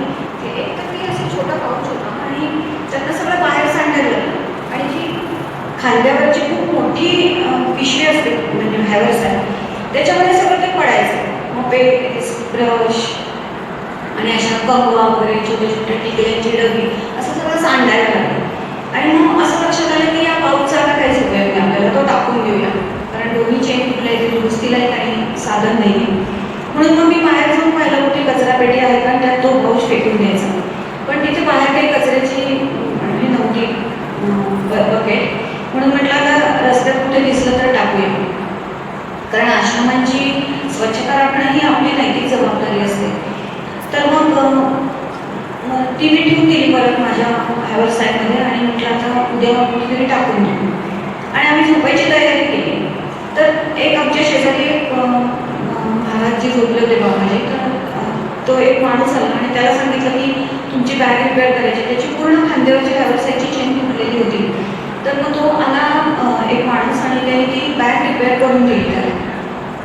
एक तर ती असं छोटा पाऊच होता आणि त्यातनं सगळं बाहेर सांडायला आणि जी खांद्यावरची खूप मोठी पिशवी असते म्हणजे हॅवर्स आहे त्याच्यामध्ये सगळं ते पडायचं. मग पेस्ट, ब्रश आणि अशा कंगवा वगैरे छोटे छोटे टिकल्यांची डबी असं सगळं सांडायला लागलं. आणि मग असं लक्षात आलं की या पाऊचचा आता काहीच उपयोग नाही, आपल्याला तो टाकून देऊया कारण दोन्ही चेन कुठल्या इथे दुरुस्तीलाही काही साधन नाही आहे. म्हणून मग मी बाहेर जाऊन पाहिलं कुठे कचरा पेटी आहे कारण त्यात तो पाऊच फेकून द्यायचा. पण तिथे बाहेर काही कचऱ्याची हे नव्हती बकेट. म्हणून म्हटलं आता रस्त्यात कुठे दिसलं तर टाकूया कारण आश्रमांची स्वच्छता राखणं ही आपली नैतिक जबाबदारी असते. तर मग ती मी ठेवून दिली परत माझ्या हॅवर साईडमध्ये आणि म्हटलं आता उद्या कुठेतरी टाकून देऊ आणि आम्ही झोपायची तयारी केली. तर एक आमच्या शेजारी एक महाराज जी झोपले होते बाबाजी, तर तो एक माणूस आला आणि त्याला सांगितलं की तुमची बॅग रिपेअर करायची. त्याची पूर्ण खांद्यावरची हॅवर साईडची चेन तुटलेली होती. तर मग तो आला एक माणूस आणि त्याने ती बॅग रिपेअर करून दिली त्याला.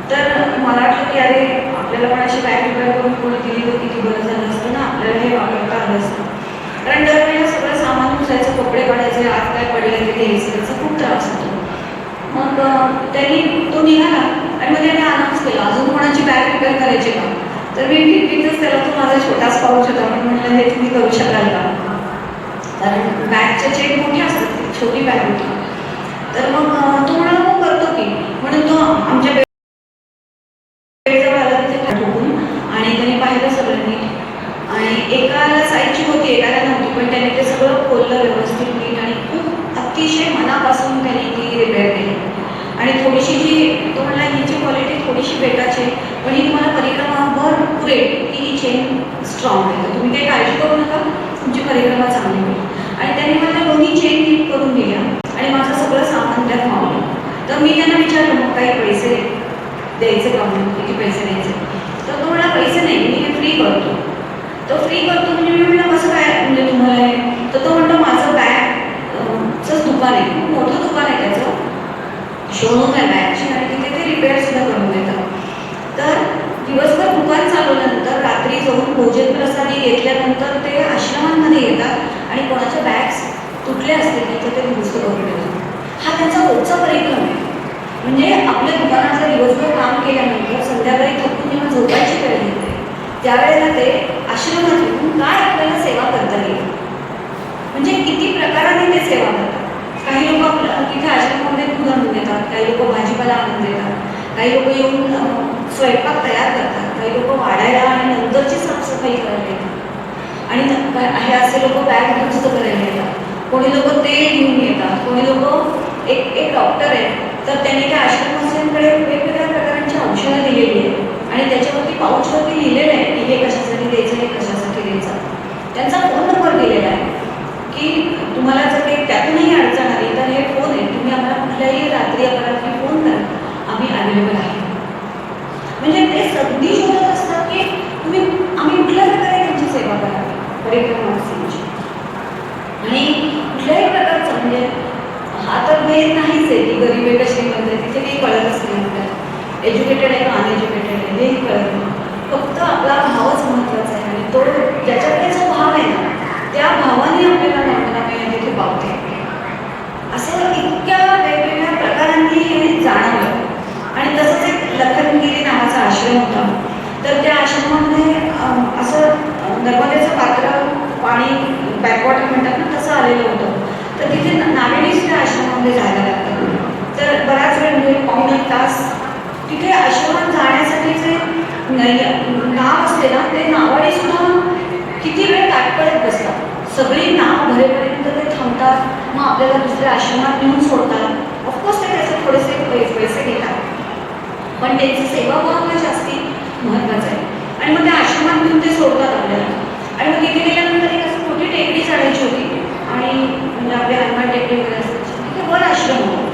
तर मला वाटलं की अरे आपल्याला पण अशी बॅग रिपेअर करून कोणी दिली तर किती बरं झालं असतं ना, आपल्याला हे वापरता आलं असतं. कारण दरवेळेला सगळं सामान उचलायचं, कपडे काढायचे, आत काय पडलं ते घ्यायचं, त्याचा खूप त्रास होतो. मग त्यांनी तो निघाला आणि मग त्याने अनाऊन्स केला अजून कोणाची बॅग रिपेअर करायची का. तर मी भीतीतच त्याला तो माझा छोटाच पाऊच होता पण म्हटलं हे तुम्ही करू शकाल का, कारण बॅगच्या चेन मोठी असतात, छोटी बॅग होती. तर मग तो म्हणाला मग करतो की, म्हणून तो आमच्या आणि त्यांनी पाहिलं सगळं नीट आणि एकाला साईजची होती एकाला नव्हती पण त्याने ते सगळं खोललं व्यवस्थित नीट आणि खूप अतिशय मनापासून त्यांनी ती रिपेअर केली. आणि थोडीशी जी तो म्हणला हिची क्वालिटी थोडीशी बेटाची पण ही तुम्हाला परिक्रमाभर पुरेल की ही चेन स्ट्रॉंग आहे, तर तुम्ही काही काळजी करू नका, तुमची परिक्रमा चांगली होईल. आणि त्यांनी मला दोन्ही चेन नीट करून दिल्या आणि माझं सगळं सामान त्यात मावलं. तर मी त्यांना विचारलं मग काही पैसे द्यायचे का म्हणून, किती पैसे द्यायचे. तर तो मला पैसे नाही, मी हे फ्री करतो. तो फ्री करतो म्हणजे मी म्हटलं कसं काय म्हणजे तुम्हाला हे. तर तो म्हणतो माझं बॅगचंच दुकान आहे, खूप मोठं दुकान आहे त्याचं, शोरूम आहे बॅगची आणि तिथे ते रिपेअर सुद्धा करून देतात. तर दिवसभर दुकान चालवल्यानंतर रात्री जाऊन भोजन प्रसादी घेतल्यानंतर ते आश्रमांमध्ये येतात आणि कोणाच्या बॅग्स तुटल्या असतील तिथे ते दुरुस्त करून देतात. हा त्यांचा रोजचा परिक्रम आहे. म्हणजे आपल्या दुकानातलं दिवसभर काम केल्यानंतर संध्याकाळी थकून जेव्हा झोपायची वेळ येते त्यावेळेला ते आश्रमात येऊन काय आपल्याला सेवा करता येईल, म्हणजे किती प्रकाराने ते सेवा करतात. काही लोक आपल्या तिथे आश्रमामध्ये दूध आणून देतात, काही लोक भाजीपाला आणून देतात, काही लोक येऊन स्वयंपाक तयार करतात, काही लोक वाढायला आणि नंतरची साफसफाई करायला येतात आणि हे असे लोक बॅग दुरुस्त करायला येतात. कोणी लोक तेल घेऊन येतात, कोणी लोक एक डॉक्टर आहे तर त्यांनी त्या आश्रमवासियांकडे वेगवेगळ्या प्रकारांची औषधं दिलेली आहेत आणि त्याच्यावरती पाऊचवरती लिहिलेलं आहे की हे कशासाठी द्यायचं, हे कशासाठी द्यायचं. त्यांचा फोन नंबर दिलेला आहे की तुम्हाला जर काही त्यातूनही अडचण आली तर हे फोन आहे, तुम्ही आम्हाला कुठल्याही रात्री अपरात्री फोन करा, आम्ही अवेलेबल आहे. म्हणजे ते संधी शोधत असतात की तुम्ही आम्ही कुठल्या प्रकारे त्यांची सेवा करावी परिक्रमावासियांची. आणि कुठल्याही प्रकारचं म्हणजे हा तर भेद नाहीच आहे की गरीब आहे का श्रीमंत आहे, तिथे काही कळतच नाही आपल्याला, एज्युकेटेड आहे का अनएज्युकेटेड आहे हेही कळत नाही. फक्त आपला भावच महत्त्वाचा आहे आणि तो ज्याच्याकडे जो भाव आहे ना त्या भावाने आपल्याला नर्मदा मैया तिथे पावते. असं इतक्या वेगवेगळ्या प्रकारांनी हे जाणवलं. आणि तसंच एक लखनगिरी नावाचा आश्रम होता, तर त्या आश्रमामध्ये असं नर्मदेचं पात्र पाणी बॅकवॉटर म्हणतात ना तसं आलेलं होतं. तर तिथे नावेडीच त्या आश्रमामध्ये जायला लागतं. तर बराच वेळ वगैरे पाऊण एक तास तिथे आश्रमात जाण्यासाठी जे नाव असते ना ते नावाडी सुद्धा किती वेळ ताटकळत बसतात. सगळी नाव भरेपर्यंत ते थांबतात, मग आपल्याला दुसऱ्या आश्रमात नेऊन सोडतात. ऑफकोर्स ते त्याचे थोडेसे पैसे घेतात, पण त्यांची सेवाभाव हा जास्ती महत्त्वाचा आहे. आणि मग त्या आश्रमात नेऊन ते सोडतात आपल्याला. आणि मग तिथे गेल्यानंतर एक असं मोठी टेकडी चढायची होती आणि म्हणजे आपले हनुमान टेकडी वगैरे असायची, तिथे वर आश्रम होतो.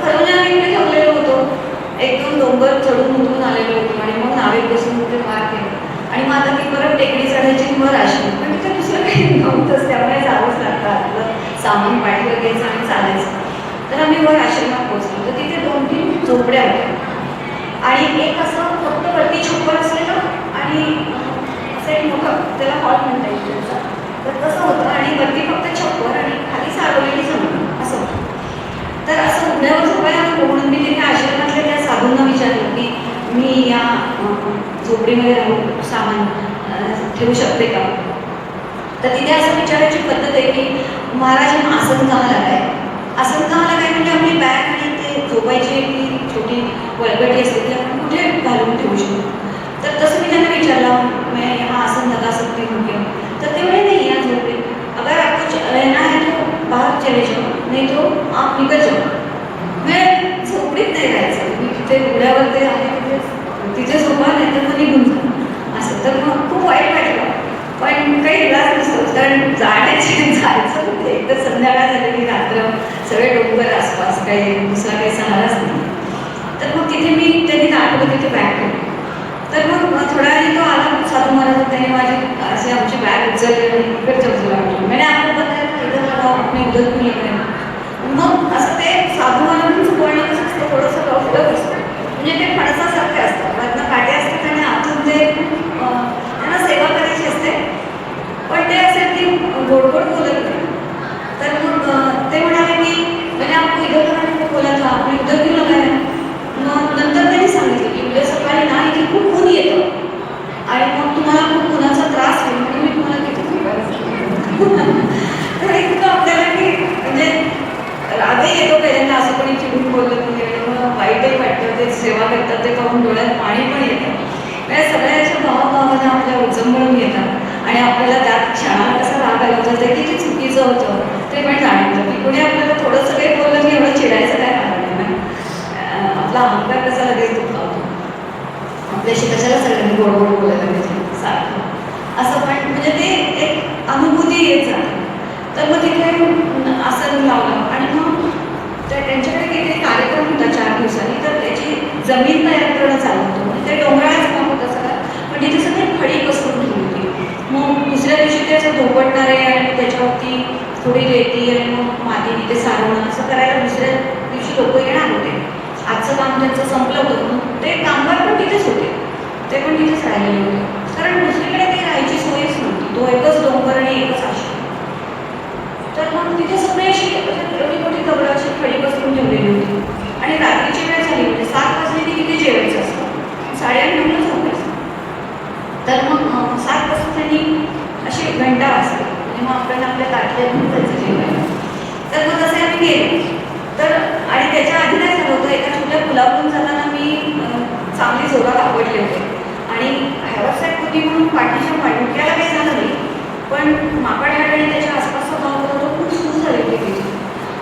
खरवणे आम्ही इकडे ठेवलेलो होतो, 1-2 डोंगर चढून उतरून आलेलो होतो आणि मग नावेत बसून तिथे पार केलं. आणि मग आता ती परत टेकडी चढायची वर आश्रम, पण तिथे दुसरं काही नव्हतंच, त्यामुळे जावंच लागतं. आपलं सामान पाठीवर घ्यायचं आणि चालायचं. तर आम्ही वर आश्रमात पोहोचलो तर तिथे 2-3 झोपड्या होत्या आणि एक असं फक्त वरती छप्पर असलेलं आणि असं एक मोठं त्याला हॉल म्हणता येईल त्यांचा, तर तसं होतं. आणि वरती फक्त छप्पर आणि खाली सारवलेली जमीन असं होतं. तर असं उघड्यावर झोपायला नको म्हणून मी तिथे आश्रमातल्या त्या साधूंना विचारलं की मी या झोपडीमध्ये राहून सामान ठेवू शकते का. तर तिथे असं विचारायची पद्धत आहे की महाराज आसन कहाँ लगाय. आसन कहाँ लगाय म्हणजे आपली बॅग आणि ते झोपायची की छोटी वळगटी असते ती आपण कुठे घालून ठेवू शकतो. तर तसं मी त्यांना विचारलं, मैं यहाँ आसन लगा सकती हूँ क्या. तर ते म्हणे नाही, यहाँ झोपडी अगर आपको रहना है तो बाहर चले जाओ, नहीं तो आप निकल जाओ. मैं झोपडीत नाही राहायचं, मी तिथे उघड्यावर ते आहे तिथे झोपा, नाही तर मग निघून जा असं. तर मग खूप वाईट वाटलं, पण काही इलाज नसतो, कारण जायचं होते. एकतर संध्याकाळ झालेली, रात्र, सगळे डोंगर आसपास, काही दुसरा काही सहाराच नाही. तर मग तिथे मी त्यांनी दाखवलं तिथे बॅग ठेवली. तर मग थोड्या वेळाने तो आला साधू महाराज, त्याने माझी असे आमची बॅग उचलली आणि इकडे चौचला वाटली. मैंने आपको बताया इधर लगाओ, अपने उधर क्यों लग रहे हैं. मग असं ते साधू महाराजांचं बोलणं कसं असतं, थोडंसं रफलक असतं, म्हणजे ते फणसासारखे असतात, वरनं काटे असतात आणि आतून ते त्यांना सेवा करायची असते, पण ते असे ती गोड बोलत नाही. तर मग ते म्हणाले की म्हणजे आपण इधर लगाने को बोला था, आपने उधर क्यों लगाया. मग नंतर त्यांनी सांगितलं की उद्या सकाळी ना इथे खूप ऊन येतं आणि मग तुम्हाला खूप उन्हाचा त्रास होईल, म्हणून मी तुम्हाला किती तर इतकं आपल्याला की म्हणजे रागही येतो पहिल्यांदा, असं कोणी चिडून बोललं म्हणजे मग वाईटही वाटतं. ते सेवा करतात ते पाहून डोळ्यात पाणी पण येतं. म्हणजे सगळ्या अशा भावाभावांना आपल्या उचंबळून येतात आणि आपल्याला त्यात क्षणाला कसा राग आला होता, ते किती चुकीचं होतं ते पण जाणवतं की कोणी आपल्याला थोडंसं काही बोललं की एवढं चिडायचं काय कारण नाही. आपला अहंकार कसा लगेच दुखावतो, आपल्याशी कशाला सगळ्यांनी गोड बोलायला पाहिजे सारखं असं. पण म्हणजे ते एक अनुभूती येत जाते. तर मग तिथे आसन लावलं आणि मग त्यांच्याकडे किती कार्यक्रम होता 4 दिवसांनी, तर त्याची जमीन तयार करणं चालू होतं. म्हणजे ते डोंगराळाच काम होतं सगळं, पण तिथे सगळी खडी पसरून ठेवली होती. मग दुसऱ्या दिवशी त्याचं धोपटणार आहे आणि त्याच्यावरती थोडी रेती आणि मग मातीने ते सारवणं असं करायला दुसऱ्या दिवशी लोक येणार होते. आजचं काम त्यांचं संपलं होतं म्हणून ते कामगार पण तिथेच होते, ते पण तिथेच राहिलेले होते, कारण दुसरीकडे काही राहायची सोयच नव्हती. तो एकच डोंगर आणि एकच आश्रम. तर मग तिथे सगळे अशी एवढी मोठी दगडं अशी खडी बसवून ठेवलेली होती. आणि रात्रीची वेळ झाली म्हणजे 7 वाजले की तिथे जेवायचं असतं, 8:30 झोपायचं. तर मग 7 वाजता त्यांनी अशी घंटा वाजली म्हणजे मग आपण आपल्या ताटल्यात घेऊन जायचं जेवायला. तर मग तसे आम्ही गेलो. तर आणि त्याच्या आधी काय झालं होतं, एका छोट्या पुलावरून जाताना मी चांगली जोरात आवडले होते आणि हॅवरसाईड होती म्हणून पाठीच्या मणक्याला काही झालं नाही, पण माकडहाट आणि त्याच्या आसपासचा भाग होता तो खूप सुरू झाले होते तिथे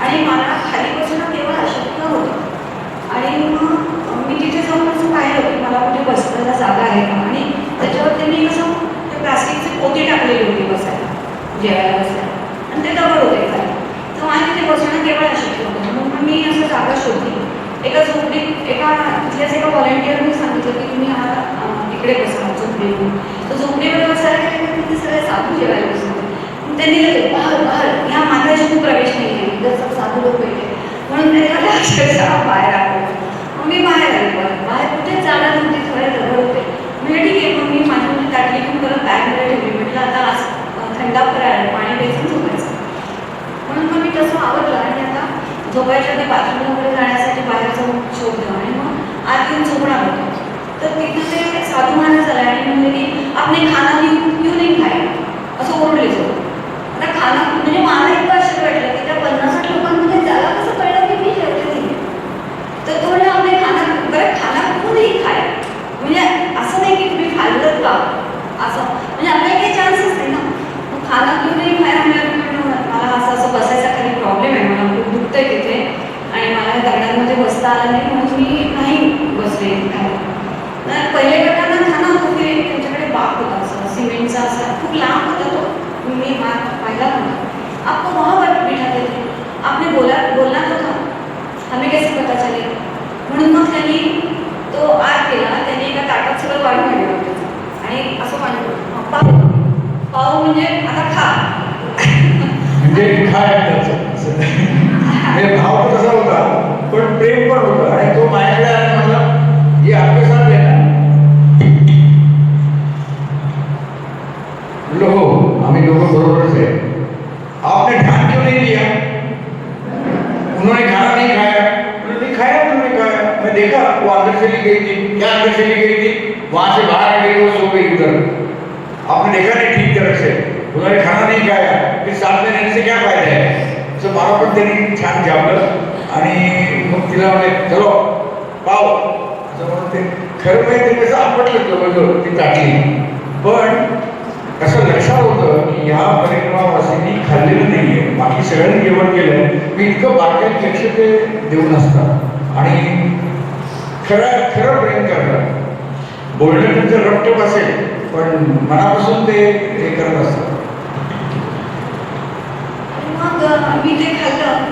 आणि मला खाली बसणं केवळ अशक्य होतं. आणि मग मी तिथे जाऊन असं पाहिलं की मला कुठे बसण्याला जागा आहे का, आणि त्याच्यावरती मी कसं ते प्लास्टिकची पोती टाकलेली होती बसायला, जेवायला बसायला, आणि ते दगड होते खाली. तर मला तिथे बसणं केवळ अशक्य होतं. मग मी असं जागा शोधली. एका झोपडीत तिथल्याच एका व्हॉलेंटिअरने सांगितलं की तुम्ही तिकडे बसा झोपडीवर. तर झोपडीवर बसायला गेले तर तिथे सगळे साधू जेवायला बसले. त्यांनी लगेच बाहेर ह्या माथ्याशी प्रवेश नाही आहे, जसं साधू लोक येते म्हणून त्यांनी मला अक्षरशः बाहेर आलं. मग मी बाहेर आले. बाहेर कुठेच जाणार नव्हती, सगळे दगड होते. म्हणजे ठीक आहे, मग मी माझी ताटली घेऊन परत बॅगमध्ये ठेवली. म्हटलं आता आज थंडा फराळ पाणी प्यायचं झोपायचं. म्हणून मग मी तसं आवडलं आणि आता झोपायच्या आधी बाथरूमला वगैरे जाण्यासाठी बाहेर जाऊन शोधलं आणि मग आत येऊन झोपणार होतो. तर तिथं ते साधू महाराज आले आणि म्हणले की आपने खाना क्यों नहीं खाया, असं ओरडले जाऊ. आता खाना म्हणजे मला इतकं आश्चर्य वाटलं की त्या 50-60 लोकांमध्ये त्याला कसं कळलं की मी जेवले नाही. तर तो म्हणला बरं खाना क्यों नहीं खाया, म्हणजे असं नाही की तुम्ही खाल्लं का असं, म्हणजे आपल्याला काही चान्सच नाही ना. मग खाना क्यों नहीं खाया मला असं असं बसायचा काही प्रॉब्लेम आहे, मला खूप दुखतंय तिथे आणि मला दगडांमध्ये बसता आलं नाही म्हणून मी नाही बसले खायला. पहिले गटांना खाना होतं की त्यांच्याकडे बाग होता असं सिमेंटचा, असा खूप लांब होता तो, मी पाहिला नव्हता. आपको वहाँ पर बिठाते थे, आपने बोलना तो था, हमें कैसे पता चले. म्हणून मग त्यांनी तो आत केला, त्यांनी एका ताटात सगळं वाढून ठेवलं होतं आणि असं वाढलं पाव, पाव म्हणजे आता खा. म्हणजे काय त्याचं असं. म्हणजे भाव तर तसा होता पण प्रेम पण होतं आणि तो माझ्याकडे आला म्हणला जे आपके साथ आहे ना, म्हणलं हो आम्ही दोघं बरोबरच आहे. आपने ध्यान क्यों नहीं दिया, उन्होंने खाना नहीं खाया, उन्होंने खाया, उन्होंने खाया, मैं देखा वो अंदर चली गई थी, क्या अंदर चली गई थी, वहां से बाहर आ गई, वो सो गई उधर. आपने देखा नहीं ठीक तरह से, उन्होंने खाना नहीं खाया, फिर साथ में रहने से क्या फायदा है. असं मला पण त्यांनी छान जावलं आणि मग तिला म्हणे चलो पाव असं म्हणून ते खरं माहिती कसं आपटलं जवळजवळ ती टाकली. पण असं लक्षात होतं की ह्या परिक्रमावासींनी खाल्लेलं नाहीये, बाकी सगळ्यांनी जेवण केलं. मी इतकं बारकाईने लक्ष ते देऊन असतात आणि खरं खरं प्रेम करतात. बोलणं त्यांचं रपटप असेल पण मनापासून ते हे करत असतात. मग मी ते खाल्लं,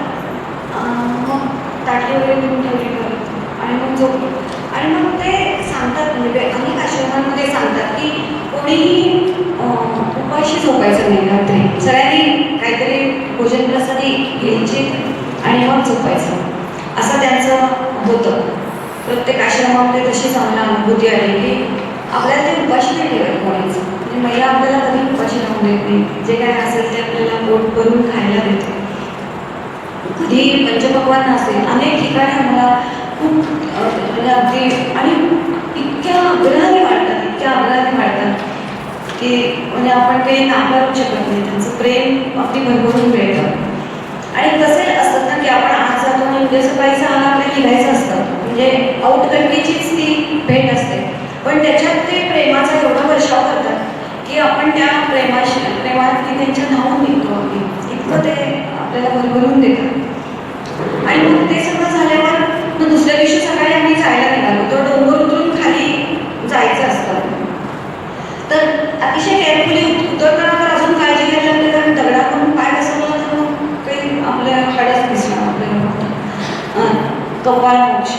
मग ताटली वगैरे घेऊन ठेवली परत आणि मग झोपलो. आणि मग ते सांगतात म्हणजे अनेक आश्रमांमध्ये सांगतात की कोणीही उपाशी झोपायचं नाही रात्री, सगळ्यांनी काहीतरी भोजन प्रसादी घ्यायचे आणि मग झोपायचं असं त्यांचं होतं. प्रत्येक आश्रमामध्ये तशी चांगली अनुभूती आली की आपल्याला ते उपाशी नाही ठेवत कोणीच, म्हणजे मैया आपल्याला कधी उपाशी राहून देत नाही, जे काय असेल ते आपल्याला पोट भरून खायला देते. कधी पंचपक्वान्न असेल, अनेक ठिकाणी आम्हाला खूप म्हणजे अगदी आणि इतक्या आग्रहाने वाटतात, इतक्या आग्रहाने वाटतात की म्हणजे आपण काही नाकारू शकत नाही. त्यांचं प्रेम अगदी भरभरून मिळतं. आणि कसे असतात ना की आपण आज जातो आणि उद्या सकाळी 6ला आपल्याला निघायचं असतं, म्हणजे आउटकंट्रीचीच ती भेट असते, पण त्याच्यात ते प्रेमाचा एवढा वर्षाव करतात की आपण त्या प्रेमात की त्यांच्या धावून निघतो अगदी, इतकं ते आपल्याला भरभरून देतात. आणि मग ते सगळं झाल्यावर मग दुसऱ्या दिवशी सकाळी आम्ही जायला निघालो. तो डोंगर उतरून खाली जायचं असतं, तर अतिशय केअरफुली उतरताना तर अजून काळजी घ्यायला लागते, कारण दगडाकडून पाय घसरला तर मग काही आपल्या हाडच दिसणार आपल्याला फक्त कपाळ मोक्ष.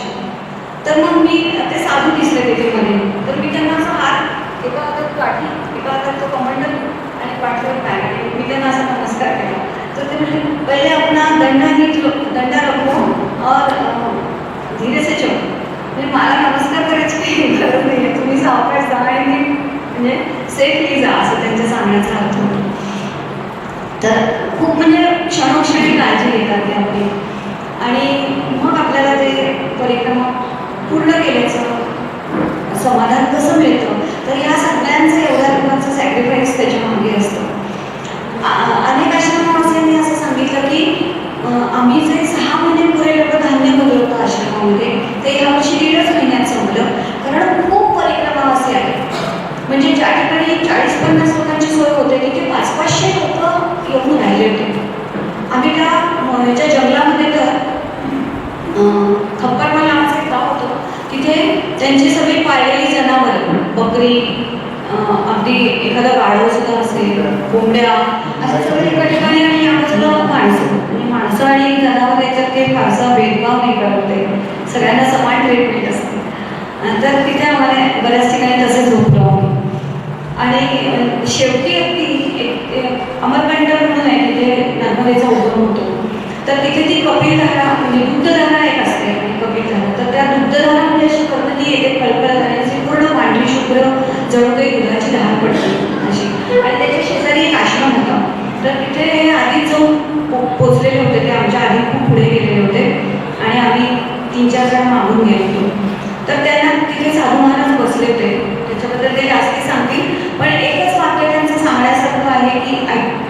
तर मग मी ते साधू दिसले तिथे मध्ये, तर मी त्यांना असा हात एका हातात काठी, एका हातात तो कमंडल आणि पाठीवर पाय, आणि मी त्यांना असा नमस्कार केला. तर ते म्हणजे पहिले अपना दंडा रखो और धीरे से चलो, म्हणजे मला नमस्कार करायची काही गरज नाही आहे, तुम्ही सावकाश जा आणि म्हणजे सेफली जा असं त्यांच्या सांगण्याचा अर्थ होतो. तर खूप म्हणजे क्षणोक्षणी काळजी घेतात ते आपली, आणि मग आपल्याला ते परिक्रमा पूर्ण केल्याचं समाधान कसं मिळतं, तर ह्या सगळ्यांचं एवढ्या लोकांचं सॅक्रिफाईस त्याच्या मागे असतं. अनेक आश्रमवासियांनी असं सांगितलं की आम्ही जे 6 महिने पुरे लोक धान्य बदलवतो आश्रमामध्ये, ते यावर्षी 1.5 महिन्यात संपलं, कारण खूप परिक्रमावासी आहे. म्हणजे ज्या ठिकाणी 40-50 लोकांची सोय होते तिथे 500-500 लोक येऊन राहिले होते. आम्ही त्या ह्याच्या जंगलामध्ये तर खप्परमाल नावाचं एक गाव होतं, तिथे त्यांची सगळी पाळलेली जनावरं, बकरी, अगदी एखादा गाढव सुद्धा असेल, कोंबड्या, असं सगळं एका ठिकाणी, आणि या बाजूला माणसं, म्हणजे माणसं आणि जनावर याच्यात काही फारसा भेदभाव नाही करते, सगळ्यांना समान ट्रीटमेंट असते. तर तिथे आम्हाला बऱ्याच ठिकाणी तसंच झोपलो आम्ही. आणि शेवटी अगदी अमरकंटक म्हणून आहे तिथे नर्मदेचा उगम होतो, तर तिथे ती कपिलधारा म्हणजे दुग्धधारा एक असते कपिलधारा, तर त्या दुग्धधारा म्हणजे अशी पद्धती येते कल्पना धाराची, पूर्ण पांढरी शुभ्र जणू काही दुधाची धार पडते अशी. आणि त्याच्या शेजारी एक आश्रम होता, तर तिथे हे आधीच जाऊन पोचलेले होते, ते आमच्या आधी खूप पुढे गेलेले होते आणि आम्ही 3-4 जण मागून गेलो होतो. तर त्यांना तिथे साधू महाराज बसले होते, त्याच्याबद्दल ते जास्ती सांगतील, पण एकच वाक्य त्यांचं सांगण्यासारखं आहे की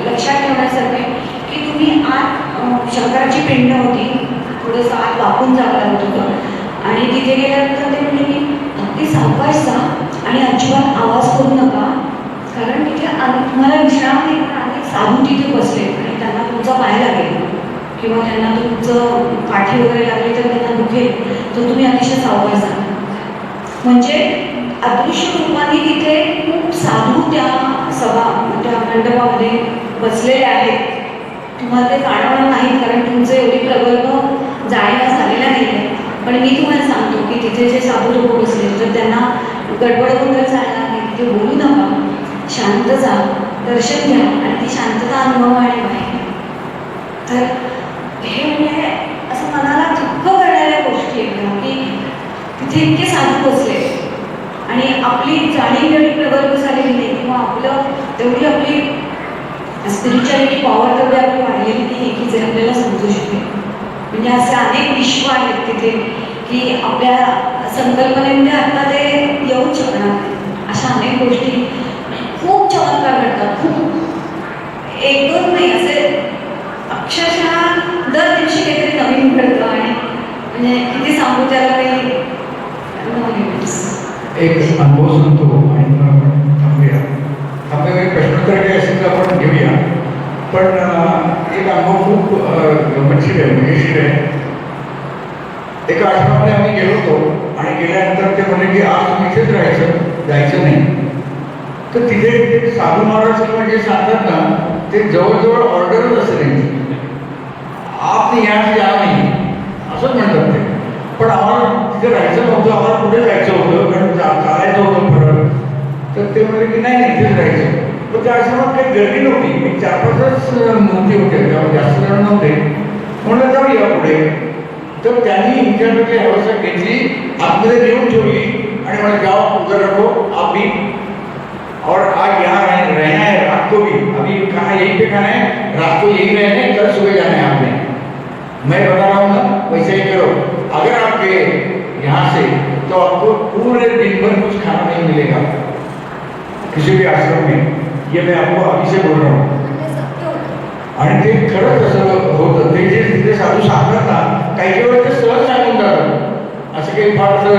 लक्षात ठेवण्यासारखं की तुम्ही आत शंकराची पिंड होती, थोडंसं आत वाकून जावं लागत होतं, आणि तिथे गेल्यानंतर ते साधू तिथे बसले आणि त्यांना तुमचा पाय लागेल किंवा त्यांना तुमचं काठी वगैरे लागली तर त्यांना दुखेल, तर तुम्ही अतिशय सावकाश जा. म्हणजे अदृश्य रूपाने तिथे खूप साधू त्या त्या मंडपामध्ये बसलेले आहेत. तुम्हाला ते जाणवणार नाही कारण तुमचं एवढी प्रगल्भ जाणीवा झालेला नाही आहे. पण मी तुम्हाला सांगतो की तिथे जे साधू लोक बसले तर त्यांना गडबड गोंधळ चालणार नाही. तिथे बोलू नका, शांत जा, दर्शन घ्या आणि ती शांतता अनुभवा आणि बाहेर. तर हे म्हणजे असं मनाला दुःख करणाऱ्या गोष्टी आहेत की तिथे इतके साधू बसले आणि आपली जाणीव एवढी प्रगल्भ झालेली नाही किंवा आपलं तेवढी आपली स्पिरिच्युअलिटी पॉवर तेवढी आपली वाढलेली नाही की जे आपल्याला समजू शकेल. म्हणजे असे अनेक विश्व आहेत तिथे की आपल्या संकल्पनेमध्ये आता ते येऊच शकणार नाही. अशा अनेक गोष्टी खूप चमत्कार घडतात. खूप एक दोन नाही, असे अक्षरशः दर दिवशी काहीतरी नवीन घडतं आणि म्हणजे किती सांगू त्याला काही एक अनुभव सांगतो आणि मग आपण थांबूया. काही प्रश्नोत्तर काही असेल तर आपण घेऊया. पण एक अनुभव खूप गमतशीर आहे, मजेशीर आहे. एका आश्रमामध्ये आम्ही गेलो होतो आणि गेल्यानंतर ते म्हणे की आज तुम्ही इथेच राहायचं, जायचं नाही. तर तिथे साधू महाराज किंवा जे सांगतात ना ते जवळजवळ ऑर्डरच असते त्यांची, आप यहाँ से जा नाही असंच म्हणतात ते. पण आम्हाला तिथे राहायचं नव्हतं, आम्हाला कुठे जायचं होतं कारण चालायचं होतं परत. तर ते म्हणाले की नाही इथेच राहायचं. पण त्या आश्रमात काही गर्दी नव्हती, एक 4-5च मूर्ती होत्या, त्यामुळे जास्त जण नव्हते. म्हणलं जाऊया पुढे. तर त्यांनी इंटरव्ह्यूची व्यवस्था घेतली, आतमध्ये नेऊन ठेवली आणि मला जाओ उधर रखो आप भी और आज यहाँ रहना है, रात को भी अभी कहाँ यहीं पे खाना है, रात को यहीं रहना है, कल सुबह जाना है आपने. मैं बता रहा हूँ ना वैसे ही करो. अगर आप गए यहाँ से तो आपको पूरे दिन भर कुछ खाना नहीं मिलेगा किसी भी आश्रम में. ये मैं आपको अभी से बोल रहा हूँ. आणि ते खरंच असं होतं. ते जे तिथे साधू सांगतात ना काही काही वेळेस ते सहज सांगून जातात, असं काही फार असं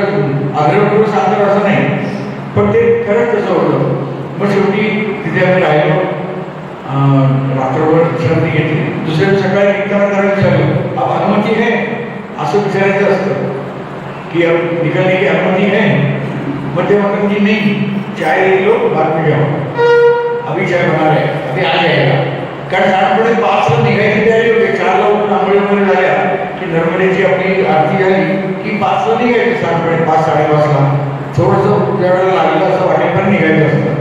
आग्रहपूर्वक सांगतात असं नाही. पण ते खरंच तसं होतं. मग शेवटी तिथे आम्ही राहिलो, रात्रभर विश्रांती घेतली. दुसऱ्या सकाळी निघताना त्याला विचारलं अब अनुमती है, असं विचारायचं असतं की अब निकलने की अनुमती है. मग ते म्हणतात की नाही, चाय ले लो बाद में जाओ, अभी चाय बना रहे, अभी आ जाएगा. कारण साधारणपणे 5ला निघायची तयारी होते. 4ला उठून आंघोळी वगैरे झाल्या की नर्मदेची आपली आरती झाली की 5ला निघायची. साधारणपणे 5-5:30ला थोडंसं ज्यावेळेला लागलं असं वाटेपर्यंत निघायचं असतं.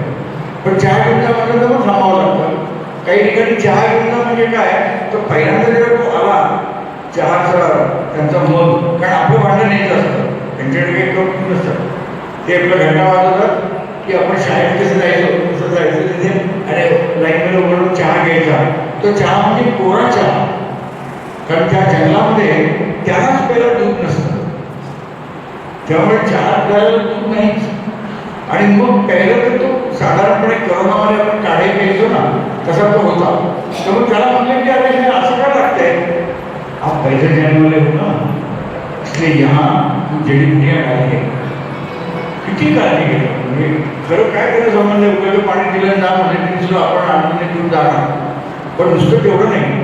पण चहा घेऊन जा म्हटलं तर मग थांबावं लागतं. काही ठिकाणी चहा घेऊन जा म्हणजे काय, तर पहिल्यांदा जेव्हा तो आला चहाचा त्यांचा मग, कारण आपलं भांडं न्यायचं असतं, त्यांच्याकडे काही कप नसतं. ते आपलं घंटा वाजवतात की आपण शाळेत कसं जायचं तसं जायचं तिथे आणि लाईनमध्ये उघडून चहा घ्यायचा. तो चहा म्हणजे कोरा चहा, कारण त्या जंगलामध्ये त्यालाच पहिला दूध नसतं, त्यामुळे चहा प्यायला दूध नाहीच. आणि मग पहिलं तर तो साधारणपणे करोनामध्ये आपण काढे घ्यायचो ना तसा तो होता. तर मग त्याला म्हणलं की अरे हे असं काय लागतंय, आप पैसे देने वाले हो ना, इसलिए यहाँ जड़ी बुटियाँ डालिए. किती काळजी घेतो. म्हणजे खरं काय त्याला संबंध आहे, उगाच पाणी दिलं जा म्हणजे दुसरं आपण आणून घेऊन जाणार. पण नुसतं तेवढं नाही,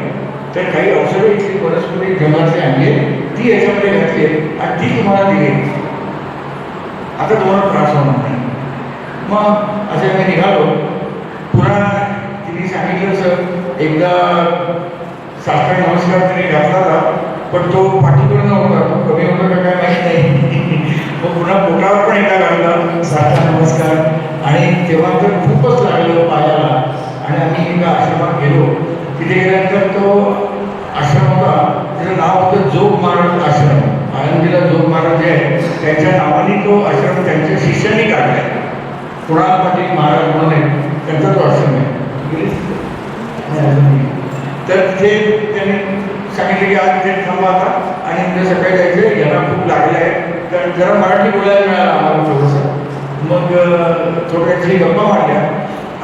तर काही औषधं इथली वनस्पती जंगलातली आणली ती याच्यामध्ये घातली आणि ती तुम्हाला दिली. आता तुम्हाला त्रास होणार नाही. मग असे आम्ही निघालो. पुन्हा तिने सांगितलं सर एकदा साष्टांग नमस्कार तिने घातला होता, पण तो पाठीकडून होता, तो कमी होता का काय माहीत नाही. मग पुन्हा पोटावर पण एकदा घातला साष्टांग नमस्कार आणि तेव्हा तर खूपच लागलं पायाला. आणि आम्ही एका आश्रमात गेलो. तिथे गेल्यानंतर तो आश्रम होता, त्याचं नाव होतं जोग महाराज आश्रम. आळंदीला जोग महाराज जे आहे त्यांच्या नावाने तो आश्रम त्यांच्या शिष्यांनी काढला आहे. कुणाल पाटील महाराज म्हणून आहे, त्यांचा तो आश्रम आहे. तर तिथे त्यांनी सांगितलं की आज तिथे थांबा आता आणि उद्या सकाळी जायचं, यांना खूप लागलं आहे. तर जरा मराठी बोलायला मिळालं आम्हाला थोडंसं. मग थोड्याशी गप्पा मारल्या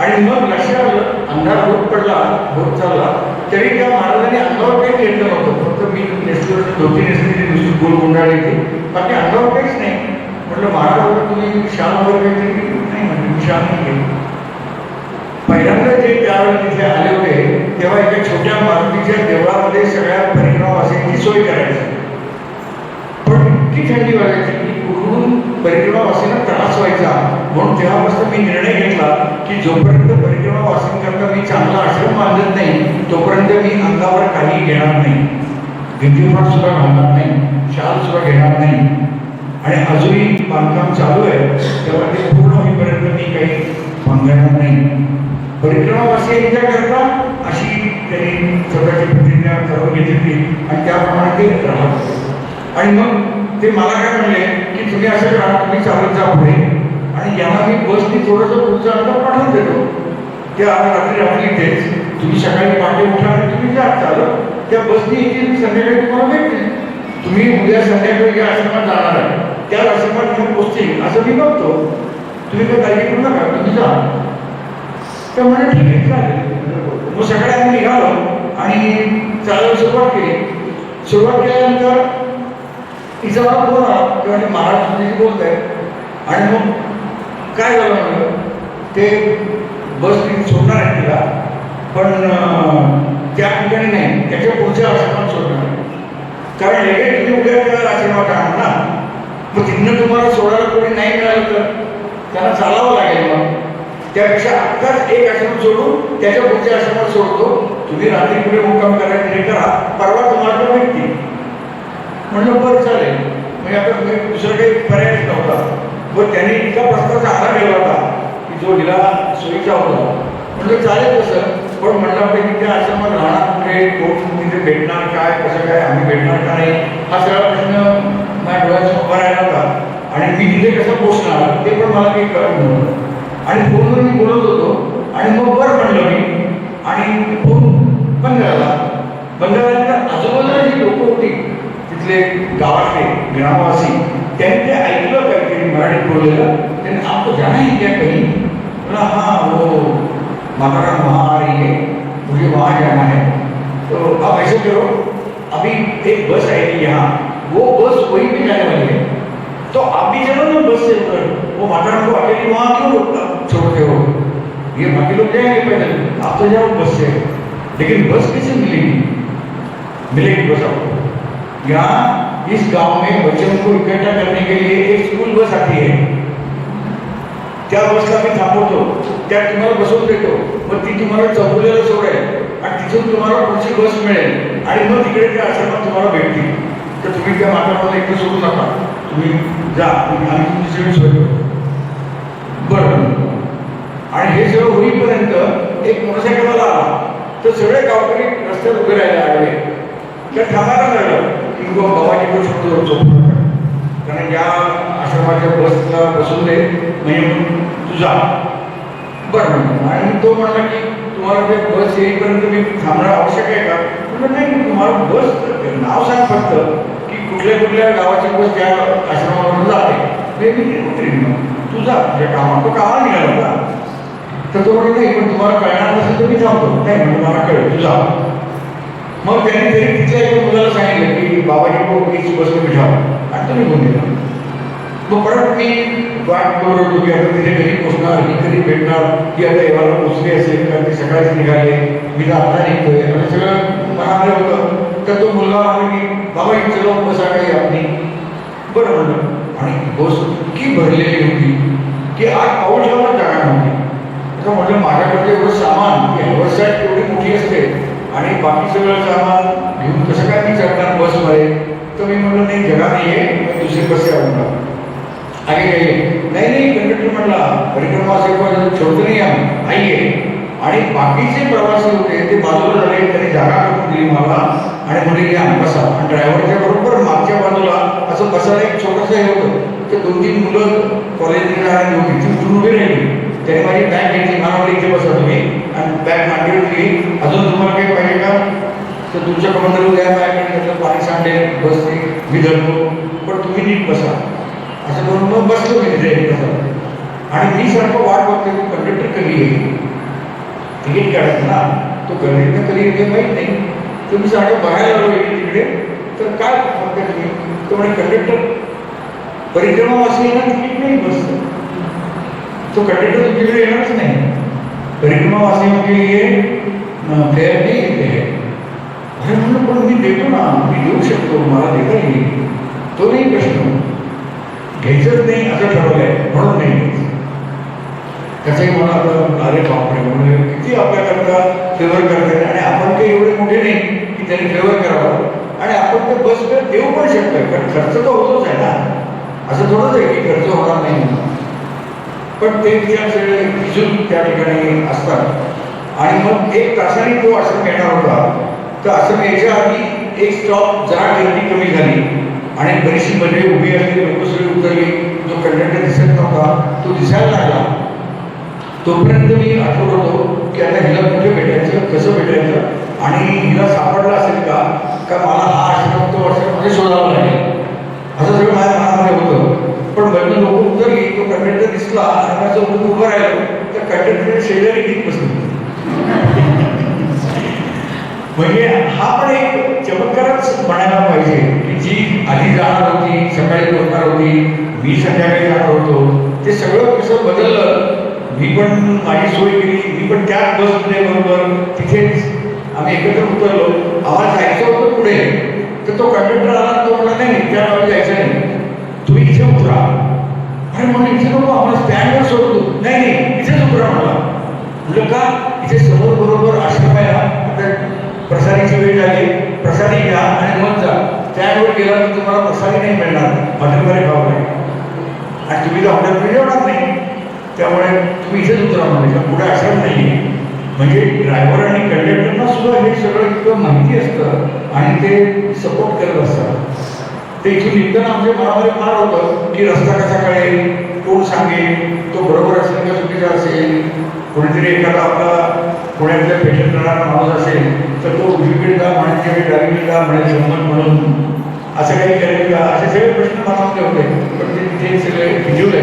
आणि मग लक्षात आलं अंधार होत पडला, होत चालला तरी त्या महाराजांनी अंगावर काही घेतलं नव्हतं. फक्त मी नेसलं धोती नेसली, दुसरी गोल गुंडाळी होती, बाकी अंगावर काहीच नाही. म्हटलं महाराज तुम्ही शाल वगैरे काहीतरी नाही, म्हणजे मी शाल नाही घेतली. पहिल्यांदा जे त्यावेळेला तिथे आले होते तेव्हा एका छोट्या मारुतीच्या देवळामध्ये सगळ्या परिक्रमावासींची सोय करायची. पण इतकी थंडी वाजायची की पूर्वून परिक्रमावासींना त्रास व्हायचा. म्हणून तेव्हापासून मी निर्णय घेतला की जोपर्यंत परिक्रमावासींकरता मी चांगला आश्रम बांधत नाही तोपर्यंत मी अंगावर काही घेणार नाही, भिंतीफाट सुद्धा घालणार नाही, शाल सुद्धा घेणार नाही. आणि अजूनही बांधकाम चालू आहे तेव्हा ते पूर्ण होईपर्यंत मी काही बांधणार नाही. परिक्रमावासी करता अशी त्यांनी स्वतःची प्रतिज्ञा करून घेतली आणि त्याप्रमाणे ते राहत. आणि मग ते मला काय म्हणले की तुम्ही असं करा, तुम्ही चालत जा पुढे आणि यांना मी बसनी थोडंसं पुढचं अंतर पाठवून देतो. ते आज रात्री रात्री तेच तुम्ही सकाळी पहाटे उठा आणि तुम्ही जा चालत, त्या बसनी येतील, संध्याकाळी तुम्हाला भेटतील. तुम्ही उद्या संध्याकाळी ज्या आश्रमात जाणार आहे त्या आश्रमात घेऊन पोचतील असं मी बघतो. तुम्ही काही काळजी करू नका, तुम्ही जा. तर म्हणजे ठीक आहे चालेल. मग सकाळी आम्ही निघालो आणि चालायला सुरुवात केली. सुरुवात केल्यानंतर तिचा मला फोन आला तेव्हा महाराष्ट्राची बोलत आहे. आणि मग काय झालं म्हणलं ते बस तिथे सोडणार आहे तिला, पण त्या ठिकाणी नाही, त्याच्या पुढच्या आश्रमात सोडणार आहे. कारण हे तुम्ही उद्या त्या आश्रमात आणणार ना, मग तिथनं तुम्हाला सोडायला कोणी नाही मिळालं तर त्यांना चालावं लागेल. मग त्यापेक्षा आत्ताच एक आश्रम सोडून त्याच्या पुढच्या आश्रमात सोडतो, तुम्ही रात्री पुढे मुक्काम करायला हे करा, परवा तुम्हाला भेटतील. म्हणलं बरं चालेल. म्हणजे आता दुसरं काही पर्यायच नव्हता. व त्यांनी इतका प्रस्ताव चांगला केला होता की जो हिला सोयीचा होता. म्हणलं चालेल तसं, पण म्हणलं आपण की त्या आश्रमात राहणार कुठे, कोण तिथे भेटणार काय, कसं काय, आम्ही भेटणार का नाही, हा सगळा प्रश्न माझ्या डोळ्यासमोर उभा राहिला होता. आणि मी तिथे कसं पोचणार ते पण मला काही कळत नव्हतं. आणि फोनवर मी बोलत होतो आणि मग बरं म्हणलं मी, आणि फोन बंद झाला. बंद झाल्यानंतर आजूबाजूला जी लोकं होती तिथले गावातले ग्रामवासी त्यांनी ते ऐकलं काहीतरी मराठीत बोललेलं. त्यांनी आपको जाना है क्या कहीं? बोला हाँ वो माताराम वहाँ आ रही है, मुझे वहाँ जाना है. तो आप ऐसे करो, अभी एक बस आएगी यहाँ, वो बस वहीं पे जाने वाली है, तो आप भी चलो ना बस से उतर. वो माताराम को अकेले वहाँ क्यों छोड़ते हो? ये बाकी लोग जाएंगे पैदल, आप तो जाओ बस से. लेकिन बस कैसे मिलेगी? मिलेगी बस आपको. यहाँ इस गांव में बच्चों को इकट्ठा करने के लिए एक स्कूल बस आती है, त्या बसला मी थांबवतो, त्यात तुम्हाला बसवून देतो, मग ती तुम्हाला चौगुल्याला सोडेल आणि तिथून तुम्हाला पुढची बस मिळेल आणि मग तिकडे त्या आश्रमात तुम्हाला भेटतील. तर तुम्ही त्या माताला एकटं सोडू नका, तुम्ही जा, आम्ही तुमची सगळी सोय करू. बरं. आणि हे सगळं होईपर्यंत एक मोटरसायकलवाला आला, तर सगळे गावकरी रस्त्यात उभे राहिले आडवे. तर थांबायला लागलं की बाबाजी पण शोधतो झोपू नका, कारण या आश्रमाच्या बसला बसून दे, म्हणजे तुझा. बरं. आणि तो म्हणला की तुम्हाला ते बस येईपर्यंत मी थांबणं आवश्यक आहे का? म्हटलं नाही, तुम्हाला बस नाव सांग फक्त की कुठल्या कुठल्या गावाची बस त्या आश्रमावरून जाते, मी उतरीन, मग तुझा तुझ्या कामात तो कामाला निघाला होता. तर तो म्हणतो नाही, पण तुम्हाला कळणार नसेल तर मी थांबतो. नाही म्हणजे मला कळेल तुझा. मग त्यांनी तरी तिथल्या एका मुलाला सांगितलं की बाबाजी को इस बस में बिठाओ, आणि तो निघून गेला. मग परत मी वाट बघत होतो की आता तिथे कधी पोचणार, ही कधी भेटणार, की आता एव्हाला पोचली असेल, कारण ते सकाळीच निघाले, मी तर आता निघतोय, आणि सगळं मनामध्ये होतं. तर तो मुलगा आला की बाबाजी चलो बस आ गई आपली. बरं म्हणलं. आणि बस इतकी भरलेली होती की आज पाऊल ठेवायला जागा नव्हती. तर म्हटलं माझ्याकडे एवढं सामान, की हवरसाट एवढी मोठी असते आणि बाकी सगळं सामान घेऊन कसं काय मी चढणार बसमध्ये. तर मी म्हटलं नाही, जगा नाही आहे, दुसरी बस आणून आगे गए. नहीं कंडक्टर म्हटला परिक्रमा से छोड़ते नहीं हम, आइए. आणि बाकीचे प्रवासी होते ते बाजूला झाले, त्यांनी जागा करून दिली मला आणि म्हणजे या बसा. आणि ड्रायव्हरच्या बरोबर मागच्या बाजूला असं बसायला एक छोटंसं हे होतं. ते 2-3 मुलं कॉलेजमध्ये जाणारी होती, ती उठून उभी राहिली. त्याने माझी बॅग घेतली, मला म्हणले इथे बसा तुम्ही, आणि बॅग मांडीवर दिली. अजून तुम्हाला काही पाहिजे का? तर तुमच्या कमांडर द्या, बॅग घेतलं, पाणी सांडेल बसने, मी धरतो, पण तुम्ही नीट बसा असं करून मग बसलो मी तिथे कसं. आणि मी सारखं वाट बघतो की कंडक्टर कधी येईल, तिकीट काढायचं ना, तो कंडक्टर कधी येते माहीत नाही. तुम्ही सारखं बघायला लागलो इकडे तिकडे. तर काय बघता तुम्ही? तो म्हणे कंडक्टर परिक्रमावासी येणार, तिकीट नाही बसतं, तो कंडक्टर तुमच्याकडे येणारच नाही. परिक्रमावासियों के लिए फेयर नहीं देते हैं. अरे म्हणलं पण मी देतो ना, मी देऊ शकतो, मला देता येईल, तो नाही प्रश्न. घ्यायचंच नाही असं ठरवलंय म्हणून नाही घ्यायचं. त्याचंही मला आता अरे बापरे म्हणजे किती आपल्याकरता फेवर करतात आणि आपण काही एवढे मोठे नाही की त्यांनी फेवर करावं आणि आपण ते बस फेअर देऊ पण शकतोय कारण खर्च तर होतोच आहे ना. असं थोडंच आहे की खर्च होणार नाही म्हणून. पण ते विचार सगळे भिजून त्या ठिकाणी असतात आणि मग 1 तासाने तो आश्रम येणार होता. तर आश्रम यायच्या आधी एक स्टॉप जरा गर्दी कमी झाली आणि बरीचशी मंडळी उभी असली, लोक सगळी उतरली. जो कंडक्टर दिसत नव्हता तो दिसायला लागला. तोपर्यंत मी आठवत होतो की आता हिला कुठे भेटायचं, कसं भेटायचं आणि हिला सापडलं असेल का मला हा आश्रम तो आश्रममध्ये शोधावा लागेल असं सगळं माझ्या मनामध्ये होतं. पण बरेच लोक उतरली, तो कंडक्टर दिसला आश्रमाचं उभं राहिलो तर कंडक्टर शेजारी घेत बसलो. म्हणजे हा पण एक चमत्कारच म्हणायला पाहिजे की जी आधी जाणार होती, सकाळी पोहोचणार होती, मी संध्याकाळी जाणार होतो, ते सगळं कसं बदललं. मी पण माझी सोय केली, मी पण त्याच बसमध्ये बरोबर तिथेच आम्ही एकत्र उतरलो. आम्हाला जायचं होतं पुढे, तर तो कंडक्टर आला, तो म्हणला नाही त्या गावी जायचं नाही, तुम्ही इथे उतरा. अरे म्हणून इथे नको, आम्हाला स्टँडवर सोडतो. नाही नाही इथेच उतरा म्हणला. म्हटलं का, इथे समोर बरोबर आश्रम आहे ना, आता प्रसादीची वेळ झाली, प्रसादी घ्या आणि मग जा. स्टँडवर गेला तर तुम्हाला प्रसादी नाही मिळणार, हॉटेलमध्ये खावं लागेल आणि तुम्ही तर हॉटेलमध्ये जेवणार नाही, त्यामुळे तुम्ही इथेच उतरा म्हणायचं, पुढे आश्रम नाही आहे. म्हणजे ड्रायव्हर आणि कंडक्टरना सुद्धा हे सगळं इतकं माहिती असतं आणि ते सपोर्ट करत असतात. ते इथून निघताना आमच्या मनामध्ये फार होतं की रस्ता कसा कळेल, कोण सांगेल, तो बरोबर असेल का चुकीचा असेल. कोणीतरी एखादा आपला पुण्यातल्या पेशंट करणारा माणूस असेल तर तो उजवीकडे जा म्हणायचे, डावीकडे जा म्हणायचे संमत म्हणून असं काही करेल का, असे सगळे प्रश्न मनामध्ये होते. पण ते तिथे सगळे भिजवले.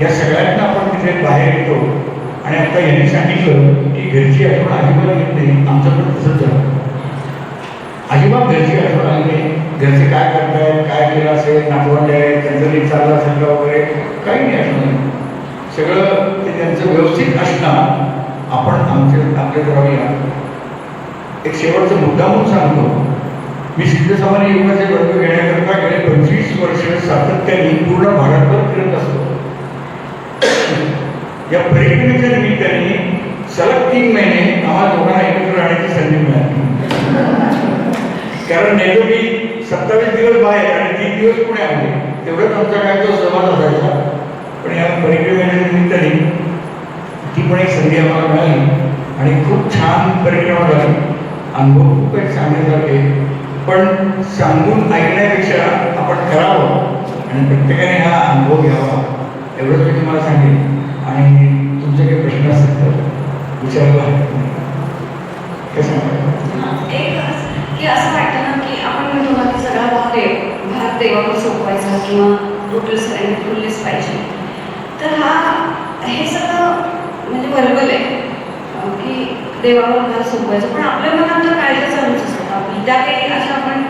या सगळ्यांना आपण तिथे बाहेर येतो आणि आता यांनी सांगितलं की घरची आठवण अजिबात येत नाही. आमचं पण तसंच झालं, अजिबात घरची आठवण आली नाही. घरचे काय करतायत, काय केलं असेल, नातवंड आहे, त्यांचं नीट चाललं असेल का वगैरे काही नाही आठवण. सगळं ते त्यांचं व्यवस्थित असणं आपण आपल्या करावया. एक शेवटचा मुद्दा म्हणून सांगतो, मी सिद्ध समाधी योगाचे वर्ग घेण्याकरता गेले 25 वर्ष सातत्याने पूर्ण भारतभर फिरत असतो. या परिक्रमेच्या निमित्ताने सलग 3 महिने आम्हाला दोघांना एकत्र राहण्याची संधी मिळाली. कारण नेतो मी 27 दिवस बाहेर आणि 3 दिवस पुण्यामध्ये, तेवढंच आमचा काय तो सहभाग असायचा. पण या परिक्रमेच्या निमित्ताने ती पण एक संधी आम्हाला मिळाली आणि खूप छान परिक्रमा झाली. अनुभव खूप काही सांगण्यासारखे, पण सांगून ऐकण्यापेक्षा आपण करावं आणि प्रत्येकाने हा अनुभव घ्यावा एवढंच मी तुम्हाला सांगेन. आणि तुमचे काही प्रश्न असतील तर विचारायला कसं एक की असं वाटतं ना की आपण म्हणतो ना की सगळा भार देवावर सोपवायचा किंवा टोटल सरेंडर फुलनेस पाहिजे. तर हे सगळं म्हणजे बरोबर आहे की देवावर भार सोपवायचं, पण आपल्या मनात तर काळजी चालूच असतात. आपली त्या काही असं आपण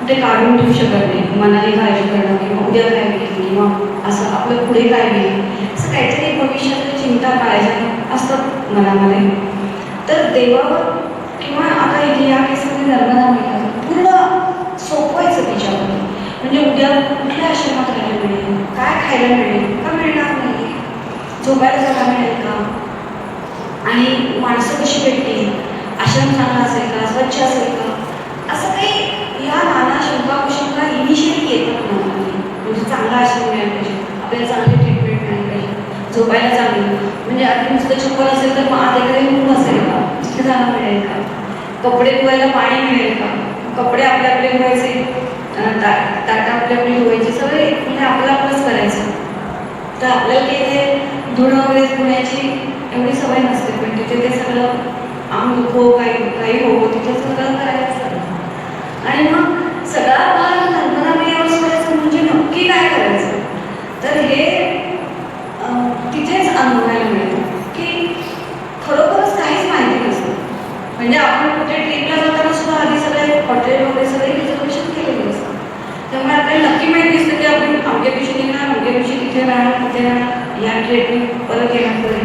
ते काढून ठेवू शकत नाही. मनाने काळजी करणं किंवा उद्या काय होईल किंवा असं आपलं पुढे काय होईल असं काहीतरी भविष्यातली चिंता काळायच्या असतात मनामध्ये. तर देवावर किंवा आता इथे या केसमध्ये नर्मदा मिळतात पूर्ण सोपवायचं तिच्यावर. म्हणजे उद्या कुठल्या आश्रमात राहायला मिळेल, काय खायला मिळेल का मिळणार नाही, झोपायला जागा मिळेल का, आणि माणसं कशी भेटतील, आश्रम चांगला असेल का, स्वच्छ असेल का, असं काही ह्या नाना शंका कुशंका इनिशियली येतात मनामध्ये. म्हणजे चांगला आश्रम मिळायला पाहिजे, आपल्याला चांगली ट्रीटमेंट मिळाली पाहिजे, झोपायला चांगली, म्हणजे आता नुसतं छप्पर असेल तर मग आत एखादी रूम असेल का, तिथे जाणं मिळेल का, कपडे धुवायला पाणी मिळेल का, कपडे आपले आपले धुवायचे, ताटा आपली आपली धुवायची, सगळे म्हणजे आपलं आपलंच करायचं. तर आपल्याला तिथे धुणं वगैरे धुण्याची एवढी सवय नसते, पण तिथे ते सगळं अंग दुखो काही हो तिथे सगळं करायचं. आणि मग सगळा भार नर्मदा मैयावर सोडायचं म्हणजे नक्की काय करायचं, तर हे तिथेच अनुभवायला मिळतं की खरोखरच काहीच माहिती नसतं. म्हणजे आपण कुठे ट्रिपला जाताना सुद्धा आधी सगळे हॉटेल वगैरे सगळे रिझर्वेशन केलेले असतं. त्यामुळे आपल्याला नक्की माहिती असतं की आपण अवघ्या दिवशी निघणार, अवघ्या दिवशी तिथे राहणार, तिथे राहणार, या ट्रेनने परत येणार पुढे.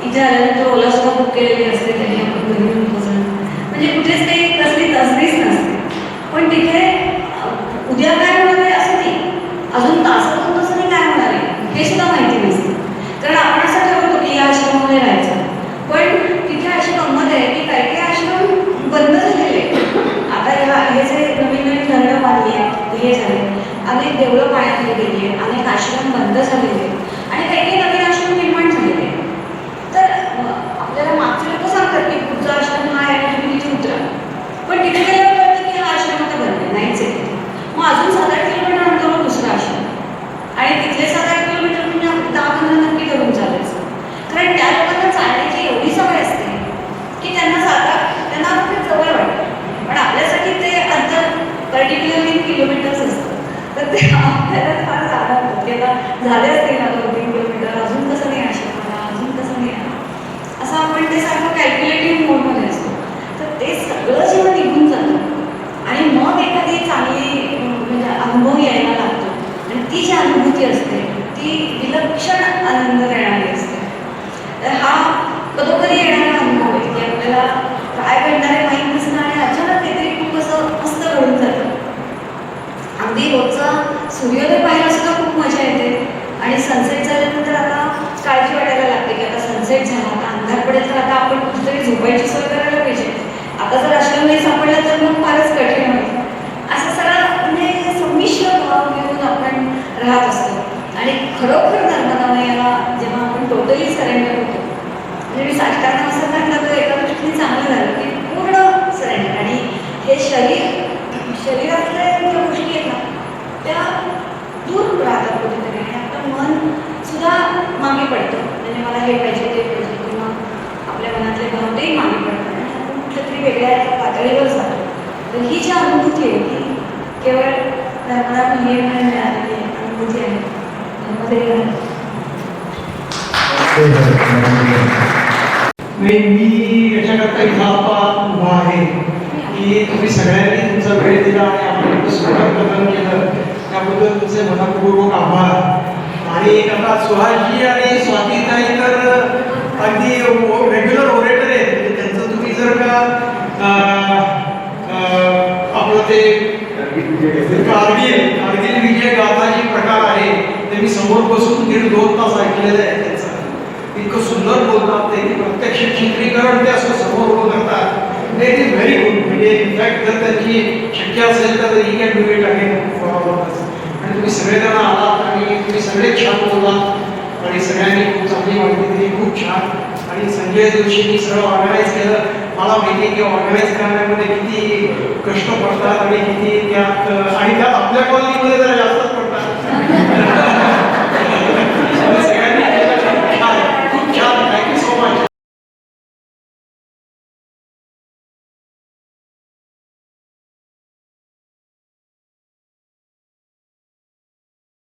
इथे आल्यानंतर ओला सुद्धा बुक केलेली असते, त्यांनी आपण घरी येऊन पोहोचणं म्हणजे कुठेच काही कसली तसदीच नसते. पण तिथे उद्या काय होणार आहे असं नाही, अजून तासात तसं काय होणार आहे हे सुद्धा माहिती नसते. कारण आपण असं ठरवतो की या आश्रमामध्ये राहायचं, पण तिथे अशी गंमत आहे की काही काही आश्रम बंद झालेले. आता हे जे नवीन नवीन धरणं बांधली आहेत हे झाले, अनेक देवळं पाण्याखाली गेली आहेत, अनेक आश्रम बंद झालेले आणि काही काही नवीन आश्रम निर्माण झालेले. तर आपल्याला मागचे लोक सांगतात की पुढचा आश्रम हा आहे आणि तुम्ही तिथे उतरा, पण तिथे गेल्यावर कळतं की हा आश्रम आता बंद आहे, नाहीच आहे. मग अजून 7-8 किलोमीटर अंतरावर दुसरा आश्रम आणि तिथले 7-8 किलोमीटर म्हणजे 10-15 नक्की धरून चालायचं. कारण त्या लोकांना चालण्याची एवढी सवय असते की त्यांना फक्त जवळ वाटतं, पण आपल्यासाठी ते अंतर पर्टिक्युलरली किलोमीटर्स असतं. तर ते आपल्याला फार जागा होतं की आता झाले असतील ना 2-3 किलोमीटर, अजून कसं नाही आश्रमाला, अजून कसं नाही असं आपण ते सारखं कॅल्क्युलेटिव्ह मोडमध्ये असतो. तर ते सगळं जेव्हा निघून जातं आणि मग एखादी चांगली म्हणजे अनुभव यायला लागतो आणि ती जी अनुभूती असते ती विलक्षण आनंद देणारी असते. तर हा कधोकधी येणारा अनुभव आहे की आपल्याला काय घडणार आहे माहीत नसतं आणि अचानक काहीतरी खूप असं मस्त घडून जातं. अगदी रोजचा सूर्योदय पाहायला सुद्धा खूप मजा येते आणि सनसेट झाल्यानंतर आता काळजी वाटायला लागते की आता सनसेट झाला, आता अंधार पडेल, तर आता आपण कुठेतरी झोपायची सोय करायला पाहिजे. आता जर आश्रम नाही सापडला तर मग फारच कठीण होईल. असं सगळं म्हणजे संमिश्र भाव घेऊन आपण राहत असतो आणि खरोखर नर्मदामयाला जेव्हा आपण टोटली सरेंडर होतो, म्हणजे मी साष्टांग असं म्हटलं तर एका दृष्टीने चांगलं झालं की पूर्ण सरेंडर. आणि हे शरीरातल्या ज्या गोष्टी आहेत ना त्या दूर राहतात कुठेतरी आणि आपलं मन सुद्धा मागे पडतं. म्हणजे मला हे पाहिजे ते पाहिजे किंवा आपल्या मनातले भाव तेही मागे पडतात आणि आपण कुठल्या तरी वेगळ्या एका पातळीवर जातो. तर ही जी अनुभूती आहे ती केवळ नर्मदा महिमेमुळे मिळालेली अनुभूती आहे. धर्मदेव मी याच्याकरता इथं आता उभा आहे की तुम्ही सगळ्यांनी तुमचा वेळ दिला आणि आपण सुरुवात केलं त्याबद्दल तुमचे मनपूर्वक आभार. आणि आता सुहासजी आणि स्वातीताई तर अगदी रेग्युलर ओरेटर आहेत. म्हणजे त्यांचं तुम्ही जर का आपलं ते कारगिल विजय गाथा जी प्रकार आहे ते मी समोर बसून 1.5-2 तास ऐकलेलं आहे. त्यांचं इतकं सुंदर बोलतात ते की प्रत्यक्ष चित्रीकरण ते असं समोर उभं करतात. It is very good. म्हणजे इनफॅक्ट जर त्यांची शक्य असेल तर he can do it again. आणि तुम्ही सगळेजण आलात आणि तुम्ही सगळे छान बोललात आणि सगळ्यांनी खूप चांगली माहिती दिली, खूप छान. आणि संजय जोशींनी सगळं ऑर्गनाईज केलं. मला माहिती आहे की ऑर्गनाईज करण्यामध्ये किती कष्ट पडतात आणि किती त्यात आणि त्यात आपल्या कॉलनीमध्ये जरा जास्तच